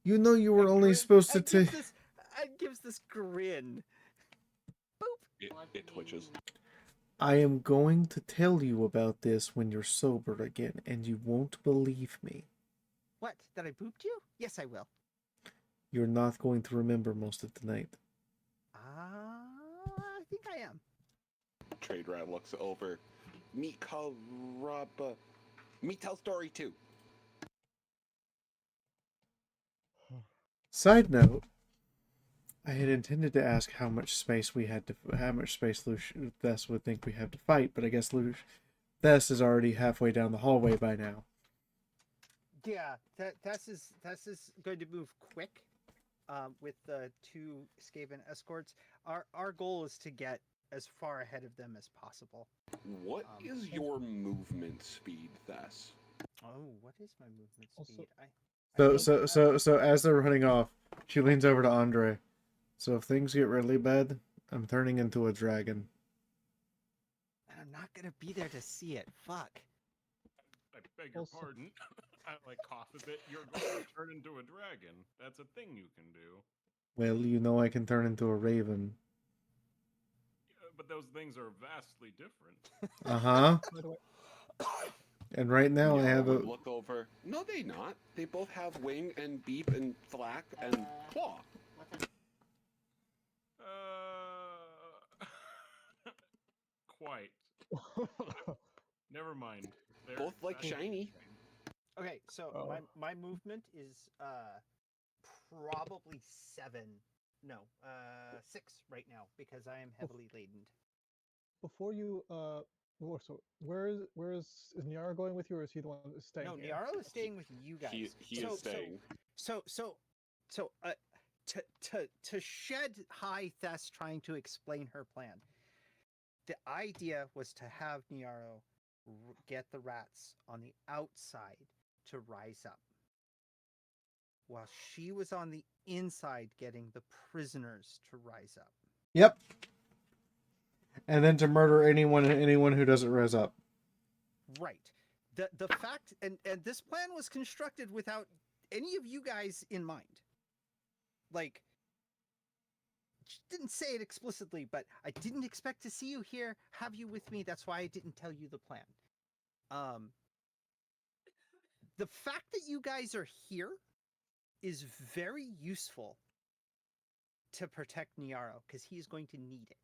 You know you were only supposed to take... And gives this grin. Boop! It twitches. I am going to tell you about this when you're sober again, and you won't believe me. What? That I booped you? Yes, I will. You're not going to remember most of the night. I think I am. Trade Rat looks over. Me tell story too. Side note, I had intended to ask how much space Thess would think we have to fight, but I guess Thess is already halfway down the hallway by now. Yeah, Tess is going to move quick with the two Skaven escorts. Our goal is to get as far ahead of them as possible. What is your movement speed, Thess? Oh, what is my movement speed? So as they're running off, she leans over to Andre. So if things get really bad, I'm turning into a dragon. And I'm not gonna be there to see it. Fuck. I beg your pardon. I cough a bit. You're going to turn into a dragon. That's a thing you can do. Well, you know I can turn into a raven. Yeah, but those things are vastly different. Uh-huh. And right now I have a... Look over. No, they not. They both have wing and beep and thwack and claw. Quite. Never mind. Both like shiny. Okay, so my movement is probably 7. No, 6 right now because I am heavily laden. Before you, so where is Niara going with you, or is he the one that's staying No, here? Niaro is staying with you guys. He is staying. So, to shed high Thess trying to explain her plan. The idea was to have Niaro get the rats on the outside to rise up, while she was on the inside getting the prisoners to rise up. Yep. And then to murder anyone who doesn't rise up. Right. The fact and this plan was constructed without any of you guys in mind. Like, she didn't say it explicitly, but I didn't expect to see you here, have you with me. That's why I didn't tell you the plan. The fact that you guys are here is very useful to protect Niaro, because he is going to need it.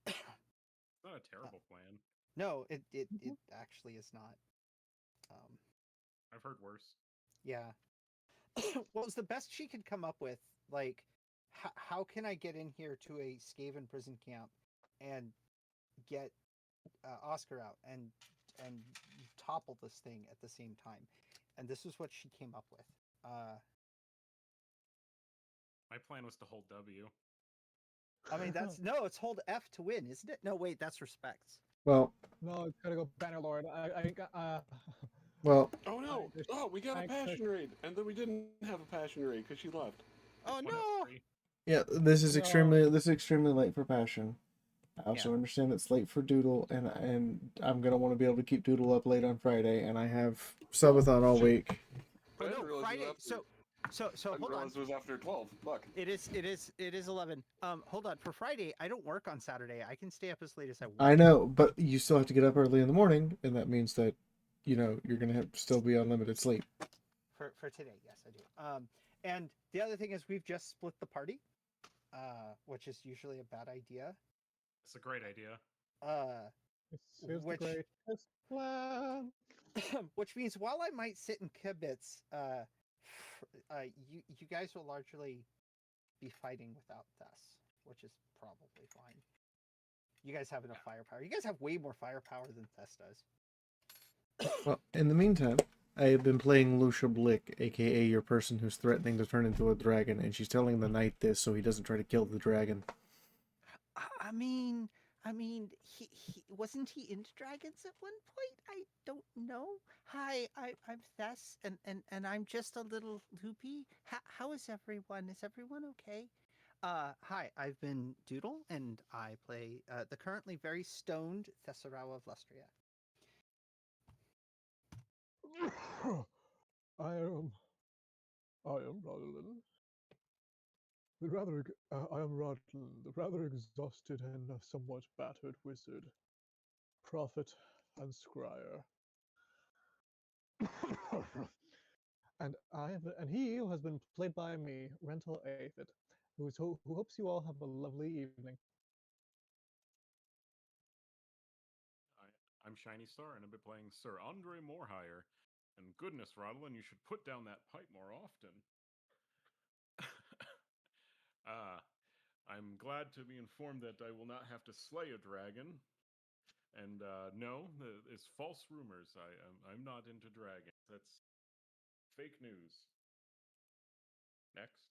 It's not a terrible plan. No, it actually is not. I've heard worse. Yeah. Well, it's the best she could come up with. Like, how can I get in here to a Skaven prison camp and get Oscar out and topple this thing at the same time? And this is what she came up with. My plan was to hold W. I mean, it's hold F to win, isn't it? No, wait, that's respects. Well, No, it's gotta go Bannerlord. well. Oh no! Oh, we got a passion raid, and then we didn't have a passion raid because she left. Oh no! Yeah, this is extremely late for passion. I also understand it's late for Doodle, and I'm gonna want to be able to keep Doodle up late on Friday, and I have subathon all week. Oh no, Friday. So hold on. It was after 12. Fuck. It is 11. Hold on. For Friday, I don't work on Saturday. I can stay up as late as I want. I know, but you still have to get up early in the morning, and that means that, you're gonna have still be on limited sleep. For today, yes, I do. And the other thing is we've just split the party, which is usually a bad idea. It's a great idea. It's the greatest plan. Which means while I might sit in kibitz, you guys will largely be fighting without Thess, which is probably fine. You guys have enough firepower. You guys have way more firepower than Thess does. Well, in the meantime, I have been playing Lucia Blick, aka your person who's threatening to turn into a dragon, and she's telling the knight this so he doesn't try to kill the dragon. I mean, he wasn't he into dragons at one point? I don't know. Hi, I'm Thess, and I'm just a little loopy. How is everyone? Is everyone okay? Hi, I've been Doodle, and I play the currently very stoned Thessarau of Lustria. I am Rodlin. I am Rodlin, the rather exhausted and somewhat battered wizard, prophet, and scryer. and he who has been played by me, Rental Aphid, who hopes you all have a lovely evening. I'm Shiny Star, and I've been playing Sir Andre Morehire. And goodness, Rodlin, you should put down that pipe more often. I'm glad to be informed that I will not have to slay a dragon. And no, it's false rumors. I'm not into dragons. That's fake news. Next.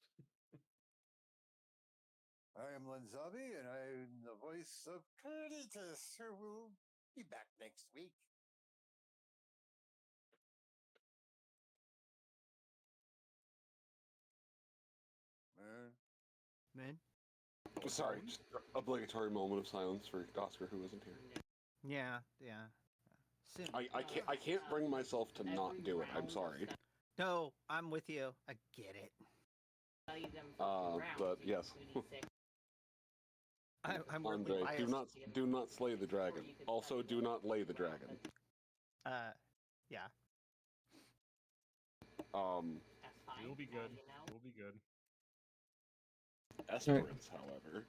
I am Lanzabi, and I'm the voice of Cletus, who will be back next week. Man? Sorry, just obligatory moment of silence for Oscar, who wasn't here. Yeah. Soon. I can't bring myself to not do it. I'm sorry. No, I'm with you. I get it. But yes. I'm Andre, really biased. do not slay the dragon. Also, do not lay the dragon. Yeah. We'll be good. We'll be good. Esperance, however.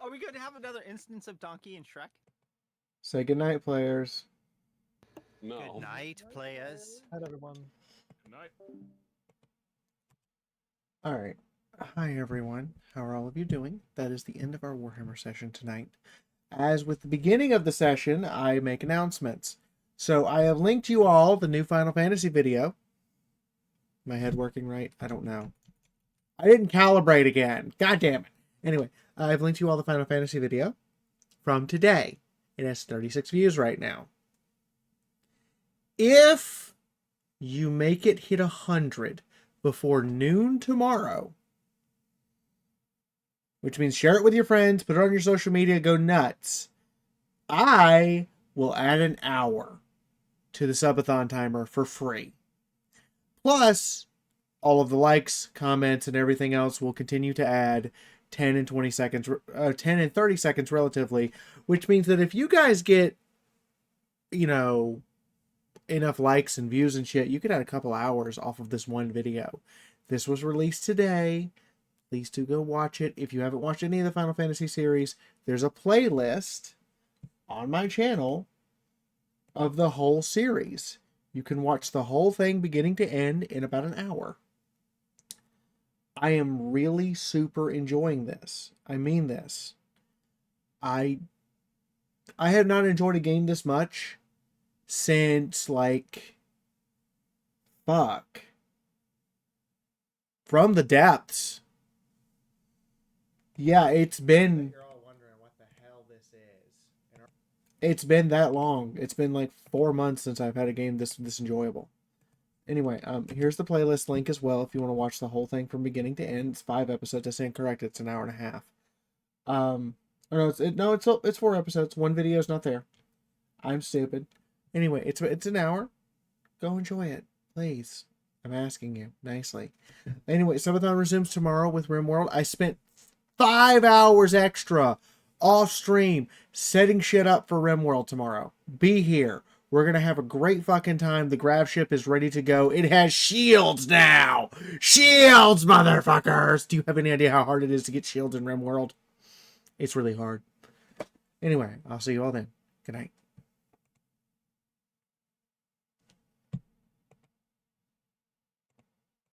Are we going to have another instance of Donkey and Shrek? Say goodnight, players. No. Good night, players. Night, everyone. Good night. All right. Hi, everyone. How are all of you doing? That is the end of our Warhammer session tonight. As with the beginning of the session, I make announcements. So I have linked you all the new Final Fantasy video. My head working right? I don't know. I didn't calibrate again. God damn it. Anyway, I've linked you all the Final Fantasy video from today. It has 36 views right now. If you make it hit 100 before noon tomorrow, which means share it with your friends, put it on your social media, go nuts, I will add an hour to the subathon timer for free. Plus, all of the likes, comments, and everything else will continue to add 10 and 20 seconds, 10 and 30 seconds relatively, which means that if you guys get, enough likes and views and shit, you could add a couple hours off of this one video. This was released today. Please do go watch it. If you haven't watched any of the Final Fantasy series, there's a playlist on my channel of the whole series. You can watch the whole thing beginning to end in about an hour. I am really super enjoying this. I mean this. I have not enjoyed a game this much since, From the Depths. Yeah, it's been... You're all wondering what the hell this is. It's been that long. It's been 4 months since I've had a game this enjoyable. Anyway, here's the playlist link as well if you want to watch the whole thing from beginning to end. It's 5 episodes. I stand corrected. It's an hour and a half. It's 4 episodes. One video is not there. I'm stupid. Anyway, it's an hour. Go enjoy it, please. I'm asking you nicely. Anyway, Subathon resumes tomorrow with RimWorld. I spent 5 hours extra off stream setting shit up for RimWorld tomorrow. Be here. We're going to have a great fucking time. The grav ship is ready to go. It has shields now. Shields, motherfuckers. Do you have any idea how hard it is to get shields in RimWorld? It's really hard. Anyway, I'll see you all then. Good night.